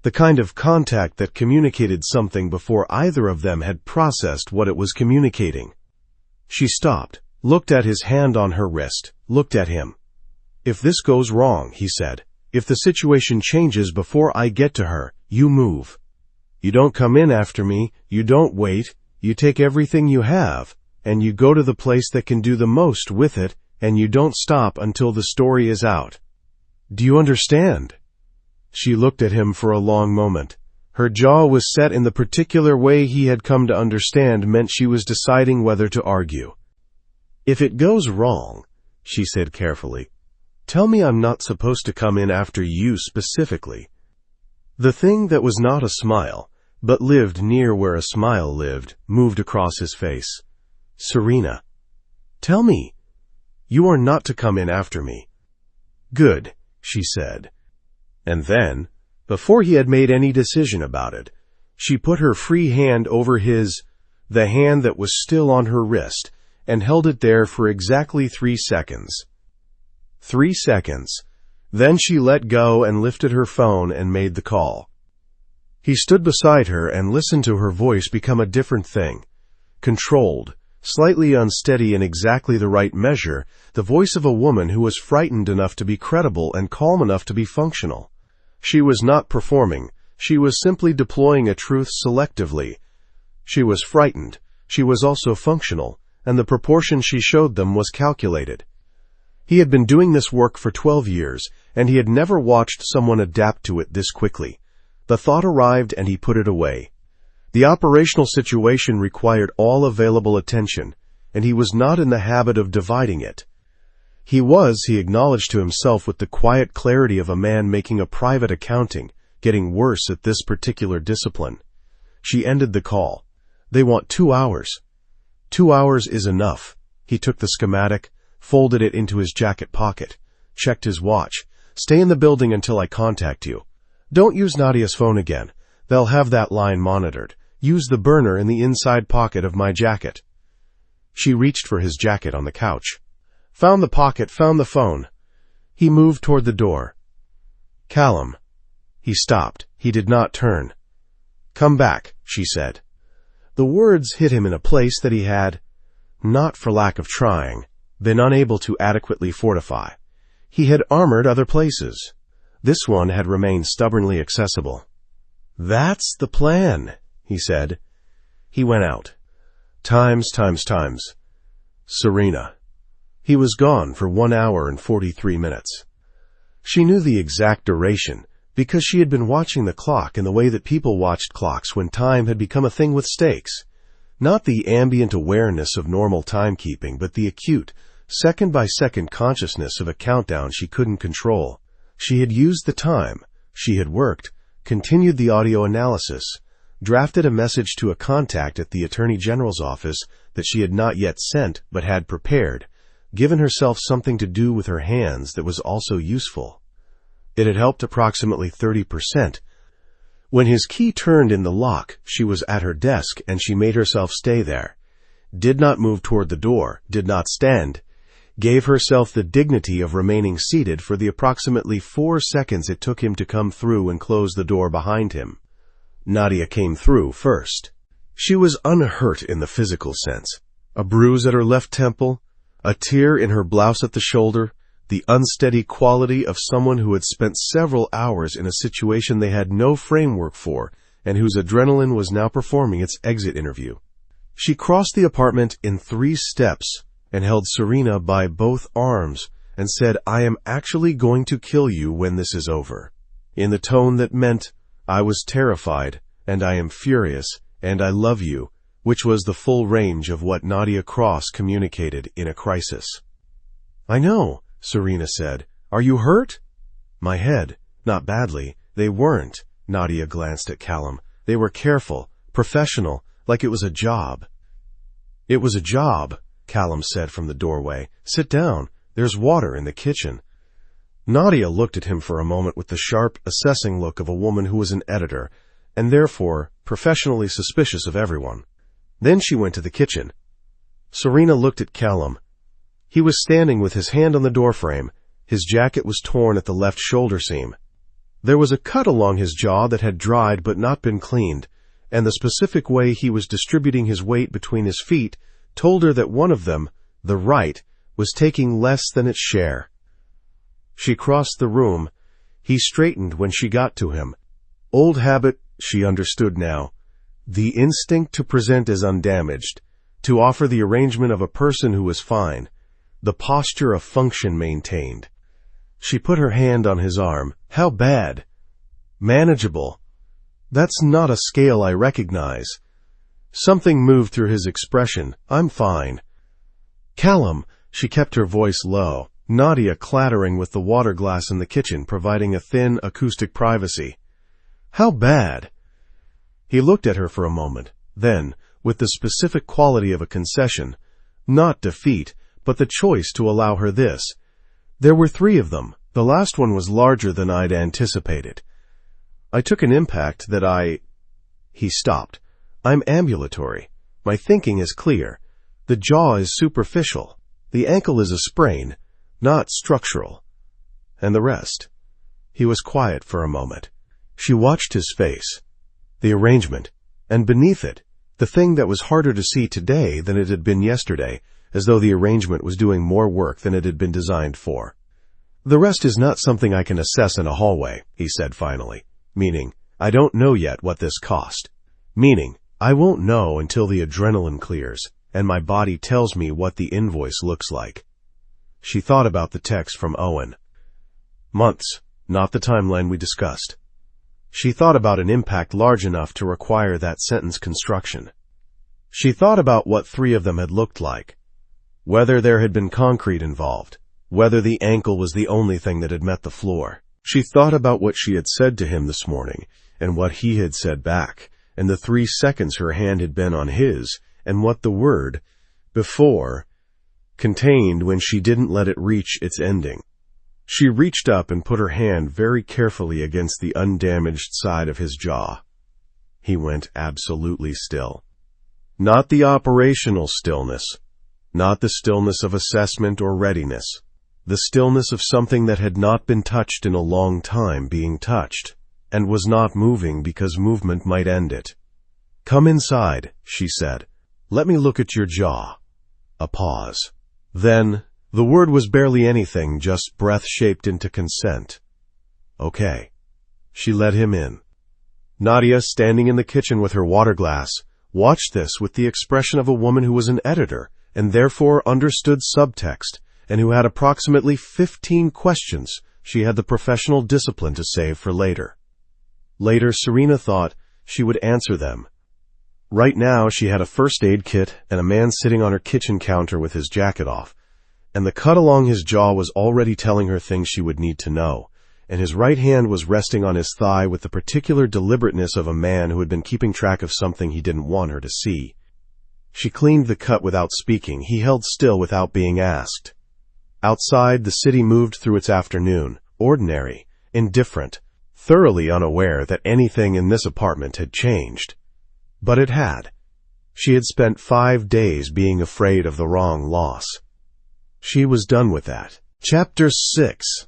The kind of contact that communicated something before either of them had processed what it was communicating. She stopped, looked at his hand on her wrist, looked at him. If this goes wrong, he said, if the situation changes before I get to her, you move. You don't come in after me, you don't wait, you take everything you have, and you go to the place that can do the most with it, and you don't stop until the story is out. Do you understand? She looked at him for a long moment. Her jaw was set in the particular way he had come to understand meant she was deciding whether to argue. If it goes wrong, she said carefully, tell me I'm not supposed to come in after you specifically. The thing that was not a smile, but lived near where a smile lived, moved across his face. Serena. Tell me. You are not to come in after me. Good, she said. And then, before he had made any decision about it, she put her free hand over his, the hand that was still on her wrist, and held it there for exactly 3 seconds. 3 seconds. Then she let go and lifted her phone and made the call. He stood beside her and listened to her voice become a different thing. Controlled, slightly unsteady in exactly the right measure, the voice of a woman who was frightened enough to be credible and calm enough to be functional. She was not performing. She was simply deploying a truth selectively. She was frightened. She was also functional, and the proportion she showed them was calculated. He had been doing this work for 12 years, and he had never watched someone adapt to it this quickly. The thought arrived and he put it away. The operational situation required all available attention, and he was not in the habit of dividing it. He acknowledged to himself with the quiet clarity of a man making a private accounting, getting worse at this particular discipline. She ended the call. They want 2 hours. 2 hours is enough. He took the schematic, folded it into his jacket pocket, checked his watch. Stay in the building until I contact you. Don't use Nadia's phone again. They'll have that line monitored. Use the burner in the inside pocket of my jacket. She reached for his jacket on the couch. Found the pocket, found the phone. He moved toward the door. Callum. He stopped. He did not turn. Come back, she said. The words hit him in a place that he had, not for lack of trying, been unable to adequately fortify. He had armored other places. This one had remained stubbornly accessible. That's the plan, he said. He went out. Times. Serena. He was gone for 1 hour and 43 minutes. She knew the exact duration because she had been watching the clock in the way that people watched clocks when time had become a thing with stakes. Not the ambient awareness of normal timekeeping, but the acute, second-by-second consciousness of a countdown she couldn't control. She had used the time. She had worked, continued the audio analysis, drafted a message to a contact at the Attorney General's office that she had not yet sent but had prepared, given herself something to do with her hands that was also useful. It had helped approximately 30%. When his key turned in the lock, she was at her desk and she made herself stay there. Did not move toward the door, did not stand. Gave herself the dignity of remaining seated for the approximately 4 seconds it took him to come through and close the door behind him. Nadia came through first. She was unhurt in the physical sense. A bruise at her left temple, a tear in her blouse at the shoulder, the unsteady quality of someone who had spent several hours in a situation they had no framework for and whose adrenaline was now performing its exit interview. She crossed the apartment in 3 steps and held Serena by both arms and said, I am actually going to kill you when this is over, in the tone that meant, I was terrified, and I am furious, and I love you, which was the full range of what Nadia Cross communicated in a crisis. I know, Serena said. Are you hurt? My head. Not badly. They weren't. Nadia glanced at Callum. They were careful, professional, like it was a job. It was a job, Callum said from the doorway. Sit down. There's water in the kitchen. Nadia looked at him for a moment with the sharp, assessing look of a woman who was an editor, and therefore professionally suspicious of everyone. Then she went to the kitchen. Serena looked at Callum. He was standing with his hand on the doorframe. His jacket was torn at the left shoulder seam. There was a cut along his jaw that had dried but not been cleaned, and the specific way he was distributing his weight between his feet told her that one of them, the right, was taking less than its share. She crossed the room. He straightened when she got to him. Old habit, she understood now. The instinct to present as undamaged, to offer the arrangement of a person who was fine, the posture of function maintained. She put her hand on his arm. How bad? Manageable. That's not a scale I recognize. Something moved through his expression. I'm fine. Callum, she kept her voice low. Nadia clattering with the water glass in the kitchen, providing a thin acoustic privacy. How bad? He looked at her for a moment. Then, with the specific quality of a concession, not defeat, but the choice to allow her this. There were 3 of them. The last one was larger than I'd anticipated. I took an impact that He stopped. I'm ambulatory. My thinking is clear. The jaw is superficial. The ankle is a sprain, not structural. And the rest. He was quiet for a moment. She watched his face. The arrangement. And beneath it, the thing that was harder to see today than it had been yesterday, as though the arrangement was doing more work than it had been designed for. The rest is not something I can assess in a hallway, he said finally. Meaning, I don't know yet what this cost. Meaning, I won't know until the adrenaline clears, and my body tells me what the invoice looks like. She thought about the text from Owen. Months, not the timeline we discussed. She thought about an impact large enough to require that sentence construction. She thought about what 3 of them had looked like. Whether there had been concrete involved. Whether the ankle was the only thing that had met the floor. She thought about what she had said to him this morning, and what he had said back, and the 3 seconds her hand had been on his, and what the word, before, contained when she didn't let it reach its ending. She reached up and put her hand very carefully against the undamaged side of his jaw. He went absolutely still. Not the operational stillness. Not the stillness of assessment or readiness. The stillness of something that had not been touched in a long time being touched, and was not moving because movement might end it. Come inside, she said. Let me look at your jaw. A pause. Then, the word was barely anything, just breath shaped into consent. Okay. She let him in. Nadia, standing in the kitchen with her water glass, watched this with the expression of a woman who was an editor, and therefore understood subtext, and who had approximately 15 questions she had the professional discipline to save for later. Later, Serena thought she would answer them. Right now, she had a first aid kit and a man sitting on her kitchen counter with his jacket off, and the cut along his jaw was already telling her things she would need to know, and his right hand was resting on his thigh with the particular deliberateness of a man who had been keeping track of something he didn't want her to see. She cleaned the cut without speaking. He held still without being asked. Outside, the city moved through its afternoon, ordinary, indifferent, thoroughly unaware that anything in this apartment had changed. But it had. She had spent 5 days being afraid of the wrong loss. She was done with that. Chapter 6.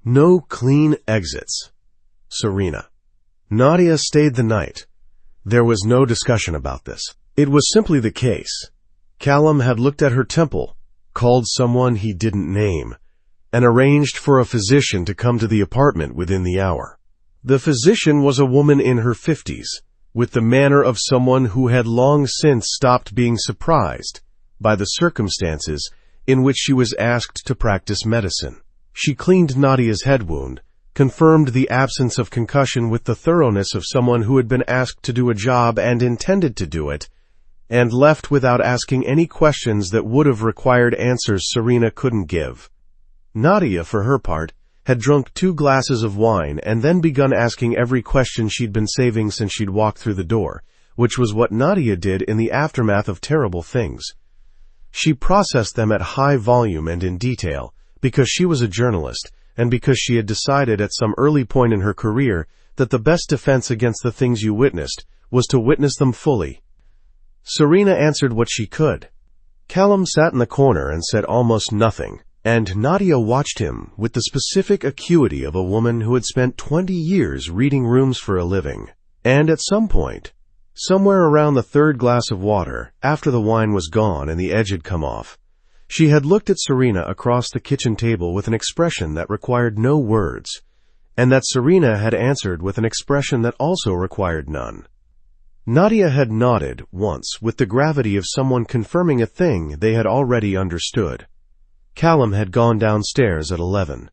No clean exits. Serena. Nadia stayed the night. There was no discussion about this. It was simply the case. Callum had looked at her temple, called someone he didn't name, and arranged for a physician to come to the apartment within the hour. The physician was a woman in her 50s, with the manner of someone who had long since stopped being surprised by the circumstances in which she was asked to practice medicine. She cleaned Nadia's head wound, confirmed the absence of concussion with the thoroughness of someone who had been asked to do a job and intended to do it, and left without asking any questions that would have required answers Serena couldn't give. Nadia, for her part, had drunk 2 glasses of wine and then begun asking every question she'd been saving since she'd walked through the door, which was what Nadia did in the aftermath of terrible things. She processed them at high volume and in detail, because she was a journalist, and because she had decided at some early point in her career that the best defense against the things you witnessed was to witness them fully. Serena answered what she could. Callum sat in the corner and said almost nothing, and Nadia watched him with the specific acuity of a woman who had spent 20 years reading rooms for a living. And at some point, somewhere around the third glass of water, after the wine was gone and the edge had come off, she had looked at Serena across the kitchen table with an expression that required no words, and that Serena had answered with an expression that also required none. Nadia had nodded once with the gravity of someone confirming a thing they had already understood. Callum had gone downstairs at 11.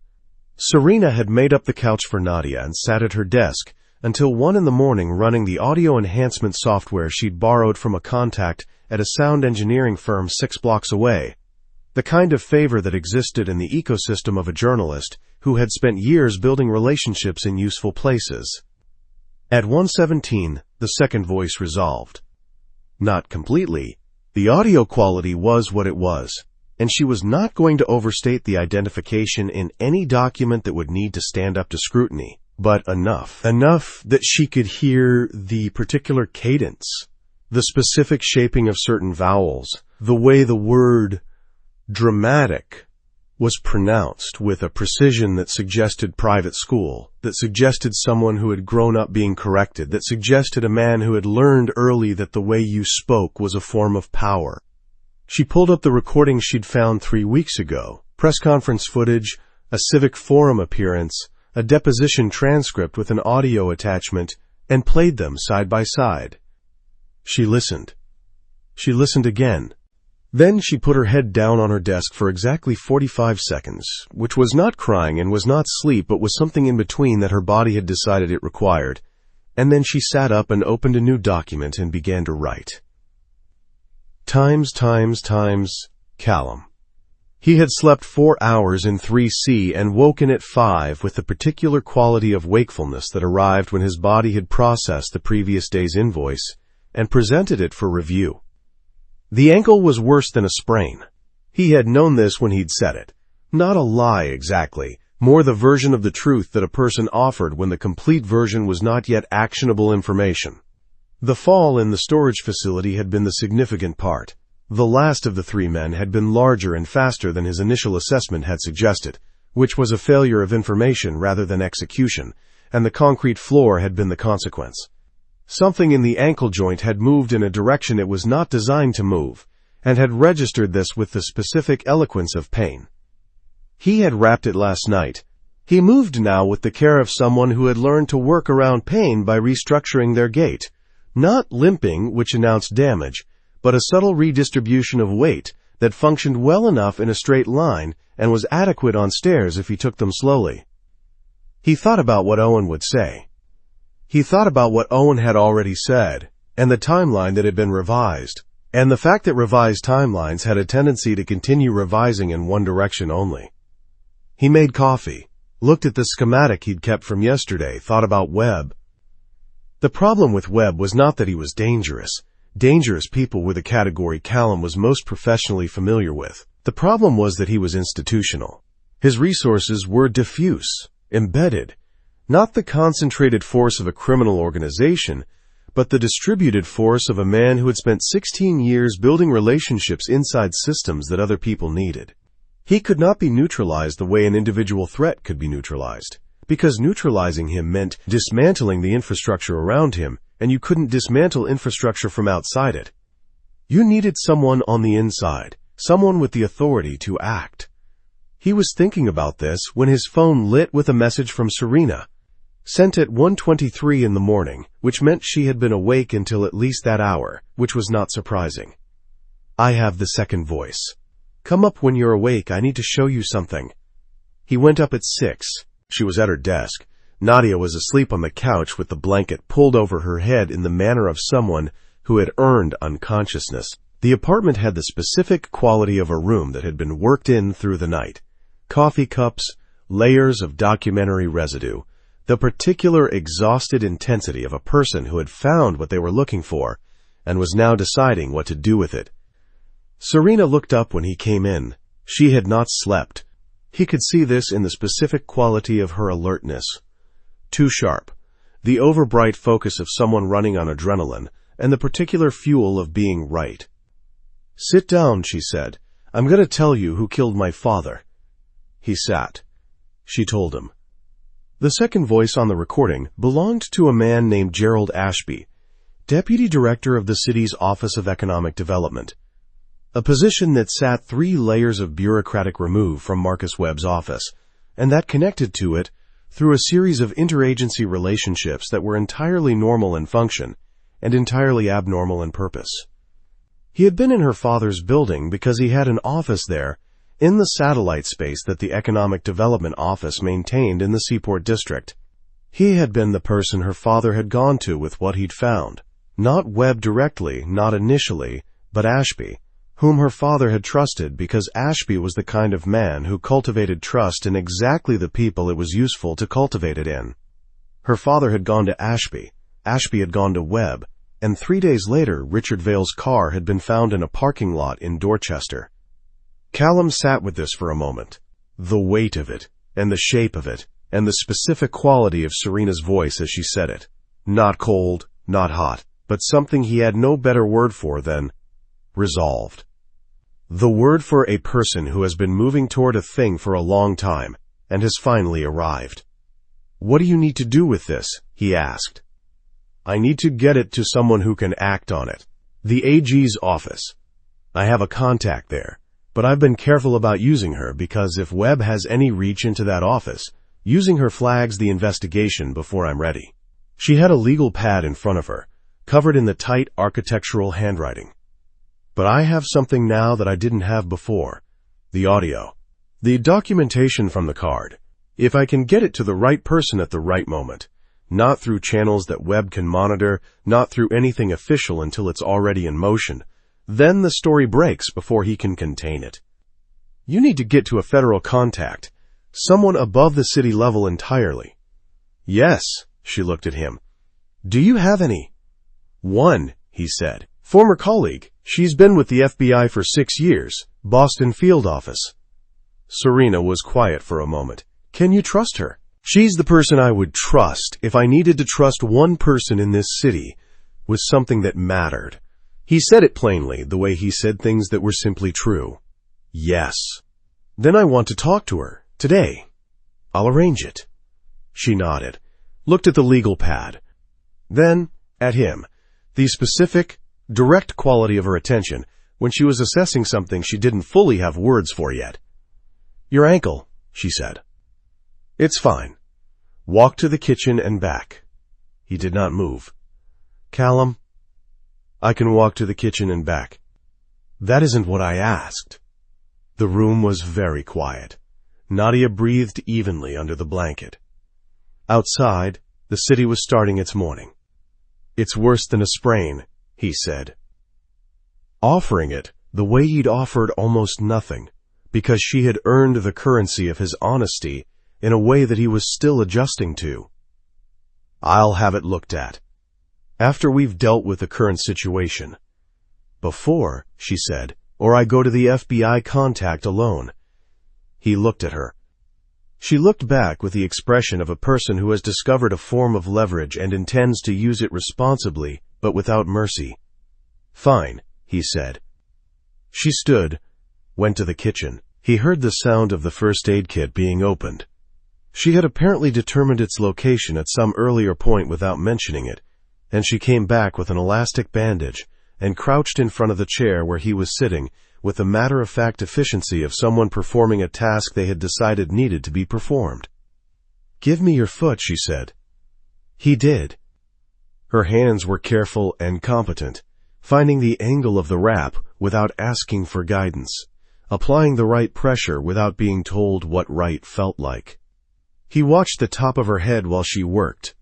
Serena had made up the couch for Nadia and sat at her desk until 1 in the morning running the audio enhancement software she'd borrowed from a contact at a sound engineering firm 6 blocks away, the kind of favor that existed in the ecosystem of a journalist who had spent years building relationships in useful places. At 1:17, the second voice resolved. Not completely. The audio quality was what it was, and she was not going to overstate the identification in any document that would need to stand up to scrutiny, but enough that she could hear the particular cadence, the specific shaping of certain vowels, the way the word dramatic was pronounced with a precision that suggested private school, that suggested someone who had grown up being corrected, that suggested a man who had learned early that the way you spoke was a form of power. She pulled up the recordings she'd found 3 weeks ago, press conference footage, a civic forum appearance, a deposition transcript with an audio attachment, and played them side by side. She listened. She listened again. Then she put her head down on her desk for exactly 45 seconds, which was not crying and was not sleep, but was something in between that her body had decided it required. And then she sat up and opened a new document and began to write. Times, Callum. He had slept 4 hours in 3C and woken at 5 with the particular quality of wakefulness that arrived when his body had processed the previous day's invoice and presented it for review. The ankle was worse than a sprain. He had known this when he'd said it. Not a lie exactly, more the version of the truth that a person offered when the complete version was not yet actionable information. The fall in the storage facility had been the significant part. The last of the 3 men had been larger and faster than his initial assessment had suggested, which was a failure of information rather than execution, and the concrete floor had been the consequence. Something in the ankle joint had moved in a direction it was not designed to move, and had registered this with the specific eloquence of pain. He had wrapped it last night. He moved now with the care of someone who had learned to work around pain by restructuring their gait. Not limping, which announced damage, but a subtle redistribution of weight that functioned well enough in a straight line and was adequate on stairs if he took them slowly. He thought about what Owen would say. He thought about what Owen had already said, and the timeline that had been revised, and the fact that revised timelines had a tendency to continue revising in one direction only. He made coffee, looked at the schematic he'd kept from yesterday, thought about Webb. The problem with Webb was not that he was dangerous. Dangerous people were the category Callum was most professionally familiar with. The problem was that he was institutional. His resources were diffuse, embedded, not the concentrated force of a criminal organization, but the distributed force of a man who had spent 16 years building relationships inside systems that other people needed. He could not be neutralized the way an individual threat could be neutralized, because neutralizing him meant dismantling the infrastructure around him, and you couldn't dismantle infrastructure from outside it. You needed someone on the inside, someone with the authority to act. He was thinking about this when his phone lit with a message from Serena, sent at 1:23 in the morning, which meant she had been awake until at least that hour, which was not surprising. I have the second voice. Come up when you're awake, I need to show you something. He went up at 6. She was at her desk. Nadia was asleep on the couch with the blanket pulled over her head in the manner of someone who had earned unconsciousness. The apartment had the specific quality of a room that had been worked in through the night. Coffee cups, layers of documentary residue, the particular exhausted intensity of a person who had found what they were looking for and was now deciding what to do with it. Serena looked up when he came in. She had not slept. He could see this in the specific quality of her alertness. Too sharp. the overbright focus of someone running on adrenaline, and the particular fuel of being right. "Sit down," she said. "I'm going to tell you who killed my father." He sat. She told him. The second voice on the recording belonged to a man named Gerald Ashby, Deputy Director of the city's Office of Economic Development, a position that sat 3 layers of bureaucratic remove from Marcus Webb's office, and that connected to it through a series of interagency relationships that were entirely normal in function and entirely abnormal in purpose. He had been in her father's building because he had an office there in the satellite space that the Economic Development Office maintained in the Seaport District. He had been the person her father had gone to with what he'd found. Not Webb directly, not initially, but Ashby, whom her father had trusted because Ashby was the kind of man who cultivated trust in exactly the people it was useful to cultivate it in. Her father had gone to Ashby, Ashby had gone to Webb, and 3 days later Richard Vale's car had been found in a parking lot in Dorchester. Callum sat with this for a moment. The weight of it, and the shape of it, and the specific quality of Serena's voice as she said it. Not cold, not hot, but something he had no better word for than resolved. The word for a person who has been moving toward a thing for a long time, and has finally arrived. "What do you need to do with this?" he asked. "I need to get it to someone who can act on it. The AG's office. I have a contact there. But I've been careful about using her because if Webb has any reach into that office, using her flags the investigation before I'm ready." She had a legal pad in front of her, covered in the tight architectural handwriting. "But I have something now that I didn't have before. The audio. The documentation from the card. If I can get it to the right person at the right moment. Not through channels that Webb can monitor, not through anything official until it's already in motion. Then the story breaks before he can contain it. You need to get to a federal contact, someone above the city level entirely." "Yes," she looked at him. "Do you have any?" "One," he said. "Former colleague. She's been with the FBI for 6 years, Boston field office." Serena was quiet for a moment. "Can you trust her?" "She's the person I would trust if I needed to trust one person in this city with something that mattered." He said it plainly, the way he said things that were simply true. "Yes." "Then I want to talk to her, today. I'll arrange it." She nodded, looked at the legal pad. Then, at him, the specific, direct quality of her attention when she was assessing something she didn't fully have words for yet. "Your ankle," she said. "It's fine. Walk to the kitchen and back." He did not move. "Callum, I can walk to the kitchen and back." "That isn't what I asked." The room was very quiet. Nadia breathed evenly under the blanket. Outside, the city was starting its morning. "It's worse than a sprain," he said. Offering it the way he'd offered almost nothing, because she had earned the currency of his honesty in a way that he was still adjusting to. "I'll have it looked at. After we've dealt with the current situation. Before," she said, "or I go to the FBI contact alone." He looked at her. She looked back with the expression of a person who has discovered a form of leverage and intends to use it responsibly, but without mercy. "Fine," he said. She stood, went to the kitchen. He heard the sound of the first aid kit being opened. She had apparently determined its location at some earlier point without mentioning it, and she came back with an elastic bandage and crouched in front of the chair where he was sitting with the matter-of-fact efficiency of someone performing a task they had decided needed to be performed. "Give me your foot," she said. He did. Her hands were careful and competent, finding the angle of the wrap without asking for guidance, applying the right pressure without being told what right felt like. He watched the top of her head while she worked.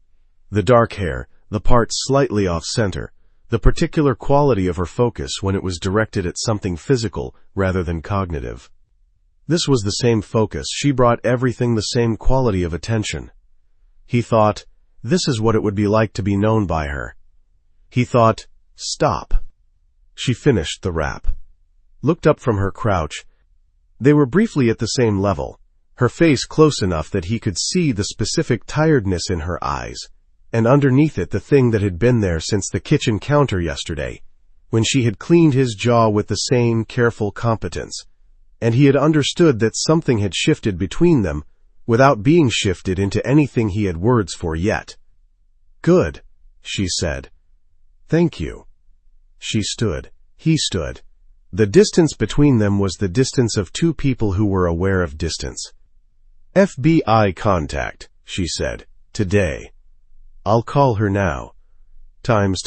The dark hair, the part slightly off-center, the particular quality of her focus when it was directed at something physical rather than cognitive. This was the same focus. She brought everything the same quality of attention. He thought, this is what it would be like to be known by her. He thought, stop. She finished the wrap. Looked up from her crouch. They were briefly at the same level, her face close enough that he could see the specific tiredness in her eyes, and underneath it the thing that had been there since the kitchen counter yesterday, when she had cleaned his jaw with the same careful competence, and he had understood that something had shifted between them without being shifted into anything he had words for yet. "Good," she said. "Thank you." She stood. He stood. The distance between them was the distance of two people who were aware of distance. "FBI contact," she said. "Today. I'll call her now. Times.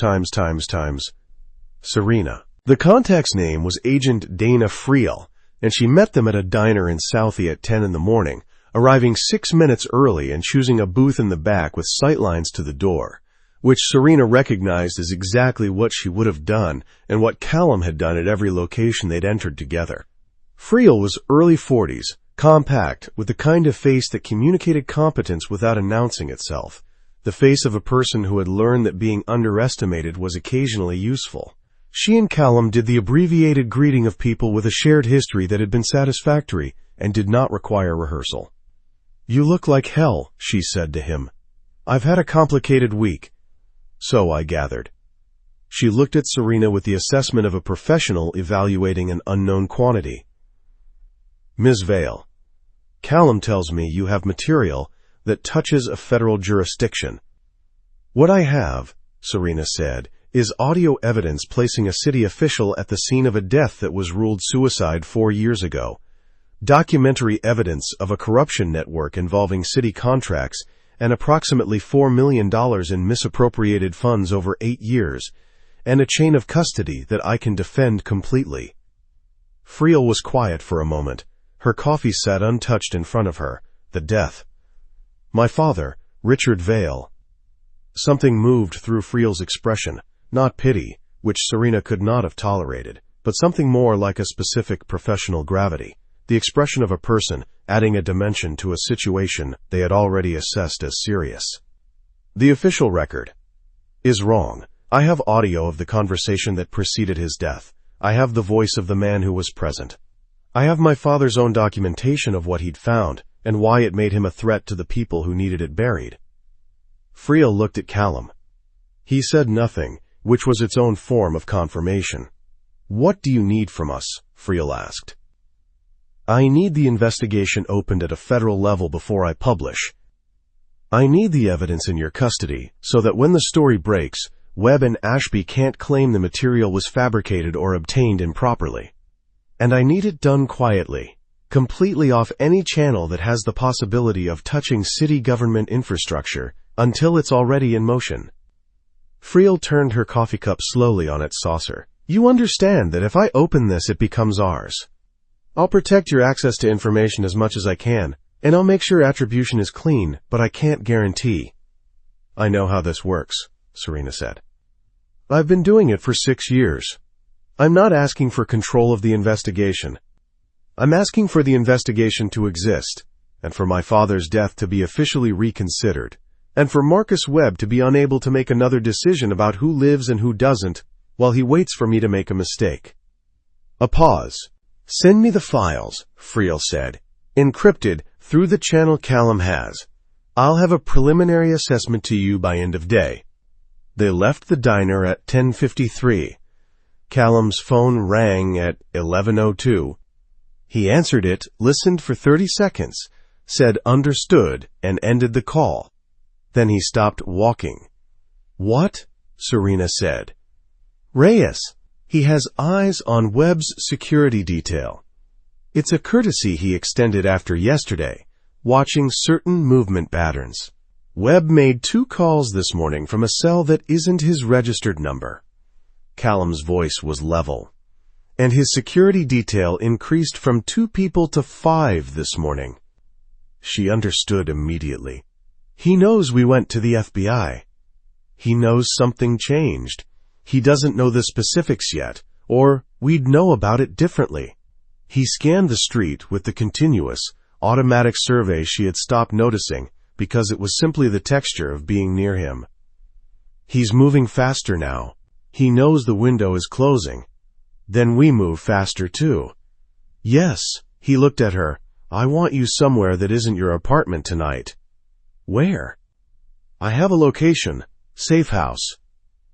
Serena." The contact's name was Agent Dana Friel, and she met them at a diner in Southie at 10 in the morning, arriving 6 minutes early and choosing a booth in the back with sightlines to the door, which Serena recognized as exactly what she would have done and what Callum had done at every location they'd entered together. Friel was early 40s, compact, with the kind of face that communicated competence without announcing itself, the face of a person who had learned that being underestimated was occasionally useful. She and Callum did the abbreviated greeting of people with a shared history that had been satisfactory and did not require rehearsal. "You look like hell," she said to him. "I've had a complicated week." "So I gathered." She looked at Serena with the assessment of a professional evaluating an unknown quantity. "Ms. Vale, Callum tells me you have material that touches a federal jurisdiction." "What I have," Serena said, "is audio evidence placing a city official at the scene of a death that was ruled suicide 4 years ago, documentary evidence of a corruption network involving city contracts and approximately $4 million in misappropriated funds over 8 years, and a chain of custody that I can defend completely." Friel was quiet for a moment. Her coffee sat untouched in front of her. "The death." "My father, Richard Vale." Something moved through Friel's expression, not pity, which Serena could not have tolerated, but something more like a specific professional gravity, the expression of a person adding a dimension to a situation they had already assessed as serious. "The official record is wrong. I have audio of the conversation that preceded his death. I have the voice of the man who was present. I have my father's own documentation of what he'd found and why it made him a threat to the people who needed it buried." Friel looked at Callum. He said nothing, which was its own form of confirmation. "What do you need from us?" Friel asked. "I need the investigation opened at a federal level before I publish. I need the evidence in your custody so that when the story breaks, Webb and Ashby can't claim the material was fabricated or obtained improperly. And I need it done quietly, completely off any channel that has the possibility of touching city government infrastructure until it's already in motion." Friel turned her coffee cup slowly on its saucer. "You understand that if I open this, it becomes ours. I'll protect your access to information as much as I can, and I'll make sure attribution is clean, but I can't guarantee." "I know how this works," Serena said. "I've been doing it for 6 years. I'm not asking for control of the investigation. I'm asking for the investigation to exist, and for my father's death to be officially reconsidered, and for Marcus Webb to be unable to make another decision about who lives and who doesn't while he waits for me to make a mistake." A pause. "Send me the files," Friel said, "encrypted through the channel Callum has. I'll have a preliminary assessment to you by end of day." They left the diner at 10:53. Callum's phone rang at 11:02. He answered it, listened for 30 seconds, said understood, and ended the call. Then he stopped walking. "What?" Serena said. "Reyes. He has eyes on Webb's security detail. It's a courtesy he extended after yesterday, watching certain movement patterns. Webb made 2 calls this morning from a cell that isn't his registered number." Callum's voice was level. "And his security detail increased from 2 people to 5 this morning." She understood immediately. "He knows we went to the FBI. He knows something changed. He doesn't know the specifics yet, or we'd know about it differently." He scanned the street with the continuous, automatic survey she had stopped noticing because it was simply the texture of being near him. "He's moving faster now. He knows the window is closing. Then we move faster too." "Yes," he looked at her. "I want you somewhere that isn't your apartment tonight." "Where?" I have a location. Safe house.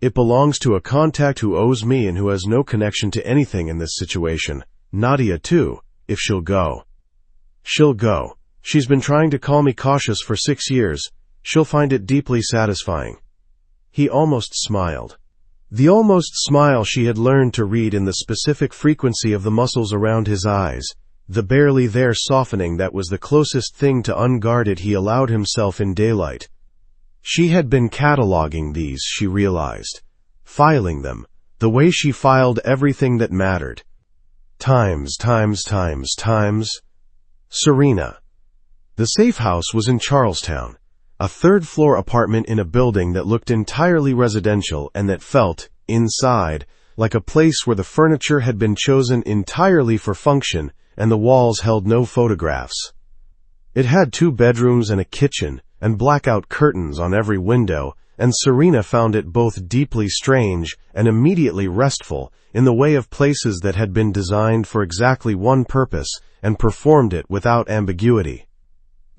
It belongs to a contact who owes me and who has no connection to anything in this situation. Nadia, too, if she'll go. She'll go. She's been trying to call me cautious for 6 years. She'll find it deeply satisfying. He almost smiled. The almost smile she had learned to read in the specific frequency of the muscles around his eyes, the barely there softening that was the closest thing to unguarded he allowed himself in daylight. She had been cataloging these, she realized, filing them, the way she filed everything that mattered. Times. Serena. The safe house was in Charlestown, a third-floor apartment in a building that looked entirely residential and that felt, inside, like a place where the furniture had been chosen entirely for function and the walls held no photographs. It had 2 bedrooms and a kitchen, and blackout curtains on every window, and Serena found it both deeply strange and immediately restful in the way of places that had been designed for exactly one purpose and performed it without ambiguity.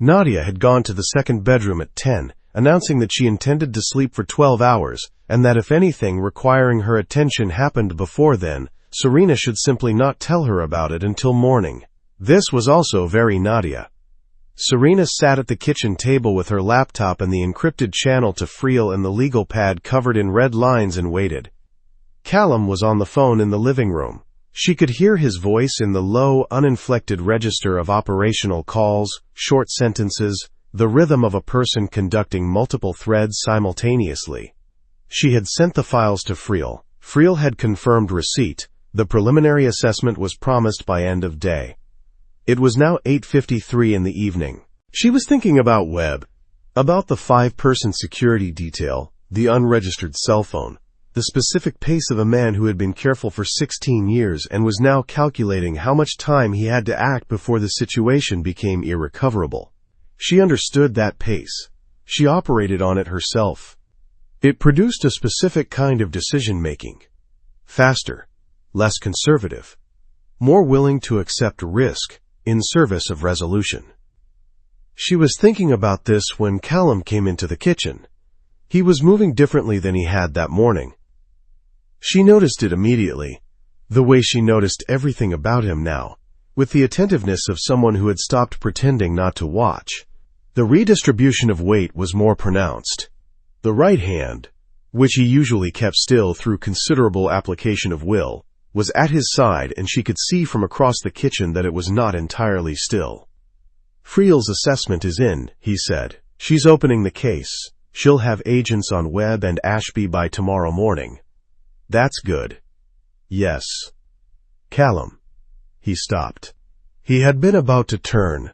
Nadia had gone to the second bedroom at 10, announcing that she intended to sleep for 12 hours, and that if anything requiring her attention happened before then, Serena should simply not tell her about it until morning. This was also very Nadia. Serena sat at the kitchen table with her laptop and the encrypted channel to Friel and the legal pad covered in red lines and waited. Callum was on the phone in the living room. She could hear his voice in the low, uninflected register of operational calls, short sentences, the rhythm of a person conducting multiple threads simultaneously. She had sent the files to Friel. Friel had confirmed receipt. The preliminary assessment was promised by end of day. It was now 8:53 in the evening. She was thinking about Webb, about the 5-person security detail, the unregistered cell phone, the specific pace of a man who had been careful for 16 years and was now calculating how much time he had to act before the situation became irrecoverable. She understood that pace. She operated on it herself. It produced a specific kind of decision-making. Faster, less conservative, more willing to accept risk in service of resolution. She was thinking about this when Callum came into the kitchen. He was moving differently than he had that morning. She noticed it immediately, the way she noticed everything about him now, with the attentiveness of someone who had stopped pretending not to watch. The redistribution of weight was more pronounced. The right hand, which he usually kept still through considerable application of will, was at his side, and she could see from across the kitchen that it was not entirely still. Friel's assessment is in, he said. She's opening the case. She'll have agents on Webb and Ashby by tomorrow morning. That's good. Yes. Callum. He stopped. He had been about to turn.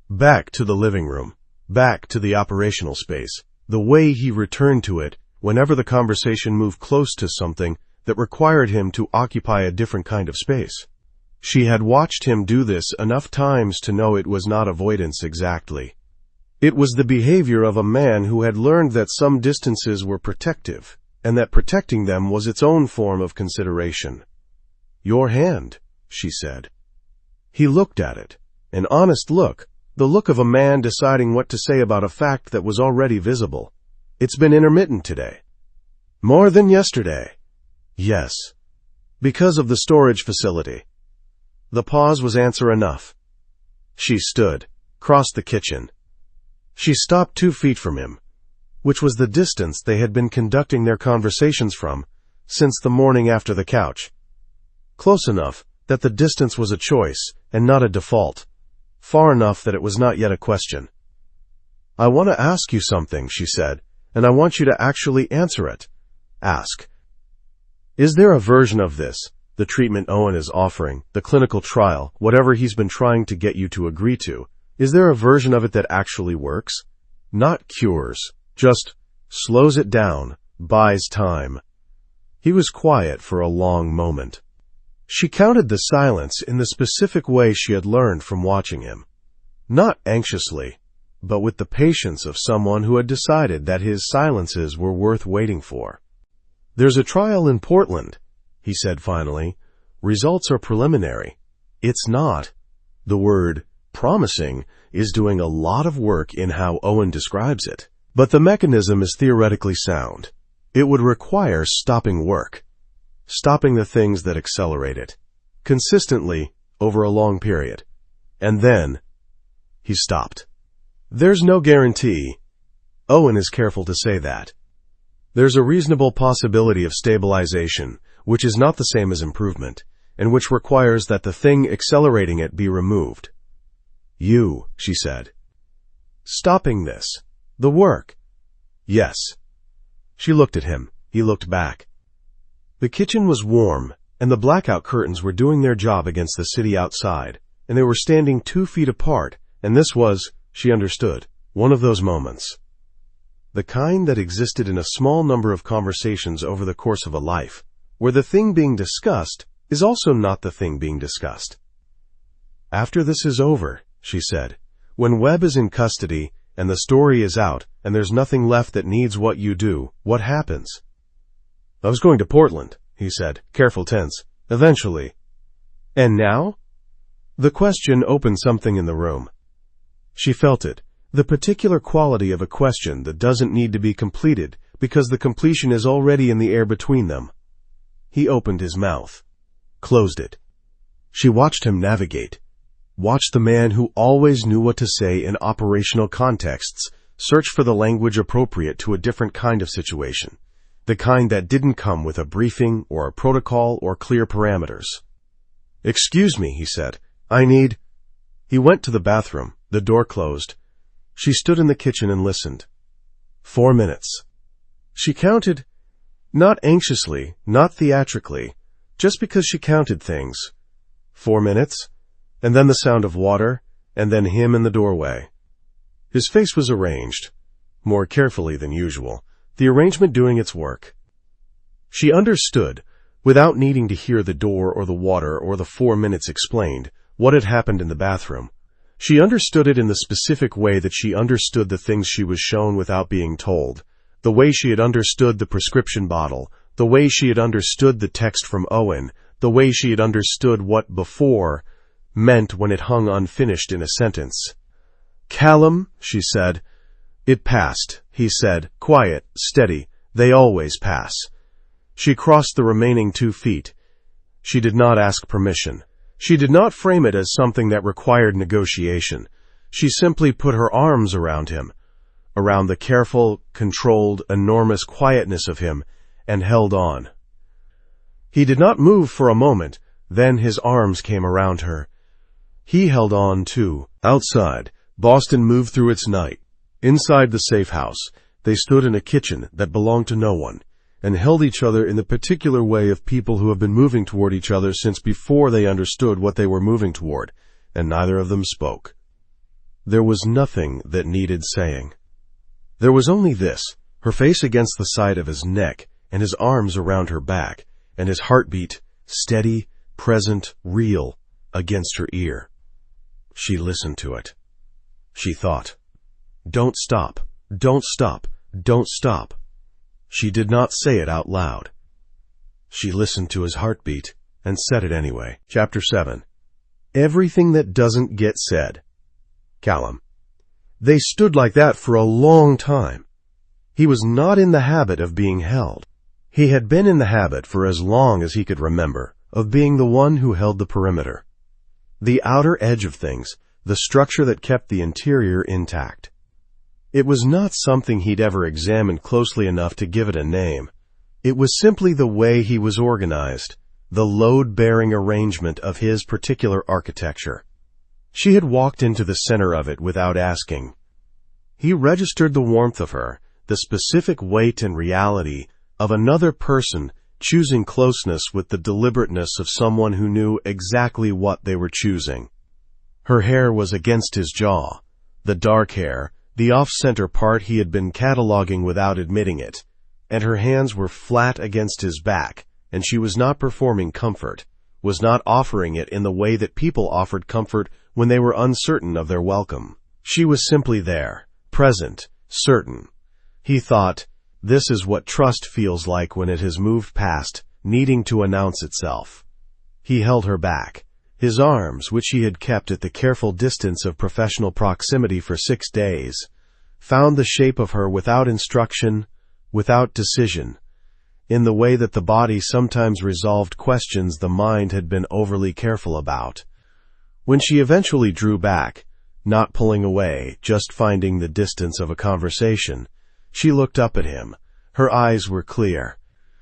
Back to the living room. Back to the operational space. The way he returned to it, whenever the conversation moved close to something that required him to occupy a different kind of space. She had watched him do this enough times to know it was not avoidance exactly. It was the behavior of a man who had learned that some distances were protective, and that protecting them was its own form of consideration. "Your hand," she said. He looked at it, an honest look, the look of a man deciding what to say about a fact that was already visible. "It's been intermittent today." "More than yesterday." "Yes. Because of the storage facility." The pause was answer enough. She stood, crossed the kitchen. She stopped 2 feet from him, which was the distance they had been conducting their conversations from since the morning after the couch. Close enough that the distance was a choice and not a default. Far enough that it was not yet a question. "I want to ask you something," she said, "and I want you to actually answer it." "Ask." "Is there a version of this, the treatment Owen is offering, the clinical trial, whatever he's been trying to get you to agree to, is there a version of it that actually works? Not cures, just slows it down, buys time." He was quiet for a long moment. She counted the silence in the specific way she had learned from watching him. Not anxiously, but with the patience of someone who had decided that his silences were worth waiting for. "There's a trial in Portland," he said finally. "Results are preliminary. It's not. The word promising is doing a lot of work in how Owen describes it. But the mechanism is theoretically sound. It would require stopping work, stopping the things that accelerate it, consistently over a long period. And then, he stopped. There's no guarantee. Owen is careful to say that. There's a reasonable possibility of stabilization, which is not the same as improvement, and which requires that the thing accelerating it be removed. You, she said. Stopping this. The work. Yes. She looked at him. He looked back. The kitchen was warm, and the blackout curtains were doing their job against the city outside, and they were standing 2 feet apart, and this was, she understood, one of those moments. The kind that existed in a small number of conversations over the course of a life, where the thing being discussed is also not the thing being discussed. After this is over, she said, when Webb is in custody, and the story is out, and there's nothing left that needs what you do, what happens? I was going to Portland, he said, careful tense. Eventually. And now? The question opened something in the room. She felt it, the particular quality of a question that doesn't need to be completed because the completion is already in the air between them. He opened his mouth, closed it. She watched him navigate. Watch the man who always knew what to say in operational contexts search for the language appropriate to a different kind of situation, the kind that didn't come with a briefing or a protocol or clear parameters. Excuse me, he said. He went to the bathroom. The door closed. She stood in the kitchen and listened. 4 minutes. She counted, not anxiously, not theatrically, just because she counted things. 4 minutes. And then the sound of water, and then him in the doorway. His face was arranged, more carefully than usual, the arrangement doing its work. She understood, without needing to hear the door or the water or the 4 minutes explained, what had happened in the bathroom. She understood it in the specific way that she understood the things she was shown without being told, the way she had understood the prescription bottle, the way she had understood the text from Owen, the way she had understood what before meant when it hung unfinished in a sentence. Callum, she said. It passed, he said, quiet, steady. They always pass. She crossed the remaining 2 feet. She did not ask permission. She did not frame it as something that required negotiation. She simply put her arms around him, around the careful, controlled, enormous quietness of him, and held on. He did not move for a moment. Then his arms came around her. He held on, too. Outside, Boston moved through its night. Inside the safe house, they stood in a kitchen that belonged to no one, and held each other in the particular way of people who have been moving toward each other since before they understood what they were moving toward, and neither of them spoke. There was nothing that needed saying. There was only this, her face against the side of his neck, and his arms around her back, and his heartbeat, steady, present, real, against her ear. She listened to it. She thought, "Don't stop, don't stop, don't stop." She did not say it out loud. She listened to his heartbeat and said it anyway. Chapter 7. Everything that doesn't get said. Callum. They stood like that for a long time. He was not in the habit of being held. He had been in the habit for as long as he could remember of being the one who held the perimeter. The outer edge of things, the structure that kept the interior intact. It was not something he'd ever examined closely enough to give it a name. It was simply the way he was organized, the load-bearing arrangement of his particular architecture. She had walked into the center of it without asking. He registered the warmth of her, the specific weight and reality of another person choosing closeness with the deliberateness of someone who knew exactly what they were choosing. Her hair was against his jaw, the dark hair, the off-center part he had been cataloging without admitting it, and her hands were flat against his back, and she was not performing comfort, was not offering it in the way that people offered comfort when they were uncertain of their welcome. She was simply there, present, certain. He thought, this is what trust feels like when it has moved past, needing to announce itself. He held her back. His arms, which he had kept at the careful distance of professional proximity for 6 days, found the shape of her without instruction, without decision, in the way that the body sometimes resolved questions the mind had been overly careful about. When she eventually drew back, not pulling away, just finding the distance of a conversation, she looked up at him. Her eyes were clear.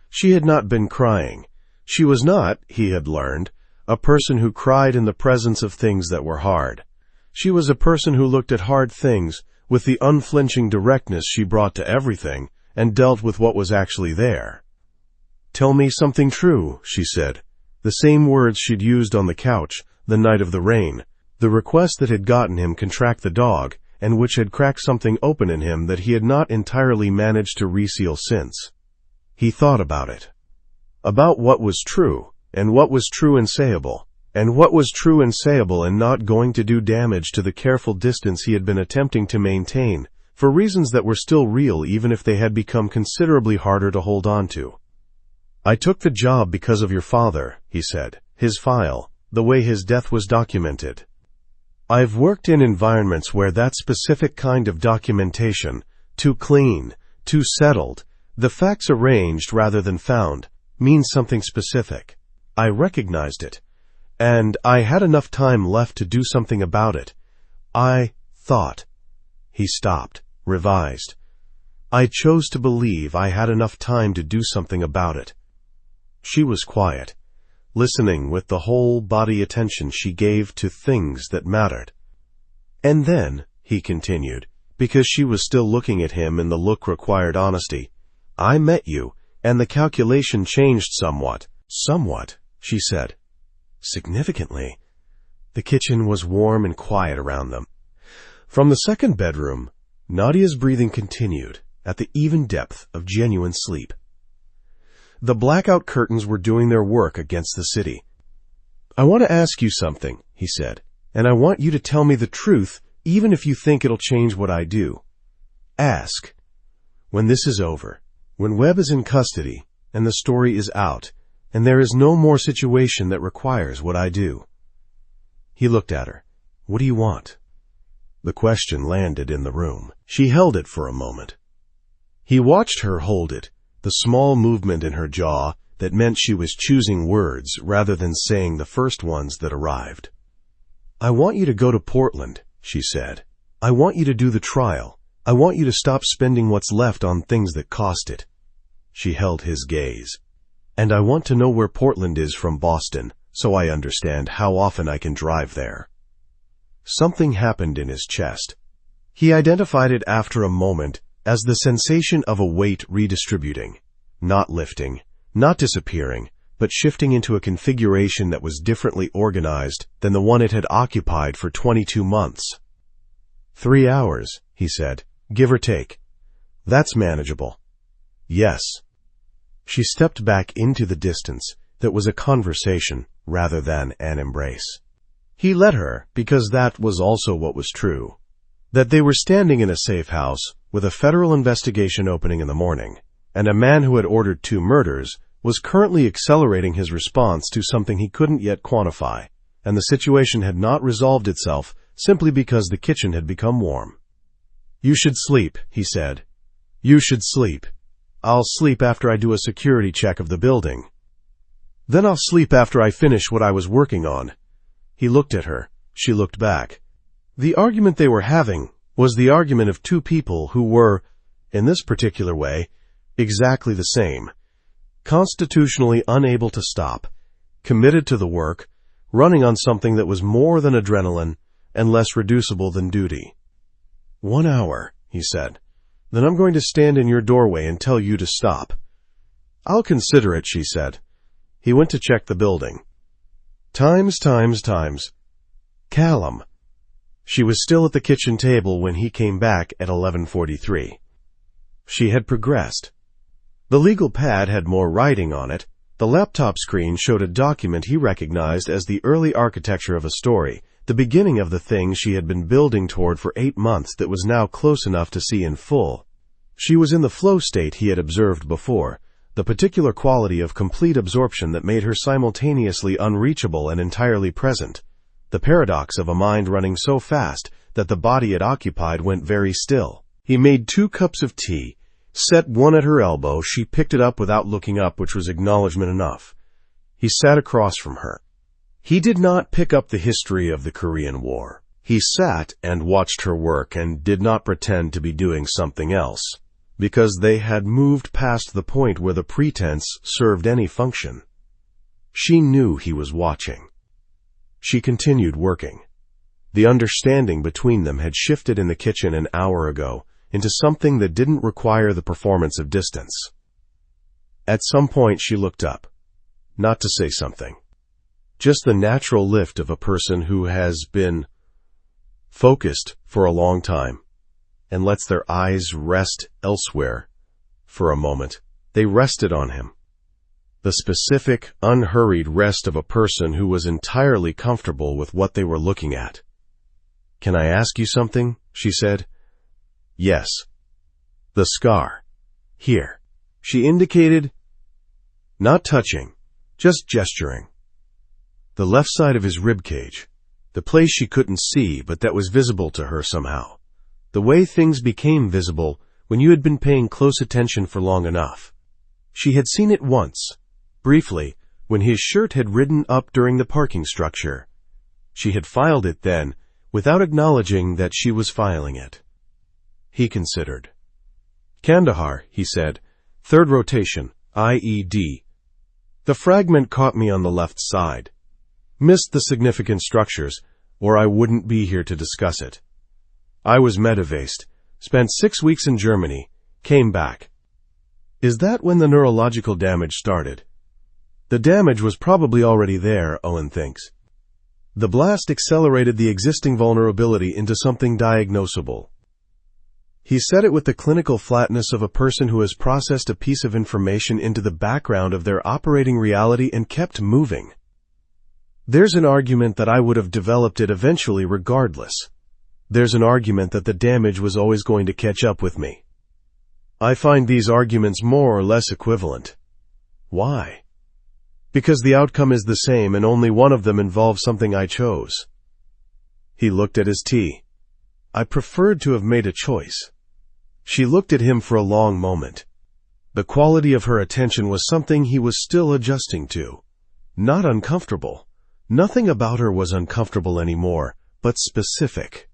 She had not been crying. She was not, he had learned, a person who cried in the presence of things that were hard. She was a person who looked at hard things with the unflinching directness she brought to everything and dealt with what was actually there. "Tell me something true," she said, the same words she'd used on the couch the night of the rain, the request that had gotten him contract the dog and which had cracked something open in him that he had not entirely managed to reseal since. He thought about it. About what was true, and what was true and sayable, and what was true and sayable and not going to do damage to the careful distance he had been attempting to maintain, for reasons that were still real even if they had become considerably harder to hold on to. "I took the job because of your father," he said, his file, the way his death was documented. "I've worked in environments where that specific kind of documentation, too clean, too settled, the facts arranged rather than found, means something specific. I recognized it, and I had enough time left to do something about it. I thought." He stopped, revised. "I chose to believe I had enough time to do something about it." She was quiet, listening with the whole body attention she gave to things that mattered. "And then," he continued, because she was still looking at him and the look required honesty, "I met you, and the calculation changed somewhat." "Somewhat," she said. "Significantly." The kitchen was warm and quiet around them. From the second bedroom, Nadia's breathing continued, at the even depth of genuine sleep. The blackout curtains were doing their work against the city. "I want to ask you something," he said, "and I want you to tell me the truth, even if you think it'll change what I do. Ask. When this is over, when Webb is in custody, and the story is out, and there is no more situation that requires what I do." He looked at her. "What do you want?" The question landed in the room. She held it for a moment. He watched her hold it, the small movement in her jaw that meant she was choosing words rather than saying the first ones that arrived. "I want you to go to Portland," she said. "I want you to do the trial. I want you to stop spending what's left on things that cost it." She held his gaze. "And I want to know where Portland is from Boston, so I understand how often I can drive there." Something happened in his chest. He identified it after a moment as the sensation of a weight redistributing, not lifting, not disappearing, but shifting into a configuration that was differently organized than the one it had occupied for 22 months. 3 hours, he said, give or take. That's manageable. Yes. She stepped back into the distance that was a conversation rather than an embrace. He let her because that was also what was true. That they were standing in a safe house with a federal investigation opening in the morning, and a man who had ordered 2 murders was currently accelerating his response to something he couldn't yet quantify, and the situation had not resolved itself simply because the kitchen had become warm. "You should sleep," he said. "You should sleep. I'll sleep after I do a security check of the building. Then I'll sleep after I finish what I was working on." He looked at her. She looked back. The argument they were having was the argument of 2 people who were, in this particular way, exactly the same, constitutionally unable to stop, committed to the work, running on something that was more than adrenaline and less reducible than duty. "1 hour," he said. "Then I'm going to stand in your doorway and tell you to stop." "I'll consider it," she said. He went to check the building. Times. Callum. She was still at the kitchen table when he came back at 11:43. She had progressed. The legal pad had more writing on it. The laptop screen showed a document he recognized as the early architecture of a story, the beginning of the thing she had been building toward for 8 months that was now close enough to see in full. She was in the flow state he had observed before, the particular quality of complete absorption that made her simultaneously unreachable and entirely present. The paradox of a mind running so fast that the body it occupied went very still. He made 2 cups of tea, set one at her elbow. She picked it up without looking up, which was acknowledgement enough. He sat across from her. He did not pick up the history of the Korean War. He sat and watched her work and did not pretend to be doing something else, because they had moved past the point where the pretense served any function. She knew he was watching. She continued working. The understanding between them had shifted in the kitchen an hour ago into something that didn't require the performance of distance. At some point she looked up, not to say something. Just the natural lift of a person who has been focused for a long time and lets their eyes rest elsewhere for a moment. They rested on him. The specific, unhurried rest of a person who was entirely comfortable with what they were looking at. "Can I ask you something?" she said. "Yes." "The scar. Here." She indicated, not touching, just gesturing. The left side of his rib cage, the place she couldn't see but that was visible to her somehow. The way things became visible when you had been paying close attention for long enough. She had seen it once, briefly, when his shirt had ridden up during the parking structure. She had filed it then, without acknowledging that she was filing it. He considered. "Kandahar," he said. "3rd rotation, IED. The fragment caught me on the left side. Missed the significant structures, or I wouldn't be here to discuss it. I was medevaced, spent 6 weeks in Germany, came back." Is that when the neurological damage started? The damage was probably already there, Owen thinks. The blast accelerated the existing vulnerability into something diagnosable. He said it with the clinical flatness of a person who has processed a piece of information into the background of their operating reality and kept moving. There's an argument that I would have developed it eventually regardless. There's an argument that the damage was always going to catch up with me. I find these arguments more or less equivalent. Why? Because the outcome is the same and only one of them involves something I chose. He looked at his tea. I preferred to have made a choice. She looked at him for a long moment. The quality of her attention was something he was still adjusting to. Not uncomfortable. Nothing about her was uncomfortable anymore, but specific.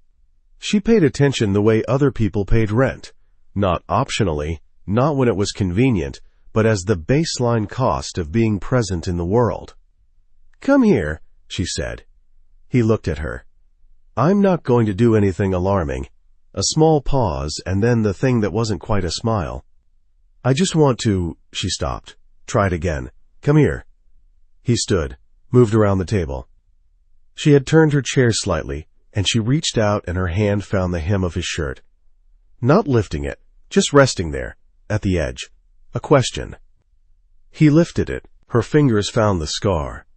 She paid attention the way other people paid rent. Not optionally, not when it was convenient, but as the baseline cost of being present in the world. "Come here," she said. He looked at her. "I'm not going to do anything alarming." A small pause, and then the thing that wasn't quite a smile. "I just want to—" She stopped. Tried again. "Come here." He stood, moved around the table. She had turned her chair slightly, and she reached out and her hand found the hem of his shirt. Not lifting it, just resting there, at the edge. A question. He lifted it. Her fingers found the scar.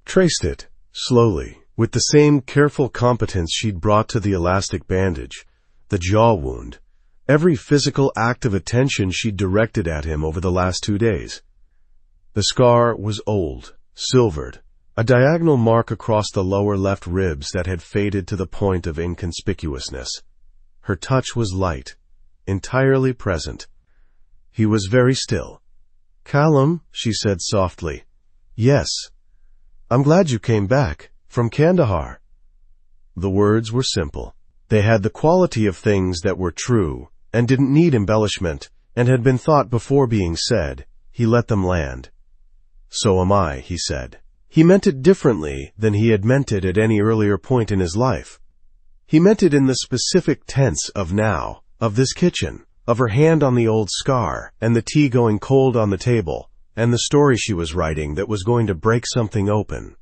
Traced it, slowly, with the same careful competence she'd brought to the elastic bandage, the jaw wound, every physical act of attention she'd directed at him over the last 2 days. The scar was old, silvered, a diagonal mark across the lower left ribs that had faded to the point of inconspicuousness. Her touch was light, entirely present. He was very still. "Callum," she said softly. "Yes. I'm glad you came back. From Kandahar." The words were simple. They had the quality of things that were true, and didn't need embellishment, and had been thought before being said. He let them land. "So am I," he said. He meant it differently than he had meant it at any earlier point in his life. He meant it in the specific tense of now, of this kitchen, of her hand on the old scar, and the tea going cold on the table, and the story she was writing that was going to break something open.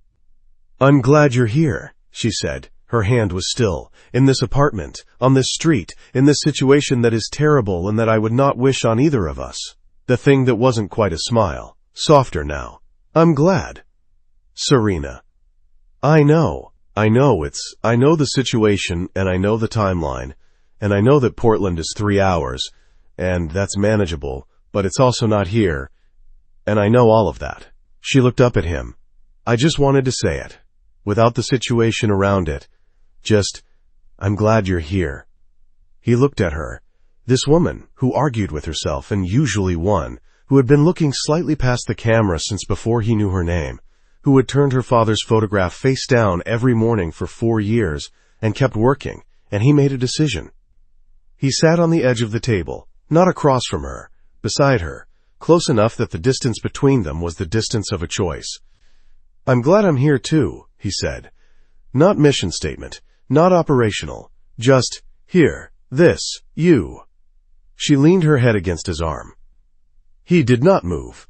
"I'm glad you're here," she said. Her hand was still. "In this apartment, on this street, in this situation that is terrible and that I would not wish on either of us." The thing that wasn't quite a smile. Softer now. "I'm glad." Serena. I know the situation, and I know the timeline, and I know that Portland is 3 hours, and that's manageable, but it's also not here, and I know all of that." She looked up at him. "I just wanted to say it, without the situation around it. Just, I'm glad you're here." He looked at her. This woman, who argued with herself and usually won, who had been looking slightly past the camera since before he knew her name, who had turned her father's photograph face down every morning for 4 years and kept working, and he made a decision. He sat on the edge of the table, not across from her, beside her, close enough that the distance between them was the distance of a choice. "I'm glad I'm here too," he said. Not mission statement, not operational, just, "Here, this, you." She leaned her head against his arm. He did not move.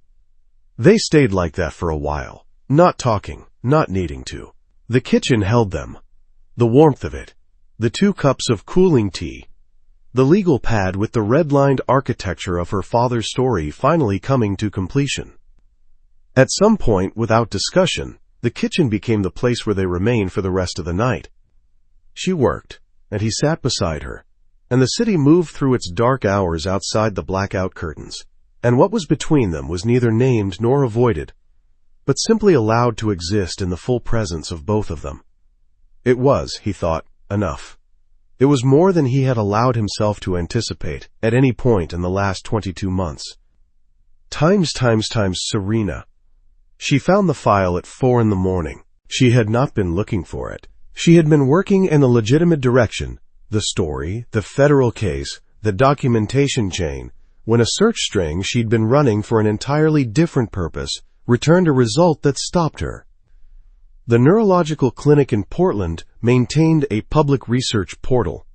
They stayed like that for a while, not talking, not needing to. The kitchen held them. The warmth of it, the 2 cups of cooling tea, the legal pad with the red-lined architecture of her father's story finally coming to completion. At some point, without discussion, the kitchen became the place where they remained for the rest of the night. She worked, and he sat beside her, and the city moved through its dark hours outside the blackout curtains, and what was between them was neither named nor avoided, but simply allowed to exist in the full presence of both of them. It was, he thought, enough. It was more than he had allowed himself to anticipate at any point in the last 22 months. Times Serena. She found the file at 4 in the morning. She had not been looking for it. She had been working in a legitimate direction, the story, the federal case, the documentation chain, when a search string she'd been running for an entirely different purpose returned a result that stopped her. The neurological clinic in Portland maintained a public research portal.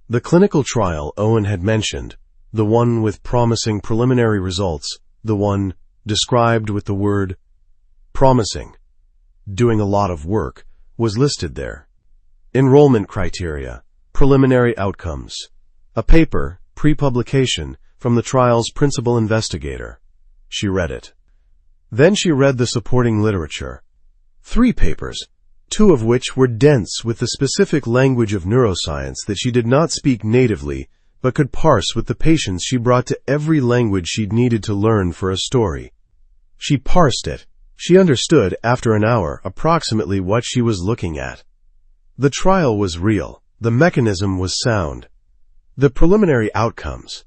The clinical trial Owen had mentioned, the one with promising preliminary results, the one described with the word promising, doing a lot of work, was listed there. Enrollment criteria, preliminary outcomes, a paper, pre-publication, from the trial's principal investigator. She read it. Then she read the supporting literature. 3 papers, 2 of which were dense with the specific language of neuroscience that she did not speak natively, but could parse with the patience she brought to every language she'd needed to learn for a story. She parsed it. She understood, after an hour, approximately what she was looking at. The trial was real. The mechanism was sound. The preliminary outcomes.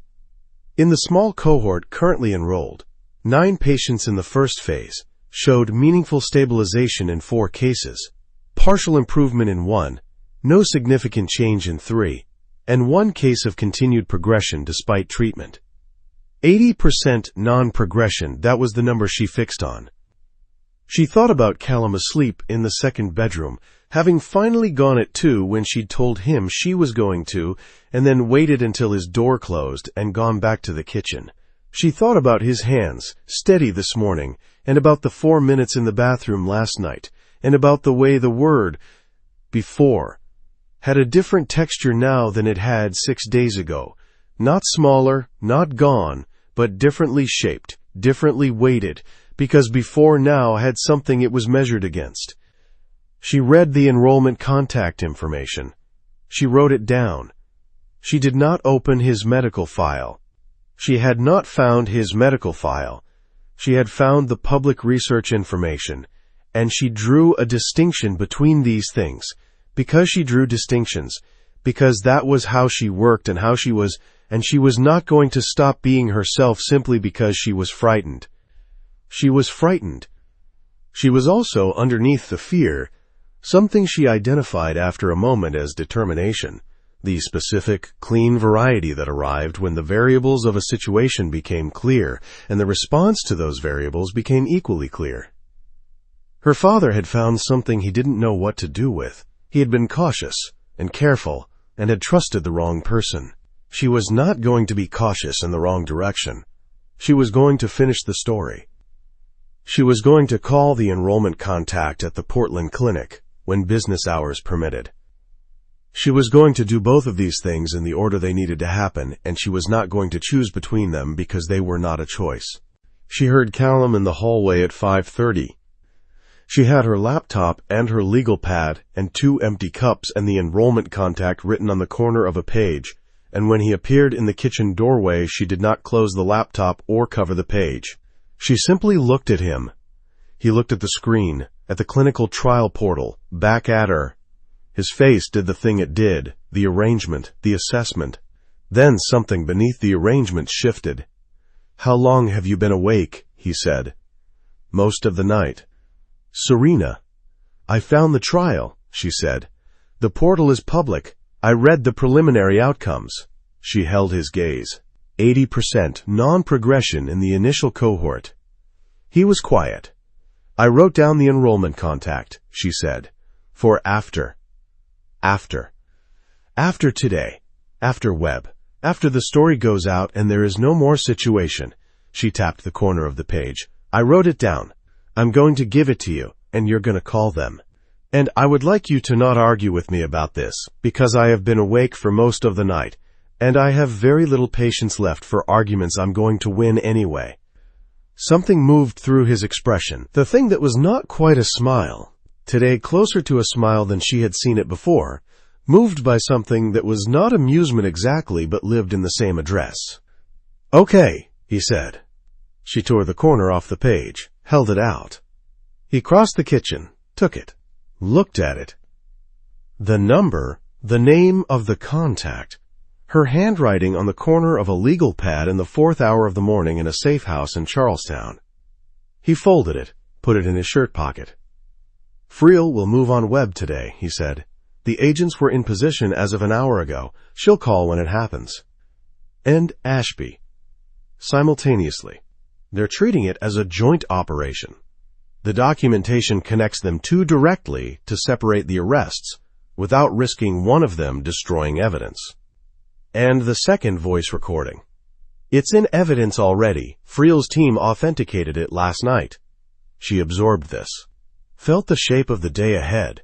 In the small cohort currently enrolled, 9 patients in the first phase showed meaningful stabilization in 4 cases, partial improvement in 1, no significant change in 3, and 1 case of continued progression despite treatment. 80% non-progression, that was the number she fixed on. She thought about Callum asleep in the second bedroom, having finally gone at 2 when she'd told him she was going to, and then waited until his door closed and gone back to the kitchen. She thought about his hands, steady this morning, and about the 4 minutes in the bathroom last night, and about the way the word, before, had a different texture now than it had 6 days ago. Not smaller, not gone, but differently shaped, differently weighted, because before now had something it was measured against. She read the enrollment contact information. She wrote it down. She did not open his medical file. She had not found his medical file. She had found the public research information, and she drew a distinction between these things, because she drew distinctions, because that was how she worked and how she was, and she was not going to stop being herself simply because she was frightened. She was frightened. She was also, underneath the fear, something she identified after a moment as determination, the specific, clean variety that arrived when the variables of a situation became clear, and the response to those variables became equally clear. Her father had found something he didn't know what to do with. He had been cautious and careful and had trusted the wrong person. She was not going to be cautious in the wrong direction. She was going to finish the story. She was going to call the enrollment contact at the Portland clinic when business hours permitted. She was going to do both of these things in the order they needed to happen, and she was not going to choose between them because they were not a choice. She heard Callum in the hallway at 5:30. She had her laptop and her legal pad and 2 empty cups and the enrollment contact written on the corner of a page, and when he appeared in the kitchen doorway, she did not close the laptop or cover the page. She simply looked at him. He looked at the screen, at the clinical trial portal, back at her. His face did the thing it did, the arrangement, the assessment. Then something beneath the arrangement shifted. "How long have you been awake?" he said. "Most of the night." "Serena, I found the trial," she said. "The portal is public. I read the preliminary outcomes." She held his gaze. 80% non-progression in the initial cohort. He was quiet. "I wrote down the enrollment contact," she said, "for after today, after web, after the story goes out and there is no more situation." She tapped the corner of the page. "I wrote it down. I'm going to give it to you, and you're going to call them. And I would like you to not argue with me about this, because I have been awake for most of the night, and I have very little patience left for arguments I'm going to win anyway." Something moved through his expression, the thing that was not quite a smile, today closer to a smile than she had seen it before, moved by something that was not amusement exactly but lived in the same address. "Okay," he said. She tore the corner off the page, held it out. He crossed the kitchen, took it, looked at it. The number, the name of the contact, her handwriting on the corner of a legal pad in the 4th hour of the morning in a safe house in Charlestown. He folded it, put it in his shirt pocket. "Friel will move on web today," he said. "The agents were in position as of an hour ago. She'll call when it happens." And Ashby. Simultaneously. They're treating it as a joint operation. The documentation connects them too directly to separate the arrests without risking one of them destroying evidence. And the second voice recording. It's in evidence already. Friel's team authenticated it last night. She absorbed this. Felt the shape of the day ahead.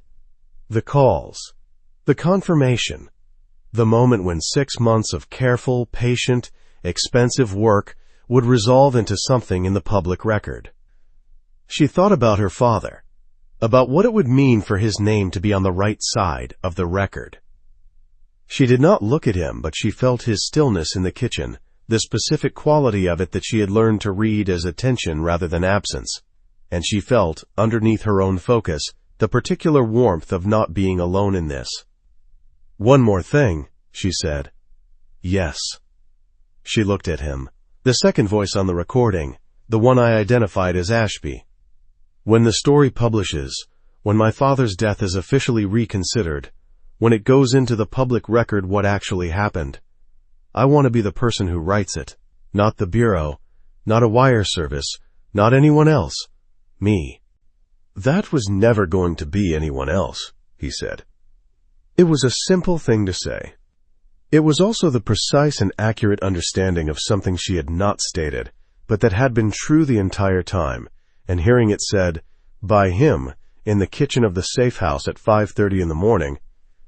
The calls. The confirmation. The moment when 6 months of careful, patient, expensive work would resolve into something in the public record. She thought about her father, about what it would mean for his name to be on the right side of the record. She did not look at him, but she felt his stillness in the kitchen, the specific quality of it that she had learned to read as attention rather than absence. And she felt, underneath her own focus, the particular warmth of not being alone in this. "One more thing," she said. "Yes." She looked at him. The second voice on the recording, the one I identified as Ashby. "When the story publishes, when my father's death is officially reconsidered, when it goes into the public record what actually happened, I want to be the person who writes it, not the bureau, not a wire service, not anyone else. Me." "That was never going to be anyone else," he said. It was a simple thing to say. It was also the precise and accurate understanding of something she had not stated, but that had been true the entire time, and hearing it said, by him, in the kitchen of the safe house at 5:30 in the morning,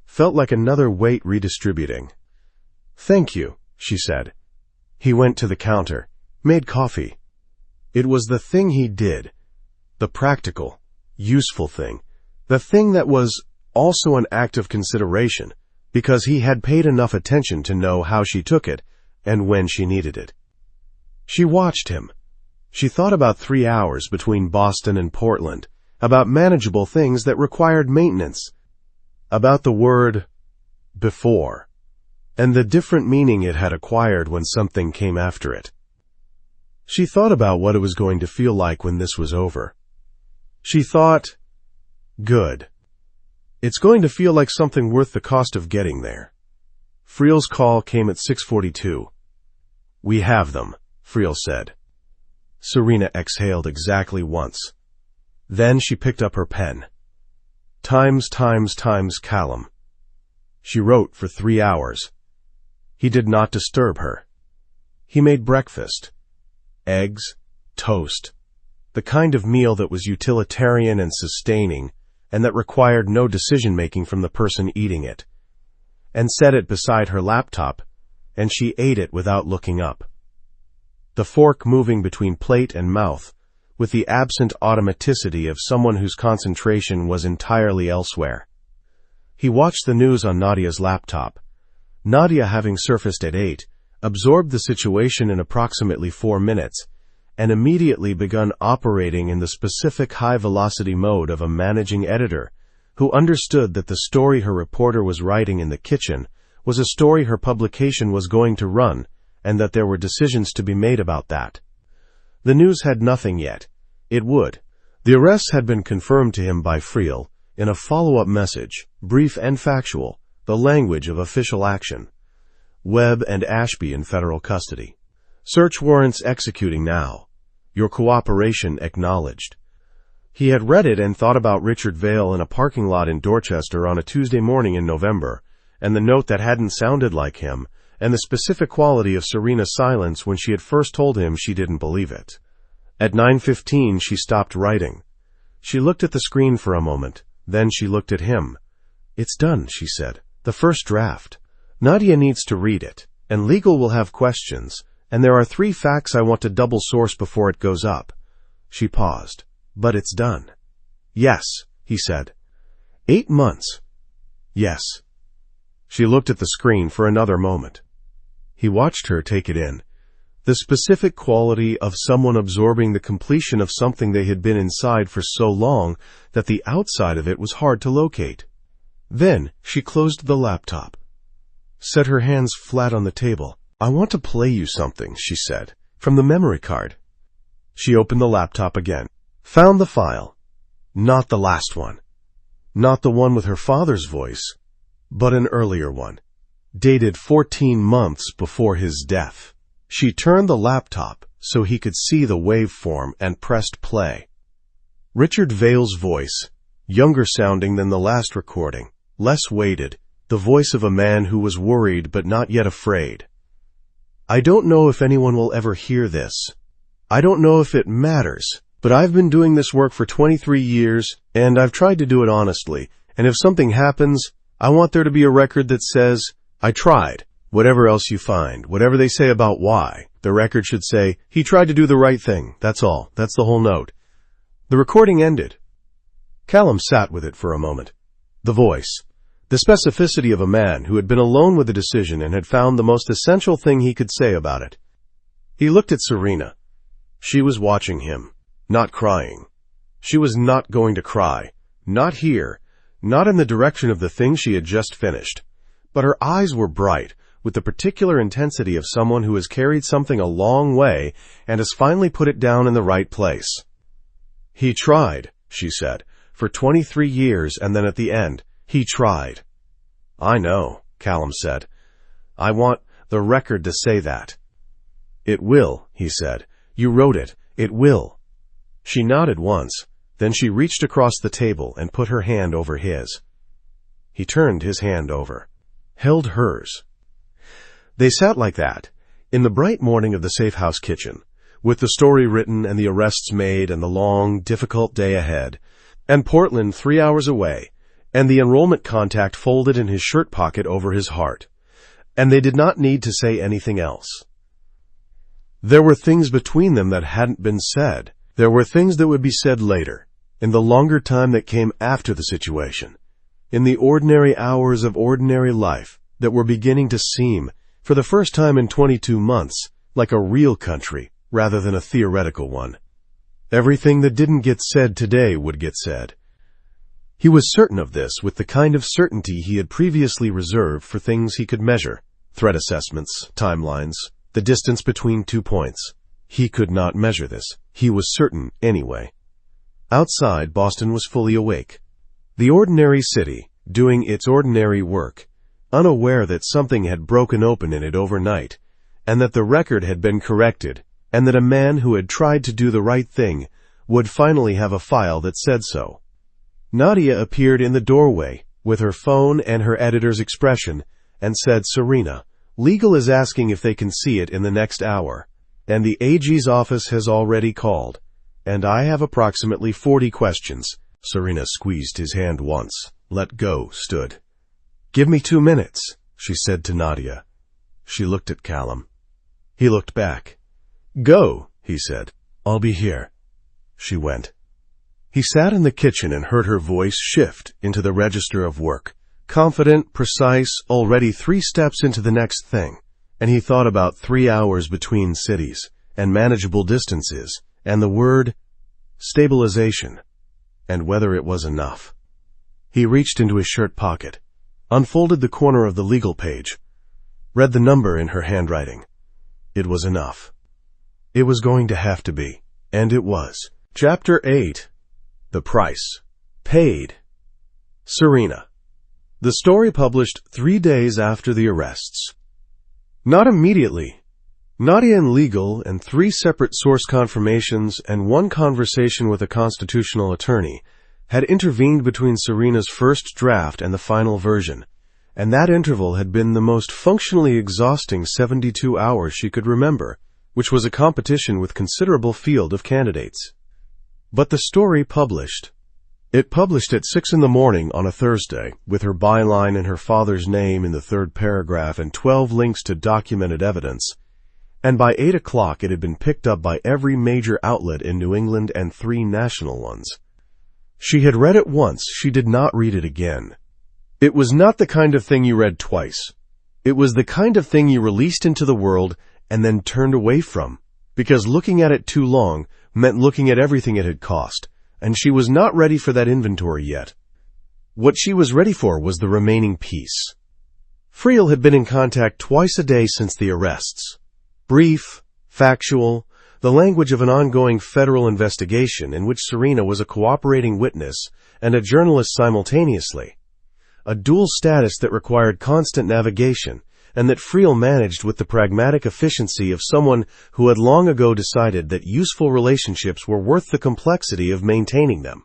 felt like another weight redistributing. "Thank you," she said. He went to the counter, made coffee. It was the thing he did, the practical, useful thing, the thing that was also an act of consideration, because he had paid enough attention to know how she took it and when she needed it. She watched him. She thought about 3 hours between Boston and Portland, about manageable things that required maintenance, about the word before, and the different meaning it had acquired when something came after it. She thought about what it was going to feel like when this was over. She thought, good. It's going to feel like something worth the cost of getting there. Friel's call came at 6:42. "We have them," Friel said. Serena exhaled exactly once. Then she picked up her pen. Times Callum. She wrote for 3 hours. He did not disturb her. He made breakfast. Eggs, toast, the kind of meal that was utilitarian and sustaining, and that required no decision-making from the person eating it, and set it beside her laptop, and she ate it without looking up. The fork moving between plate and mouth, with the absent automaticity of someone whose concentration was entirely elsewhere. He watched the news on Nadia's laptop. Nadia, having surfaced at 8, absorbed the situation in approximately 4 minutes, and immediately begun operating in the specific high-velocity mode of a managing editor who understood that the story her reporter was writing in the kitchen was a story her publication was going to run, and that there were decisions to be made about that. The news had nothing yet. It would. The arrests had been confirmed to him by Friel in a follow-up message, brief and factual, the language of official action. Webb and Ashby in federal custody. Search warrants executing now. Your cooperation acknowledged. He had read it and thought about Richard Vale in a parking lot in Dorchester on a Tuesday morning in November, and the note that hadn't sounded like him, and the specific quality of Serena's silence when she had first told him she didn't believe it. At 9:15 she stopped writing. She looked at the screen for a moment, then she looked at him. "It's done," she said. "The first draft. Nadia needs to read it, and legal will have questions, and there are 3 facts I want to double source before it goes up." She paused. "But it's done." "Yes," he said. 8 months. "Yes." She looked at the screen for another moment. He watched her take it in. The specific quality of someone absorbing the completion of something they had been inside for so long that the outside of it was hard to locate. Then she closed the laptop, set her hands flat on the table. "I want to play you something," she said, "from the memory card." She opened the laptop again, found the file. Not the last one. Not the one with her father's voice, but an earlier one, dated 14 months before his death. She turned the laptop so he could see the waveform and pressed play. Richard Vale's voice, younger sounding than the last recording, less weighted, the voice of a man who was worried but not yet afraid. "I don't know if anyone will ever hear this. I don't know if it matters, but I've been doing this work for 23 years, and I've tried to do it honestly, and if something happens, I want there to be a record that says, I tried. Whatever else you find, whatever they say about why, the record should say, he tried to do the right thing. That's all. That's the whole note." The recording ended. Callum sat with it for a moment. The voice. The specificity of a man who had been alone with a decision and had found the most essential thing he could say about it. He looked at Serena. She was watching him, not crying. She was not going to cry. Not here. Not in the direction of the thing she had just finished. But her eyes were bright, with the particular intensity of someone who has carried something a long way and has finally put it down in the right place. "He tried," she said, "for 23 years, and then at the end, he tried." "I know," Callum said. "I want the record to say that." "It will," he said. "You wrote it. It will." She nodded once, then she reached across the table and put her hand over his. He turned his hand over, held hers. They sat like that, in the bright morning of the safe house kitchen, with the story written and the arrests made and the long, difficult day ahead, and Portland 3 hours away, and the enrollment contact folded in his shirt pocket over his heart, and they did not need to say anything else. There were things between them that hadn't been said. There were things that would be said later, in the longer time that came after the situation, in the ordinary hours of ordinary life that were beginning to seem, for the first time in 22 months, like a real country rather than a theoretical one. Everything that didn't get said today would get said. He was certain of this with the kind of certainty he had previously reserved for things he could measure, threat assessments, timelines, the distance between 2 points. He could not measure this. He was certain anyway. Outside, Boston was fully awake. The ordinary city, doing its ordinary work, unaware that something had broken open in it overnight, and that the record had been corrected, and that a man who had tried to do the right thing would finally have a file that said so. Nadia appeared in the doorway, with her phone and her editor's expression, and said, "Serena, legal is asking if they can see it in the next hour, and the AG's office has already called, and I have approximately 40 questions." Serena squeezed his hand once, let go, stood. "Give me 2 minutes," she said to Nadia. She looked at Callum. He looked back. "Go," he said. "I'll be here." She went. He sat in the kitchen and heard her voice shift into the register of work, confident, precise, already 3 steps into the next thing, and he thought about 3 hours between cities, and manageable distances, and the word stabilization, and whether it was enough. He reached into his shirt pocket. unfolded the corner of the legal page, read the number in her handwriting. It was enough. It was going to have to be, and it was. Chapter 8. The Price. Paid. Serena. The story published 3 days after the arrests. Not immediately. Nadia and legal and 3 separate source confirmations and 1 conversation with a constitutional attorney had intervened between Serena's first draft and the final version, and that interval had been the most functionally exhausting 72 hours she could remember, which was a competition with considerable field of candidates. But the story published. It published at 6 a.m. on a Thursday, with her byline and her father's name in the 3rd paragraph and 12 links to documented evidence. And by 8 o'clock it had been picked up by every major outlet in New England and 3 national ones. She had read it once, she did not read it again. It was not the kind of thing you read twice. It was the kind of thing you released into the world and then turned away from, because looking at it too long meant looking at everything it had cost, and she was not ready for that inventory yet. What she was ready for was the remaining piece. Friel had been in contact twice a day since the arrests. Brief, factual, the language of an ongoing federal investigation in which Serena was a cooperating witness and a journalist simultaneously. A dual status that required constant navigation, and that Friel managed with the pragmatic efficiency of someone who had long ago decided that useful relationships were worth the complexity of maintaining them.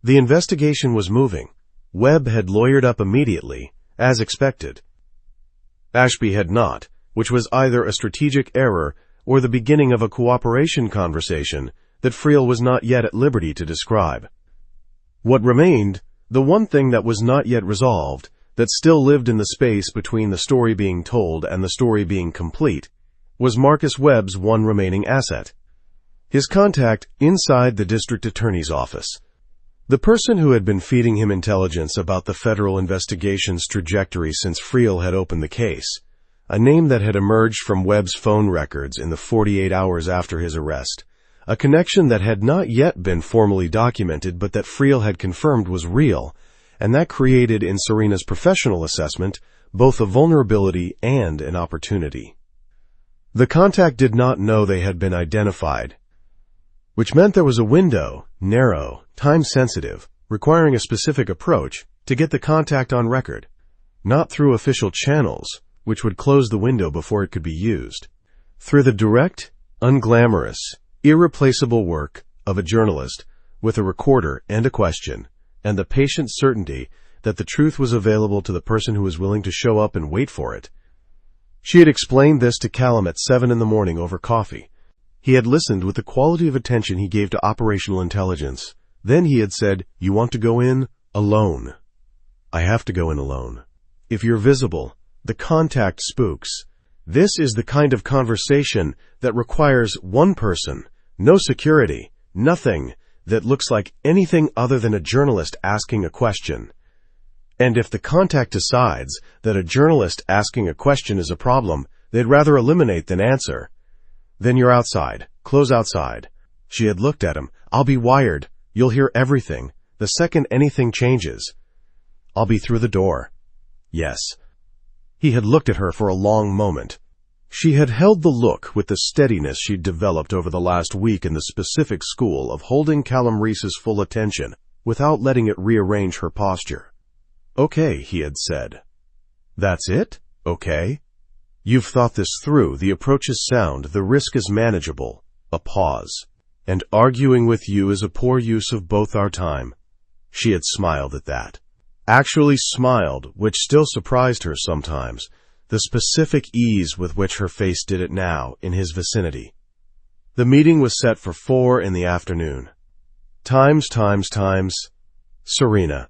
The investigation was moving. Webb had lawyered up immediately, as expected. Ashby had not, which was either a strategic error or the beginning of a cooperation conversation that Friel was not yet at liberty to describe. What remained, the one thing that was not yet resolved, that still lived in the space between the story being told and the story being complete, was Marcus Webb's one remaining asset. His contact inside the district attorney's office. The person who had been feeding him intelligence about the federal investigation's trajectory since Friel had opened the case. A name that had emerged from Webb's phone records in the 48 hours after his arrest. A connection that had not yet been formally documented but that Friel had confirmed was real, and that created in Serena's professional assessment both a vulnerability and an opportunity. The contact did not know they had been identified, which meant there was a window, narrow, time-sensitive, requiring a specific approach to get the contact on record, not through official channels, which would close the window before it could be used, through the direct, unglamorous, irreplaceable work of a journalist with a recorder and a question, and the patient certainty that the truth was available to the person who was willing to show up and wait for it. She had explained this to Callum at 7 a.m. over coffee. He had listened with the quality of attention he gave to operational intelligence. Then he had said, "You want to go in alone." "I have to go in alone. If you're visible, the contact spooks. This is the kind of conversation that requires one person, no security, nothing that looks like anything other than a journalist asking a question. And if the contact decides that a journalist asking a question is a problem, they'd rather eliminate than answer. Then you're outside. Close outside." She had looked at him. "I'll be wired. You'll hear everything. The second anything changes. I'll be through the door." "Yes." He had looked at her for a long moment. She had held the look with the steadiness she'd developed over the last week in the specific school of holding Callum Reese's full attention without letting it rearrange her posture. "Okay," he had said. "That's it? Okay? You've thought this through, the approach is sound, the risk is manageable." A pause. "And arguing with you is a poor use of both our time." She had smiled at that. Actually smiled, which still surprised her sometimes, the specific ease with which her face did it now, in his vicinity. The meeting was set for 4 in the afternoon. Times. Serena.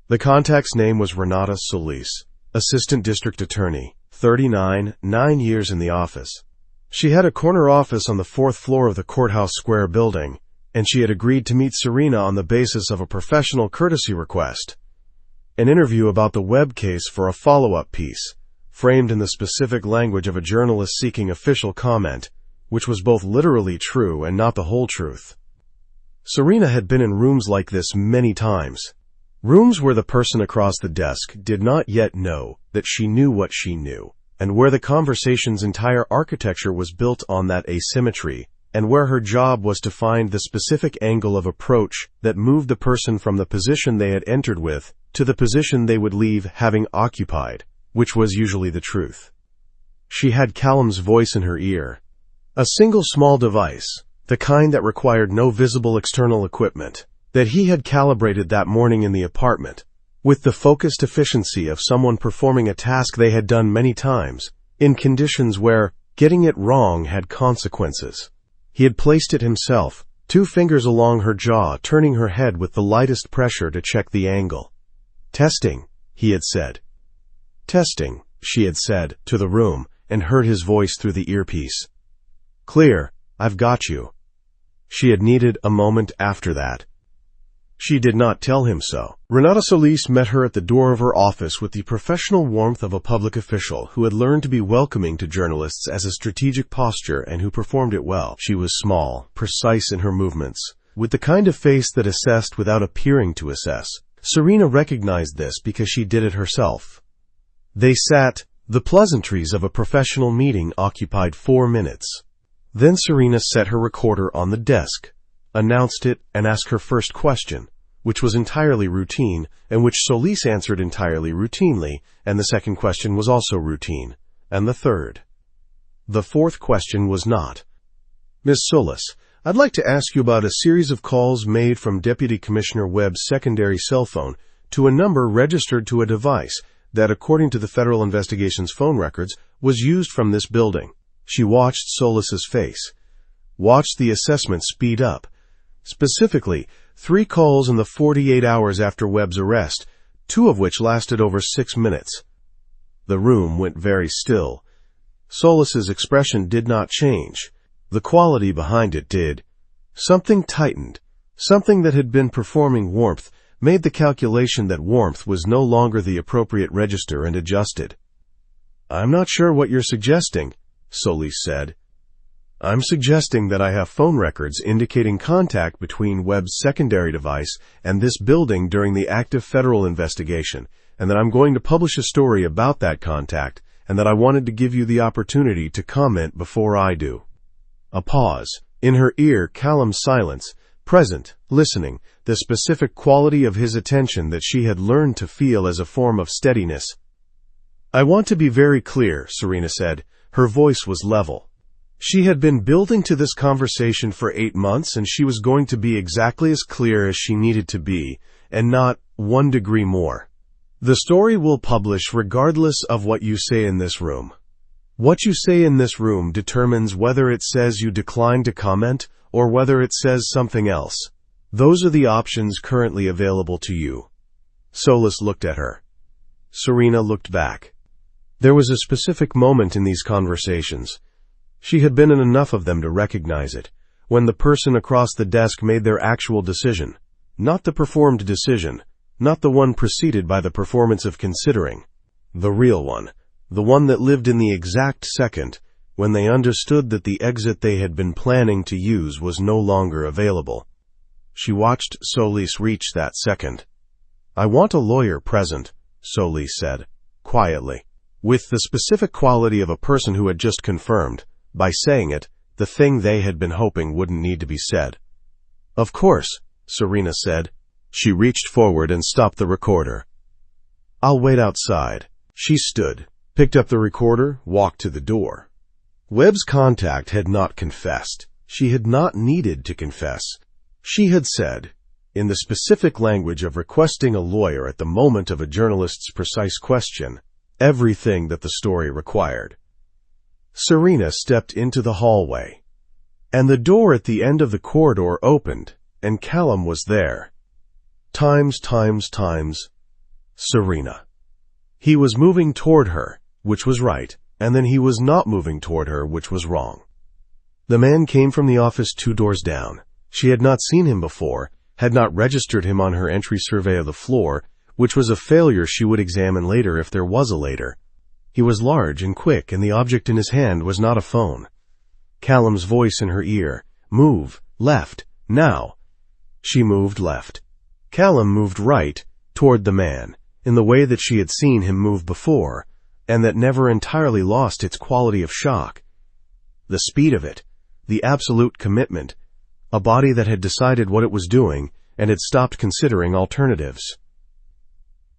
The contact's name was Renata Solis, Assistant District Attorney, 39, 9 years in the office. She had a corner office on the 4th floor of the Courthouse Square building, and she had agreed to meet Serena on the basis of a professional courtesy request. An interview about the Webb case for a follow-up piece, framed in the specific language of a journalist seeking official comment, which was both literally true and not the whole truth. Serena had been in rooms like this many times. Rooms where the person across the desk did not yet know that she knew what she knew, and where the conversation's entire architecture was built on that asymmetry, and where her job was to find the specific angle of approach that moved the person from the position they had entered with to the position they would leave having occupied, which was usually the truth. She had Callum's voice in her ear. A single small device, the kind that required no visible external equipment, that he had calibrated that morning in the apartment, with the focused efficiency of someone performing a task they had done many times, in conditions where getting it wrong had consequences. He had placed it himself, 2 fingers along her jaw, turning her head with the lightest pressure to check the angle. "Testing," he had said. "Testing," she had said, to the room, and heard his voice through the earpiece. "Clear, I've got you." She had needed a moment after that. She did not tell him so. Renata Solis met her at the door of her office with the professional warmth of a public official who had learned to be welcoming to journalists as a strategic posture and who performed it well. She was small, precise in her movements, with the kind of face that assessed without appearing to assess. Serena recognized this because she did it herself. They sat. The pleasantries of a professional meeting occupied 4 minutes. Then Serena set her recorder on the desk, announced it, and asked her first question, which was entirely routine, and which Solis answered entirely routinely, and the second question was also routine, and the third. The fourth question was not. "Miss Solis, I'd like to ask you about a series of calls made from Deputy Commissioner Webb's secondary cell phone to a number registered to a device that, according to the Federal Investigation's phone records, was used from this building." She watched Solis's face, watched the assessment speed up. Specifically, 3 calls in the 48 hours after Webb's arrest, 2 of which lasted over 6 minutes. The room went very still. Solis's expression did not change. The quality behind it did. Something tightened. Something that had been performing warmth made the calculation that warmth was no longer the appropriate register and adjusted. "I'm not sure what you're suggesting," Solis said. "I'm suggesting that I have phone records indicating contact between Webb's secondary device and this building during the active federal investigation, and that I'm going to publish a story about that contact, and that I wanted to give you the opportunity to comment before I do." A pause. In her ear, Callum's silence, present, listening, the specific quality of his attention that she had learned to feel as a form of steadiness. "I want to be very clear," Serena said. Her voice was level. She had been building to this conversation for 8 months, and she was going to be exactly as clear as she needed to be, and not 1 degree more. "The story will publish regardless of what you say in this room. What you say in this room determines whether it says you decline to comment or whether it says something else. Those are the options currently available to you." Solis looked at her. Serena looked back. There was a specific moment in these conversations. She had been in enough of them to recognize it, when the person across the desk made their actual decision, not the performed decision, not the one preceded by the performance of considering, the real one, the one that lived in the exact second when they understood that the exit they had been planning to use was no longer available. She watched Solis reach that second. "I want a lawyer present," Solis said, quietly, with the specific quality of a person who had just confirmed, by saying it, the thing they had been hoping wouldn't need to be said. "Of course," Serena said. She reached forward and stopped the recorder. "I'll wait outside." She stood, picked up the recorder, walked to the door. Webb's contact had not confessed. She had not needed to confess. She had said, in the specific language of requesting a lawyer at the moment of a journalist's precise question, everything that the story required. Serena stepped into the hallway, and the door at the end of the corridor opened, and Callum was there. Times. Serena. He was moving toward her, which was right, and then he was not moving toward her, which was wrong. The man came from the office 2 doors down. She had not seen him before, had not registered him on her entry survey of the floor, which was a failure she would examine later if there was a later. He was large and quick, and the object in his hand was not a phone. Callum's voice in her ear, "Move, left, now." She moved left. Callum moved right, toward the man, in the way that she had seen him move before, and that never entirely lost its quality of shock. The speed of it, the absolute commitment, a body that had decided what it was doing and had stopped considering alternatives.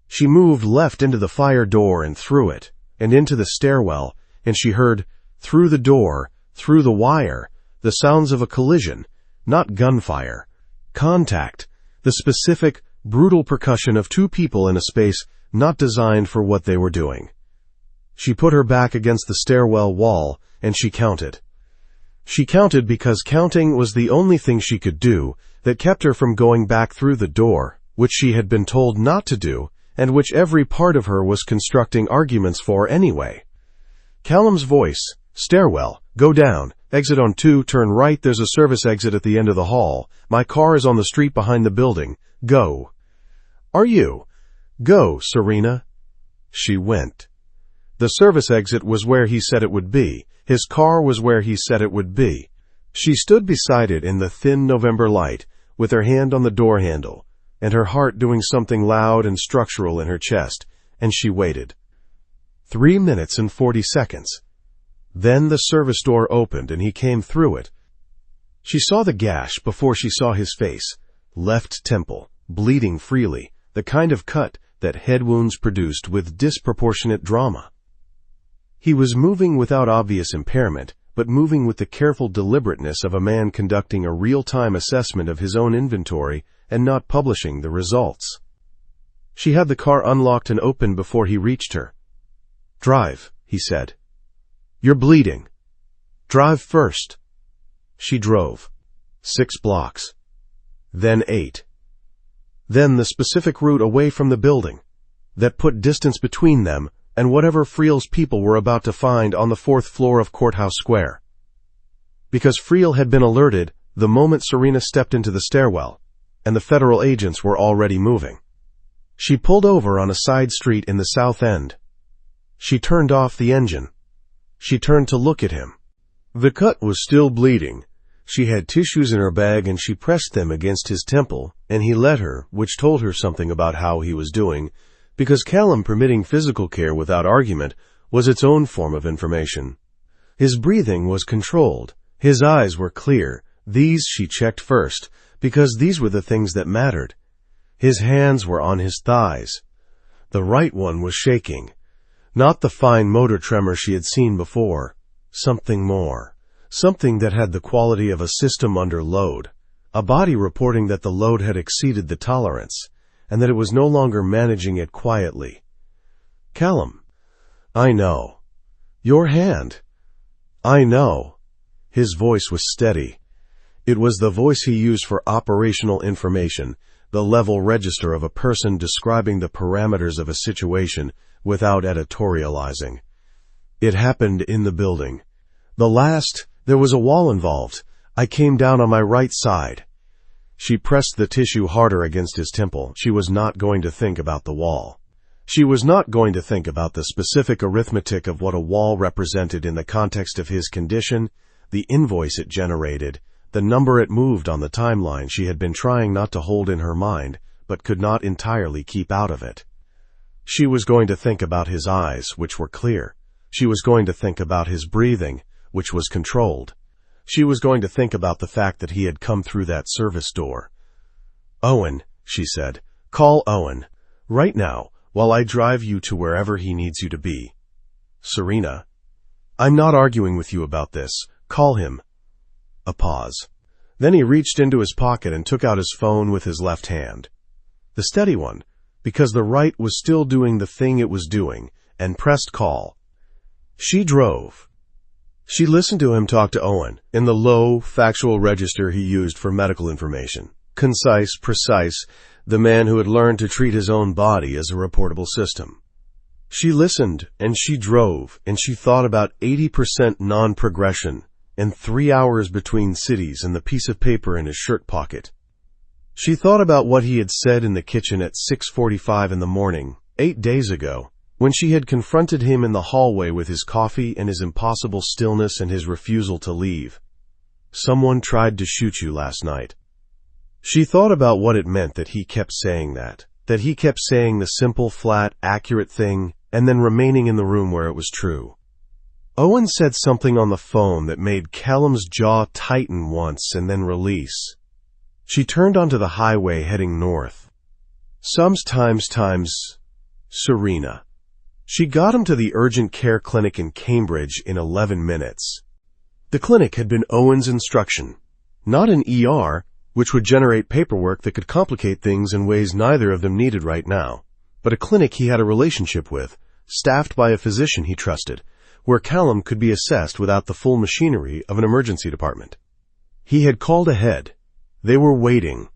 She moved left into the fire door and through it, and into the stairwell, and she heard, through the door, through the wire, the sounds of a collision, not gunfire. Contact, the specific, brutal percussion of two people in a space not designed for what they were doing. She put her back against the stairwell wall, and she counted. She counted because counting was the only thing she could do that kept her from going back through the door, which she had been told not to do, and which every part of her was constructing arguments for anyway. Callum's voice, stairwell, go down, exit on 2, turn right, there's a service exit at the end of the hall, my car is on the street behind the building, go. Are you? Go, Serena. She went. The service exit was where he said it would be. His car was where he said it would be. She stood beside it in the thin November light, with her hand on the door handle, and her heart doing something loud and structural in her chest, and she waited. 3 minutes and 40 seconds. Then the service door opened and he came through it. She saw the gash before she saw his face, left temple, bleeding freely, the kind of cut that head wounds produced with disproportionate drama. He was moving without obvious impairment, but moving with the careful deliberateness of a man conducting a real-time assessment of his own inventory and not publishing the results. She had the car unlocked and open before he reached her. Drive, he said. You're bleeding. Drive first. She drove. 6 blocks. Then 8. Then the specific route away from the building that put distance between them and whatever Friel's people were about to find on the 4th floor of Courthouse Square. Because Friel had been alerted the moment Serena stepped into the stairwell, and the federal agents were already moving. She pulled over on a side street in the South End. She turned off the engine. She turned to look at him. The cut was still bleeding. She had tissues in her bag and she pressed them against his temple, and he let her, which told her something about how he was doing, because Callum permitting physical care without argument was its own form of information. His breathing was controlled. His eyes were clear. These she checked first, because these were the things that mattered. His hands were on his thighs. The right one was shaking. Not the fine motor tremor she had seen before. Something more. Something that had the quality of a system under load. A body reporting that the load had exceeded the tolerance, and that it was no longer managing it quietly. Callum. I know. Your hand. I know. His voice was steady. It was the voice he used for operational information, the level register of a person describing the parameters of a situation without editorializing. It happened in the building. There was a wall involved. I came down on my right side. She pressed the tissue harder against his temple. She was not going to think about the wall. She was not going to think about the specific arithmetic of what a wall represented in the context of his condition, the invoice it generated, the number it moved on the timeline she had been trying not to hold in her mind, but could not entirely keep out of it. She was going to think about his eyes, which were clear. She was going to think about his breathing, which was controlled. She was going to think about the fact that he had come through that service door. Owen, she said, call Owen. Right now, while I drive you to wherever he needs you to be. Serena. I'm not arguing with you about this. Call him. A pause. Then he reached into his pocket and took out his phone with his left hand. The steady one, because the right was still doing the thing it was doing, and pressed call. She drove. She listened to him talk to Owen, in the low, factual register he used for medical information. Concise, precise, the man who had learned to treat his own body as a reportable system. She listened, and she drove, and she thought about 80% non-progression, and 3 hours between cities and the piece of paper in his shirt pocket. She thought about what he had said in the kitchen at 6:45 in the morning, 8 days ago, when she had confronted him in the hallway with his coffee and his impossible stillness and his refusal to leave. Someone tried to shoot you last night. She thought about what it meant that he kept saying that, that he kept saying the simple, flat, accurate thing and then remaining in the room where it was true. Owen said something on the phone that made Callum's jaw tighten once and then release. She turned onto the highway heading north. Sometimes, Serena. She got him to the urgent care clinic in Cambridge in 11 minutes. The clinic had been Owen's instruction, not an ER, which would generate paperwork that could complicate things in ways neither of them needed right now, but a clinic he had a relationship with, staffed by a physician he trusted, where Callum could be assessed without the full machinery of an emergency department. He had called ahead. They were waiting.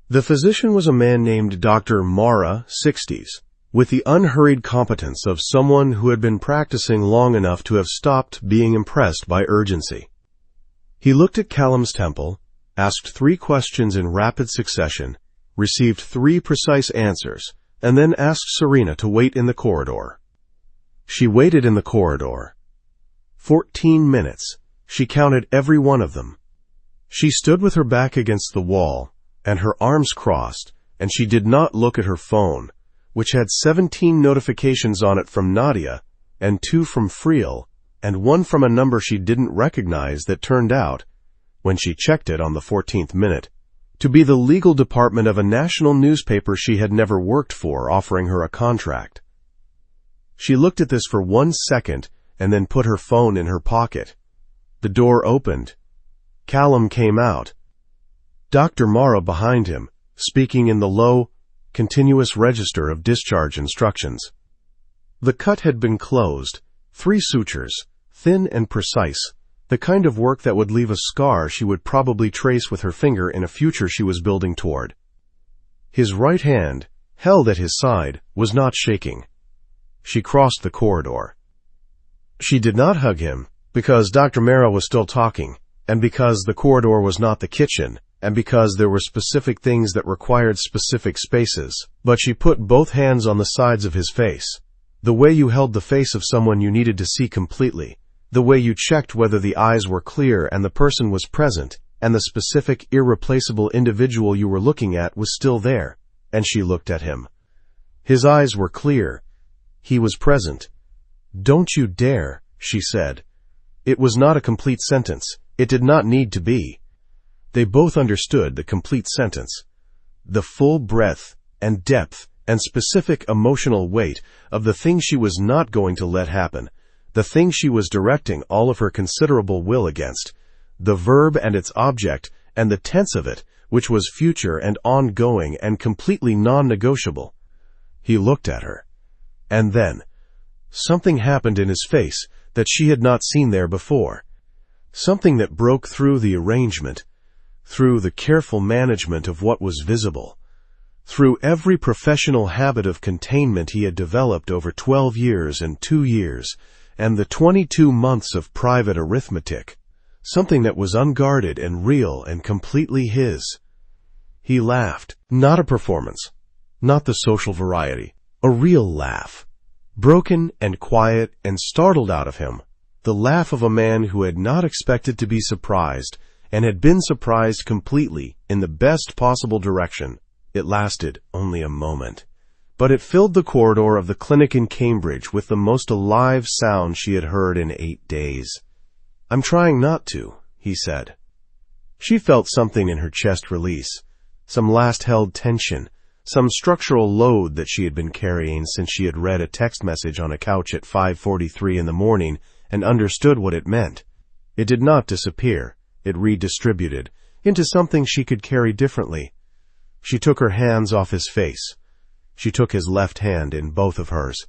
The physician was a man named Dr. Mara, 60s, with the unhurried competence of someone who had been practicing long enough to have stopped being impressed by urgency. He looked at Callum's temple, asked 3 questions in rapid succession, received 3 precise answers, and then asked Serena to wait in the corridor. She waited in the corridor. 14 minutes. She counted every one of them. She stood with her back against the wall, and her arms crossed, and she did not look at her phone, which had 17 notifications on it from Nadia, and 2 from Friel, and 1 from a number she didn't recognize that turned out, when she checked it on the 14th minute, to be the legal department of a national newspaper she had never worked for, offering her a contract. She looked at this for 1 second and then put her phone in her pocket. The door opened. Callum came out. Dr. Mara behind him, speaking in the low, continuous register of discharge instructions. The cut had been closed, 3 sutures, thin and precise, the kind of work that would leave a scar she would probably trace with her finger in a future she was building toward. His right hand, held at his side, was not shaking. She crossed the corridor. She did not hug him, because Dr. Mara was still talking, and because the corridor was not the kitchen, and because there were specific things that required specific spaces, but she put both hands on the sides of his face, the way you held the face of someone you needed to see completely, the way you checked whether the eyes were clear and the person was present, and the specific, irreplaceable individual you were looking at was still there, and she looked at him. His eyes were clear. He was present. "Don't you dare," she said. It was not a complete sentence. It did not need to be. They both understood the complete sentence. The full breadth and depth and specific emotional weight of the thing she was not going to let happen, the thing she was directing all of her considerable will against, the verb and its object, and the tense of it, which was future and ongoing and completely non-negotiable. He looked at her. And then, something happened in his face that she had not seen there before. Something that broke through the arrangement, through the careful management of what was visible, through every professional habit of containment he had developed over 12 years and 2 years, and the 22 months of private arithmetic, something that was unguarded and real and completely his. He laughed, not a performance, not the social variety, a real laugh, broken and quiet and startled out of him, the laugh of a man who had not expected to be surprised and had been surprised completely in the best possible direction. It lasted only a moment, but it filled the corridor of the clinic in Cambridge with the most alive sound she had heard in 8 days. "I'm trying not to," he said. She felt something in her chest release, some last-held tension, some structural load that she had been carrying since she had read a text message on a couch at 5:43 in the morning and understood what it meant. It did not disappear. It redistributed into something she could carry differently. She took her hands off his face. She took his left hand in both of hers.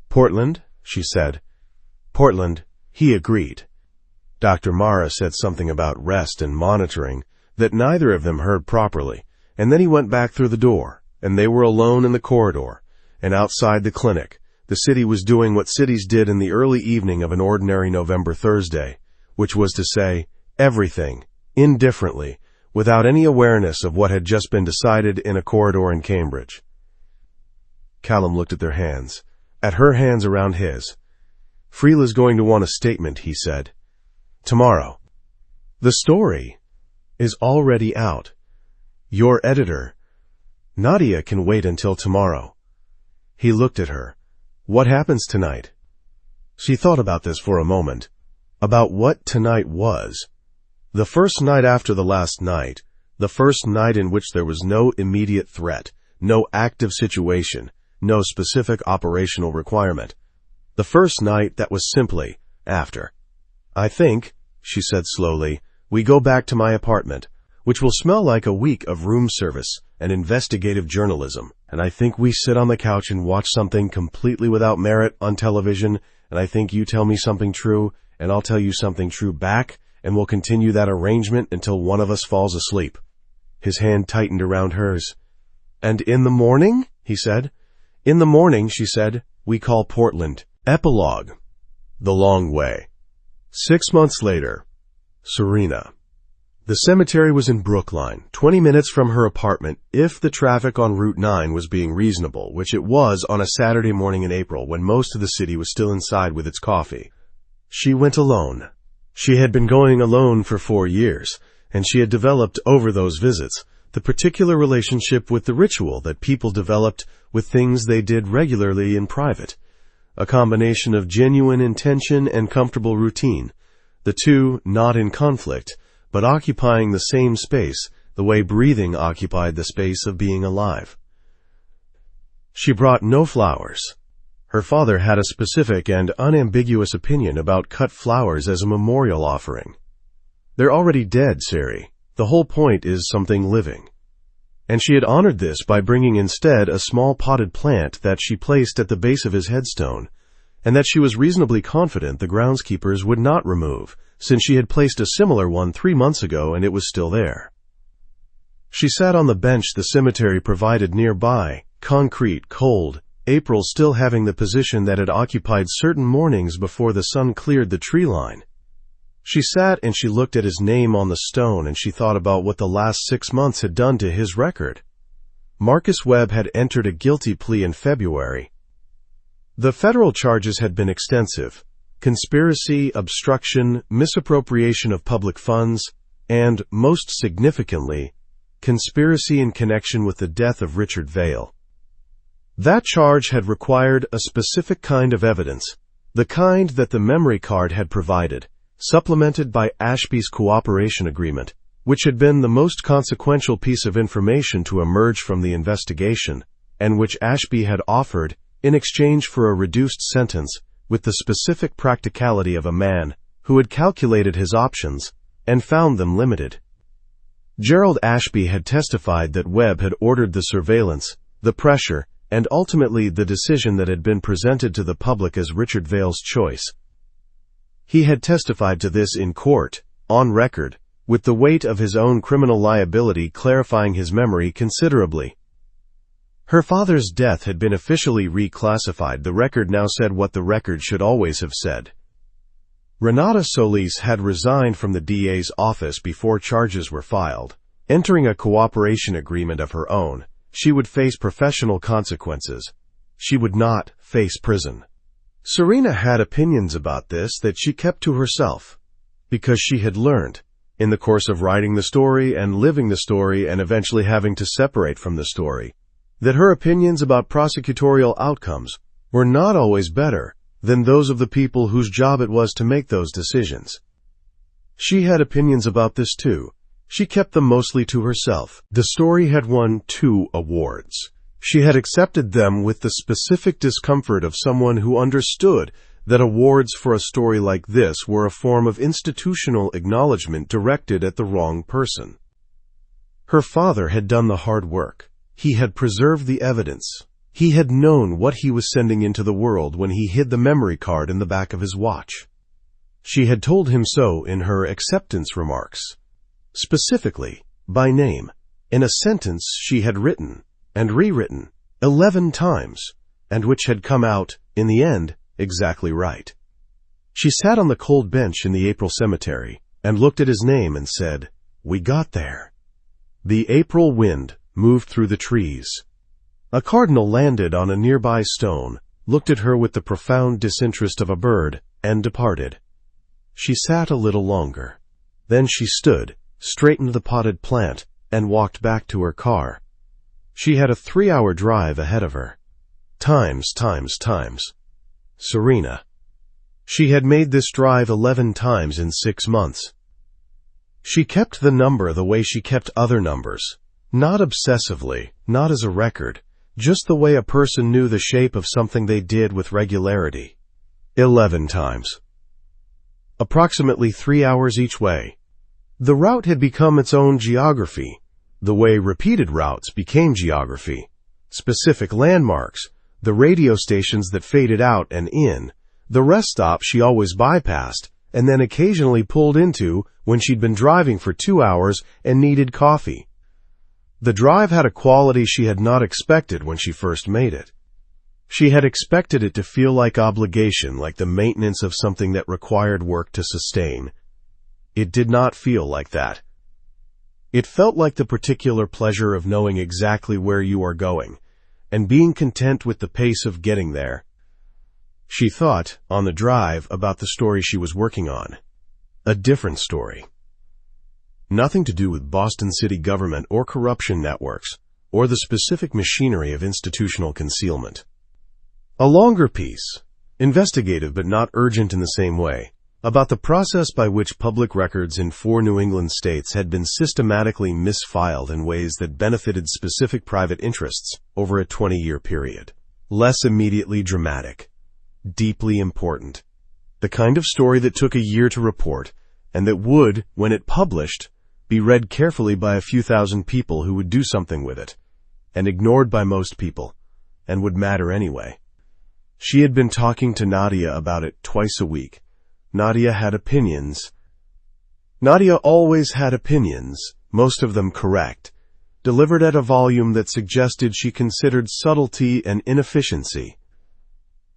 "Portland," she said. "Portland," he agreed. Dr. Mara said something about rest and monitoring that neither of them heard properly, and then he went back through the door, and they were alone in the corridor, and outside the clinic. The city was doing what cities did in the early evening of an ordinary November Thursday, which was to say everything, indifferently, without any awareness of what had just been decided in a corridor in Cambridge. Callum looked at their hands, at her hands around his. "Friel is going to want a statement," he said. "Tomorrow. The story is already out. Your editor." Nadia can wait until tomorrow. He looked at her. What happens tonight? She thought about this for a moment. About what tonight was. The first night after the last night. The first night in which there was no immediate threat, no active situation, no specific operational requirement. The first night that was simply after. I think, she said slowly, we go back to my apartment, which will smell like a week of room service and investigative journalism, and I think we sit on the couch and watch something completely without merit on television, and I think you tell me something true, and I'll tell you something true back, and we'll continue that arrangement until one of us falls asleep. His hand tightened around hers. And in the morning? He said. In the morning, she said, we call Portland. Epilogue. The Long Way. 6 months later. Serena. The cemetery was in Brookline, 20 minutes from her apartment, if the traffic on Route 9 was being reasonable, which it was on a Saturday morning in April when most of the city was still inside with its coffee. She went alone. She had been going alone for 4 years, and she had developed over those visits the particular relationship with the ritual that people developed with things they did regularly in private, a combination of genuine intention and comfortable routine, the two not in conflict, but occupying the same space the way breathing occupied the space of being alive. She brought no flowers. Her father had a specific and unambiguous opinion about cut flowers as a memorial offering. They're already dead, Sari. The whole point is something living. And she had honored this by bringing instead a small potted plant that she placed at the base of his headstone, and that she was reasonably confident the groundskeepers would not remove, since she had placed a similar one 3 months ago and it was still there. She sat on the bench the cemetery provided nearby, concrete, cold, April still having the position that had occupied certain mornings before the sun cleared the tree line. She sat and she looked at his name on the stone and she thought about what the last 6 months had done to his record. Marcus Webb had entered a guilty plea in February. The federal charges had been extensive: conspiracy, obstruction, misappropriation of public funds, and, most significantly, conspiracy in connection with the death of Richard Vail. That charge had required a specific kind of evidence, the kind that the memory card had provided, supplemented by Ashby's cooperation agreement, which had been the most consequential piece of information to emerge from the investigation, and which Ashby had offered in exchange for a reduced sentence, with the specific practicality of a man who had calculated his options and found them limited. Gerald Ashby had testified that Webb had ordered the surveillance, the pressure, and ultimately the decision that had been presented to the public as Richard Vail's choice. He had testified to this in court, on record, with the weight of his own criminal liability clarifying his memory considerably. Her father's death had been officially reclassified. The record now said what the record should always have said. Renata Solis had resigned from the DA's office before charges were filed. Entering a cooperation agreement of her own, she would face professional consequences. She would not face prison. Serena had opinions about this that she kept to herself, because she had learned, in the course of writing the story and living the story and eventually having to separate from the story, that her opinions about prosecutorial outcomes were not always better than those of the people whose job it was to make those decisions. She had opinions about this too. She kept them mostly to herself. The story had won 2 awards. She had accepted them with the specific discomfort of someone who understood that awards for a story like this were a form of institutional acknowledgement directed at the wrong person. Her father had done the hard work. He had preserved the evidence. He had known what he was sending into the world when he hid the memory card in the back of his watch. She had told him so in her acceptance remarks. Specifically, by name, in a sentence she had written and rewritten 11 times, and which had come out, in the end, exactly right. She sat on the cold bench in the April cemetery and looked at his name and said, "We got there." The April wind moved through the trees. A cardinal landed on a nearby stone, looked at her with the profound disinterest of a bird, and departed. She sat a little longer. Then she stood, straightened the potted plant, and walked back to her car. She had a 3-hour drive ahead of her. Times. Serena. She had made this drive 11 times in 6 months. She kept the number the way she kept other numbers. Not obsessively, not as a record, just the way a person knew the shape of something they did with regularity. 11 times. Approximately 3 hours each way. The route had become its own geography, the way repeated routes became geography. Specific landmarks, the radio stations that faded out and in, the rest stops she always bypassed, and then occasionally pulled into when she'd been driving for 2 hours and needed coffee. The drive had a quality she had not expected when she first made it. She had expected it to feel like obligation, like the maintenance of something that required work to sustain. It did not feel like that. It felt like the particular pleasure of knowing exactly where you are going, and being content with the pace of getting there. She thought, on the drive, about the story she was working on. A different story. Nothing to do with Boston city government or corruption networks, or the specific machinery of institutional concealment. A longer piece, investigative but not urgent in the same way, about the process by which public records in 4 New England states had been systematically misfiled in ways that benefited specific private interests over a 20-year period. Less immediately dramatic. Deeply important. The kind of story that took a year to report, and that would, when it published, be read carefully by a few thousand people who would do something with it, and ignored by most people, and would matter anyway. She had been talking to Nadia about it twice a week. Nadia had opinions. Nadia always had opinions, most of them correct, delivered at a volume that suggested she considered subtlety and inefficiency.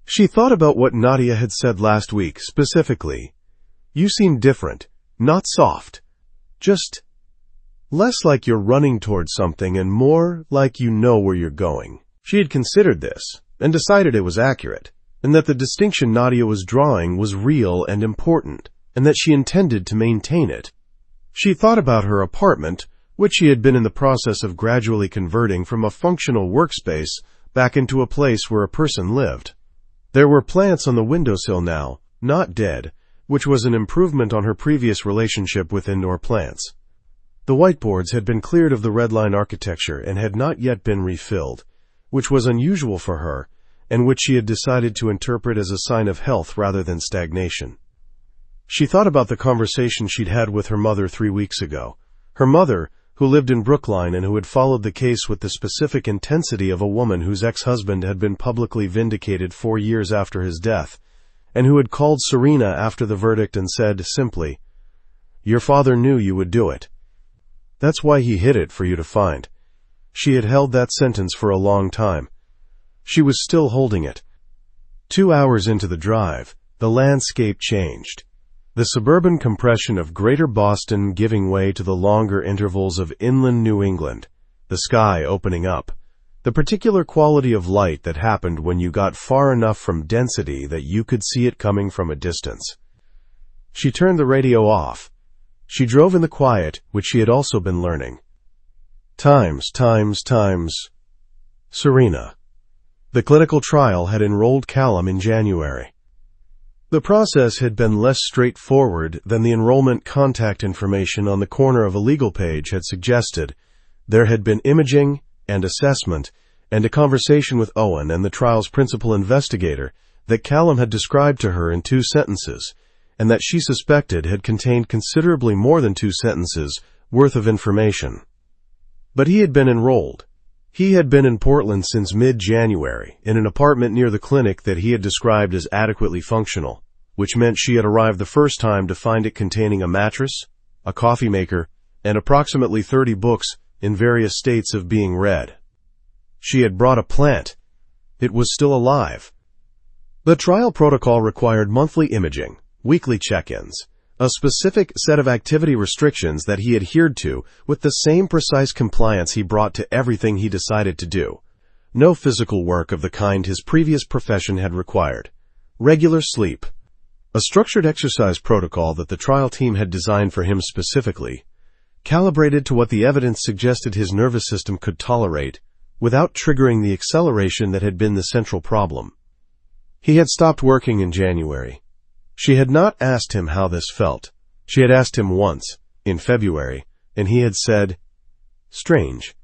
She thought about what Nadia had said last week, specifically. You seem different, not soft. Just less like you're running towards something and more like you know where you're going. She had considered this, and decided it was accurate, and that the distinction Nadia was drawing was real and important, and that she intended to maintain it. She thought about her apartment, which she had been in the process of gradually converting from a functional workspace back into a place where a person lived. There were plants on the windowsill now, not dead, which was an improvement on her previous relationship with indoor plants. The whiteboards had been cleared of the red line architecture and had not yet been refilled, which was unusual for her, and which she had decided to interpret as a sign of health rather than stagnation. She thought about the conversation she'd had with her mother 3 weeks ago. Her mother, who lived in Brookline and who had followed the case with the specific intensity of a woman whose ex-husband had been publicly vindicated 4 years after his death, and who had called Serena after the verdict and said, simply, "Your father knew you would do it. That's why he hid it for you to find." She had held that sentence for a long time. She was still holding it. 2 hours into the drive, the landscape changed. The suburban compression of greater Boston giving way to the longer intervals of inland New England, the sky opening up, the particular quality of light that happened when you got far enough from density that you could see it coming from a distance. She turned the radio off. She drove in the quiet, which she had also been learning. Times. Serena. The clinical trial had enrolled Callum in January. The process had been less straightforward than the enrollment contact information on the corner of a legal page had suggested. There had been imaging and assessment and a conversation with Owen and the trial's principal investigator that Callum had described to her in 2 sentences, and that she suspected had contained considerably more than 2 sentences worth of information. But he had been enrolled. He had been in Portland since mid-January, in an apartment near the clinic that he had described as adequately functional, which meant she had arrived the first time to find it containing a mattress, a coffee maker, and approximately 30 books in various states of being read. She had brought a plant. It was still alive. The trial protocol required monthly imaging, weekly check-ins, a specific set of activity restrictions that he adhered to with the same precise compliance he brought to everything he decided to do. No physical work of the kind his previous profession had required. Regular sleep. A structured exercise protocol that the trial team had designed for him specifically, calibrated to what the evidence suggested his nervous system could tolerate, without triggering the acceleration that had been the central problem. He had stopped working in January. She had not asked him how this felt. She had asked him once, in February, and he had said, "Strange,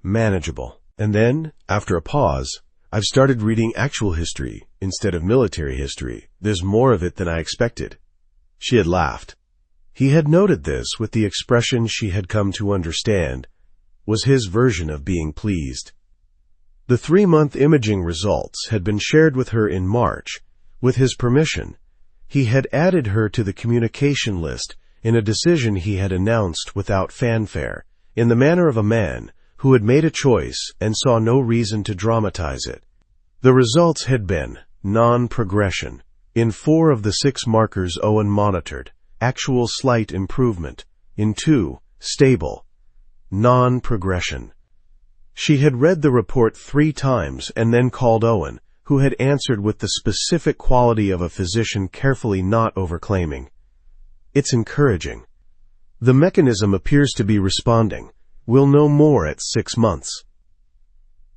manageable." And then, after a pause, "I've started reading actual history instead of military history. There's more of it than I expected." She had laughed. He had noted this with the expression she had come to understand was his version of being pleased. The 3-month imaging results had been shared with her in March. With his permission, he had added her to the communication list in a decision he had announced without fanfare, in the manner of a man who had made a choice and saw no reason to dramatize it. The results had been non-progression in 4 of the 6 markers Owen monitored, actual slight improvement in 2, stable, non-progression. She had read the report 3 times and then called Owen, who had answered with the specific quality of a physician carefully not overclaiming. "It's encouraging. The mechanism appears to be responding. We'll know more at 6 months."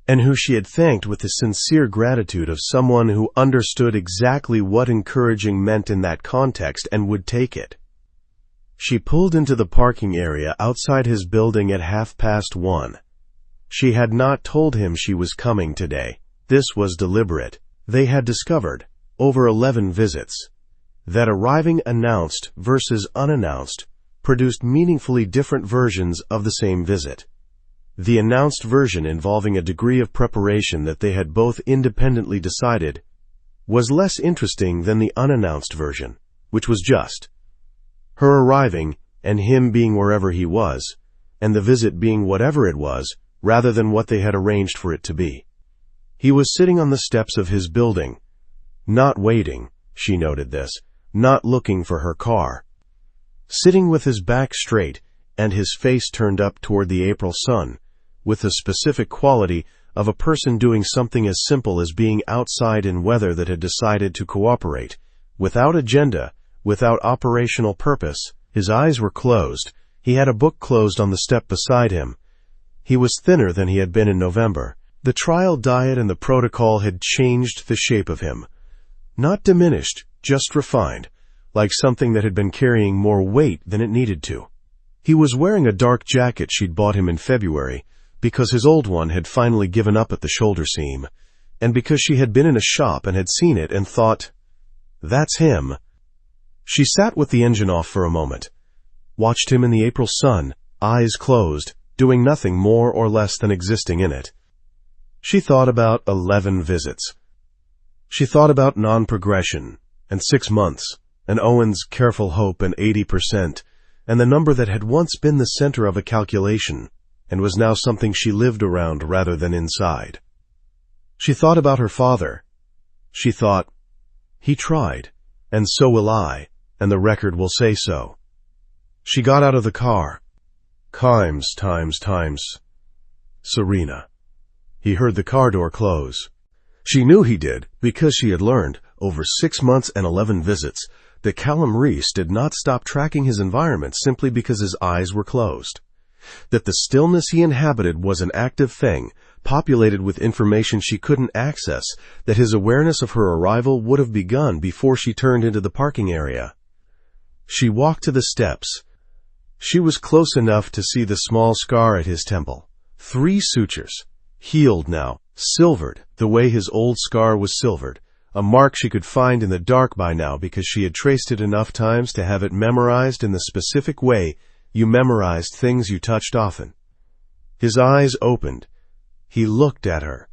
And who she had thanked with the sincere gratitude of someone who understood exactly what encouraging meant in that context and would take it. She pulled into the parking area outside his building at 1:30. She had not told him she was coming today. This was deliberate. They had discovered, over 11 visits, that arriving announced versus unannounced produced meaningfully different versions of the same visit. The announced version, involving a degree of preparation that they had both independently decided, was less interesting than the unannounced version, which was just her arriving and him being wherever he was, and the visit being whatever it was, rather than what they had arranged for it to be. He was sitting on the steps of his building, not waiting, she noted this, not looking for her car. Sitting with his back straight and his face turned up toward the April sun, with the specific quality of a person doing something as simple as being outside in weather that had decided to cooperate, without agenda, without operational purpose. His eyes were closed. He had a book closed on the step beside him. He was thinner than he had been in November. The trial diet and the protocol had changed the shape of him. Not diminished, just refined, like something that had been carrying more weight than it needed to. He was wearing a dark jacket she'd bought him in February, because his old one had finally given up at the shoulder seam, and because she had been in a shop and had seen it and thought, "That's him." She sat with the engine off for a moment, watched him in the April sun, eyes closed, doing nothing more or less than existing in it. She thought about 11 visits. She thought about non-progression, and 6 months, and Owen's careful hope and 80%, and the number that had once been the center of a calculation, and was now something she lived around rather than inside. She thought about her father. She thought, "He tried, and so will I, and the record will say so." She got out of the car. Times. Serena. He heard the car door close. She knew he did, because she had learned, over 6 months and 11 visits, that Callum Reese did not stop tracking his environment simply because his eyes were closed. That the stillness he inhabited was an active thing, populated with information she couldn't access, that his awareness of her arrival would have begun before she turned into the parking area. She walked to the steps. She was close enough to see the small scar at his temple. 3 sutures, healed now, silvered, the way his old scar was silvered, a mark she could find in the dark by now because she had traced it enough times to have it memorized in the specific way you memorized things you touched often. His eyes opened. He looked at her.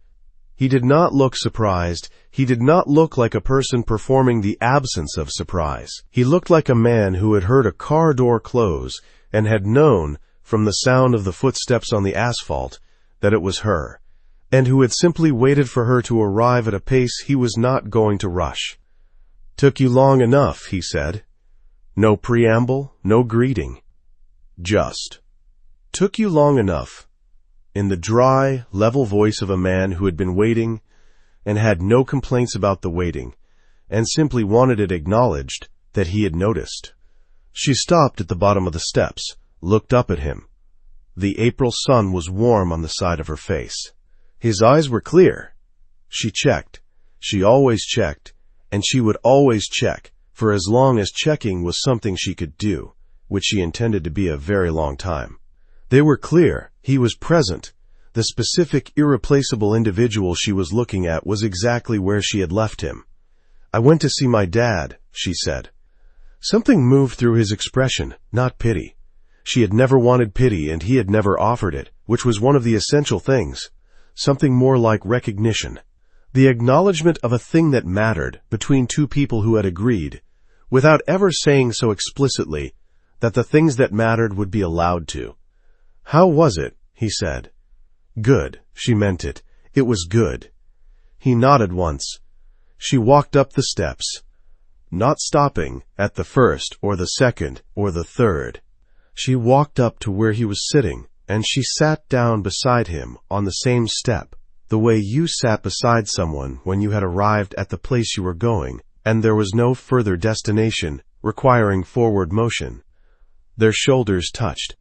He did not look surprised. He did not look like a person performing the absence of surprise. He looked like a man who had heard a car door close and had known, from the sound of the footsteps on the asphalt, that it was her, and who had simply waited for her to arrive at a pace he was not going to rush. "Took you long enough," he said. No preamble, no greeting. Just. "Took you long enough," in the dry, level voice of a man who had been waiting and had no complaints about the waiting, and simply wanted it acknowledged that he had noticed. She stopped at the bottom of the steps, looked up at him. The April sun was warm on the side of her face. His eyes were clear. She checked. She always checked, and she would always check, for as long as checking was something she could do, which she intended to be a very long time. They were clear. He was present. The specific, irreplaceable individual she was looking at was exactly where she had left him. "I went to see my dad," she said. Something moved through his expression, not pity. She had never wanted pity, and he had never offered it, which was one of the essential things. Something more like recognition. The acknowledgement of a thing that mattered between two people who had agreed, without ever saying so explicitly, that the things that mattered would be allowed to. "How was it?" he said. "Good." She meant it. It was good. He nodded once. She walked up the steps, not stopping at the first or the second or the third. She walked up to where he was sitting, and she sat down beside him on the same step, the way you sat beside someone when you had arrived at the place you were going, and there was no further destination requiring forward motion. Their shoulders touched.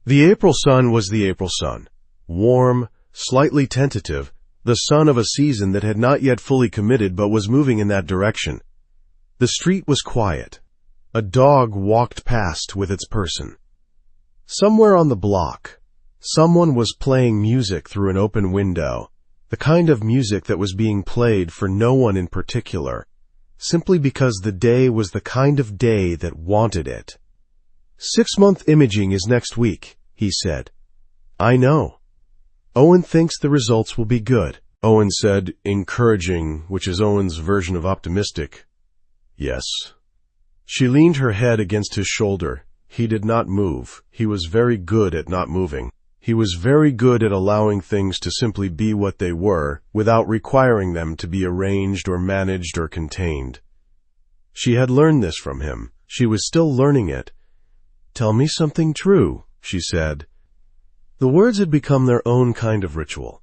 The April sun was the April sun. Warm, slightly tentative, the sun of a season that had not yet fully committed but was moving in that direction. The street was quiet. A dog walked past with its person. Somewhere on the block, someone was playing music through an open window, the kind of music that was being played for no one in particular, simply because the day was the kind of day that wanted it. "6-month imaging is next week," he said. "I know. Owen thinks the results will be good." Owen said, encouraging, which is Owen's version of optimistic. "Yes." She leaned her head against his shoulder. He did not move. He was very good at not moving. He was very good at allowing things to simply be what they were, without requiring them to be arranged or managed or contained. She had learned this from him. She was still learning it. "Tell me something true," she said. The words had become their own kind of ritual.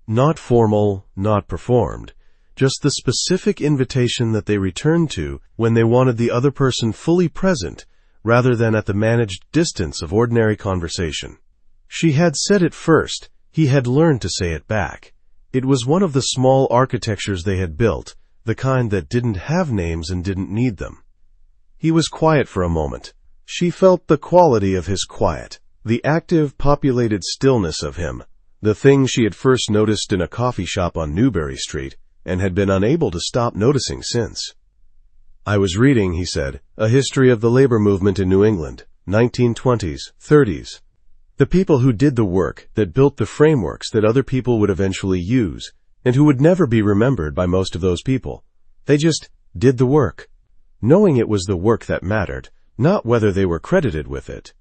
Not formal, not performed. Just the specific invitation that they returned to when they wanted the other person fully present, rather than at the managed distance of ordinary conversation. She had said it first. He had learned to say it back. It was one of the small architectures they had built, the kind that didn't have names and didn't need them. He was quiet for a moment. She felt the quality of his quiet, the active, populated stillness of him, the thing she had first noticed in a coffee shop on Newbury Street, and had been unable to stop noticing since. "I was reading," he said, "a history of the labor movement in New England, 1920s, 30s. The people who did the work, that built the frameworks that other people would eventually use, and who would never be remembered by most of those people. They just did the work, knowing it was the work that mattered, not whether they were credited with it."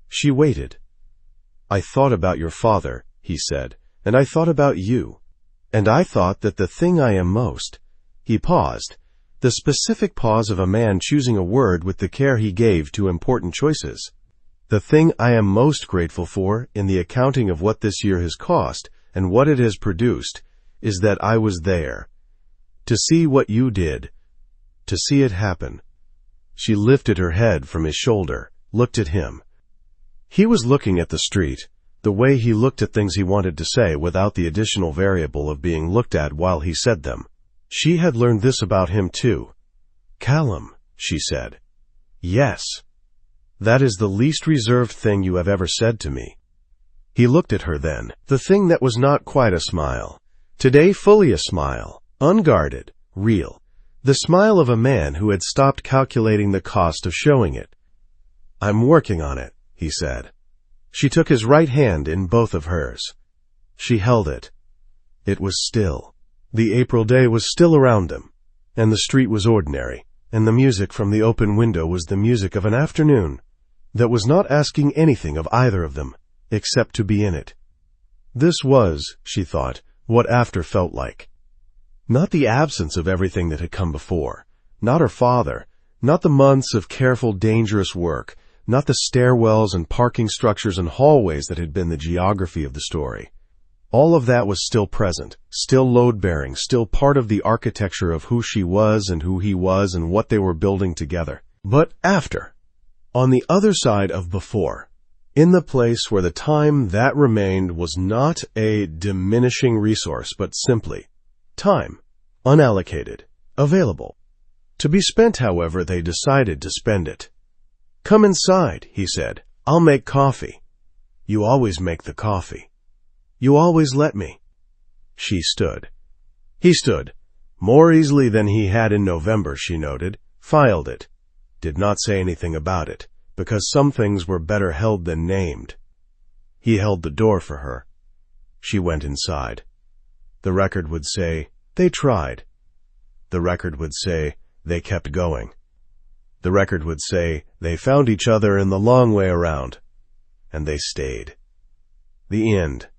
She waited. "I thought about your father," he said, "and I thought about you. And I thought that the thing I am most—" He paused, the specific pause of a man choosing a word with the care he gave to important choices. "The thing I am most grateful for in the accounting of what this year has cost and what it has produced is that I was there. To see what you did. To see it happen." She lifted her head from his shoulder, looked at him. He was looking at the street, the way he looked at things he wanted to say without the additional variable of being looked at while he said them. She had learned this about him too. "Callum," she said. "Yes. That is the least reserved thing you have ever said to me." He looked at her then, the thing that was not quite a smile. Today fully a smile, unguarded, real. The smile of a man who had stopped calculating the cost of showing it. "I'm working on it," he said. She took his right hand in both of hers. She held it. It was still. The April day was still around them, and the street was ordinary, and the music from the open window was the music of an afternoon that was not asking anything of either of them, except to be in it. This was, she thought, what after felt like. Not the absence of everything that had come before, not her father, not the months of careful, dangerous work, not the stairwells and parking structures and hallways that had been the geography of the story. All of that was still present, still load-bearing, still part of the architecture of who she was and who he was and what they were building together. But after, on the other side of before, in the place where the time that remained was not a diminishing resource, but simply time, unallocated, available. To be spent, however, they decided to spend it. "Come inside," he said. "I'll make coffee." "You always make the coffee." "You always let me." She stood. He stood. More easily than he had in November, she noted. Filed it. Did not say anything about it, because some things were better held than named. He held the door for her. She went inside. The record would say, "They tried." The record would say, "They kept going." The record would say, "They found each other in the long way around." And they stayed. The end.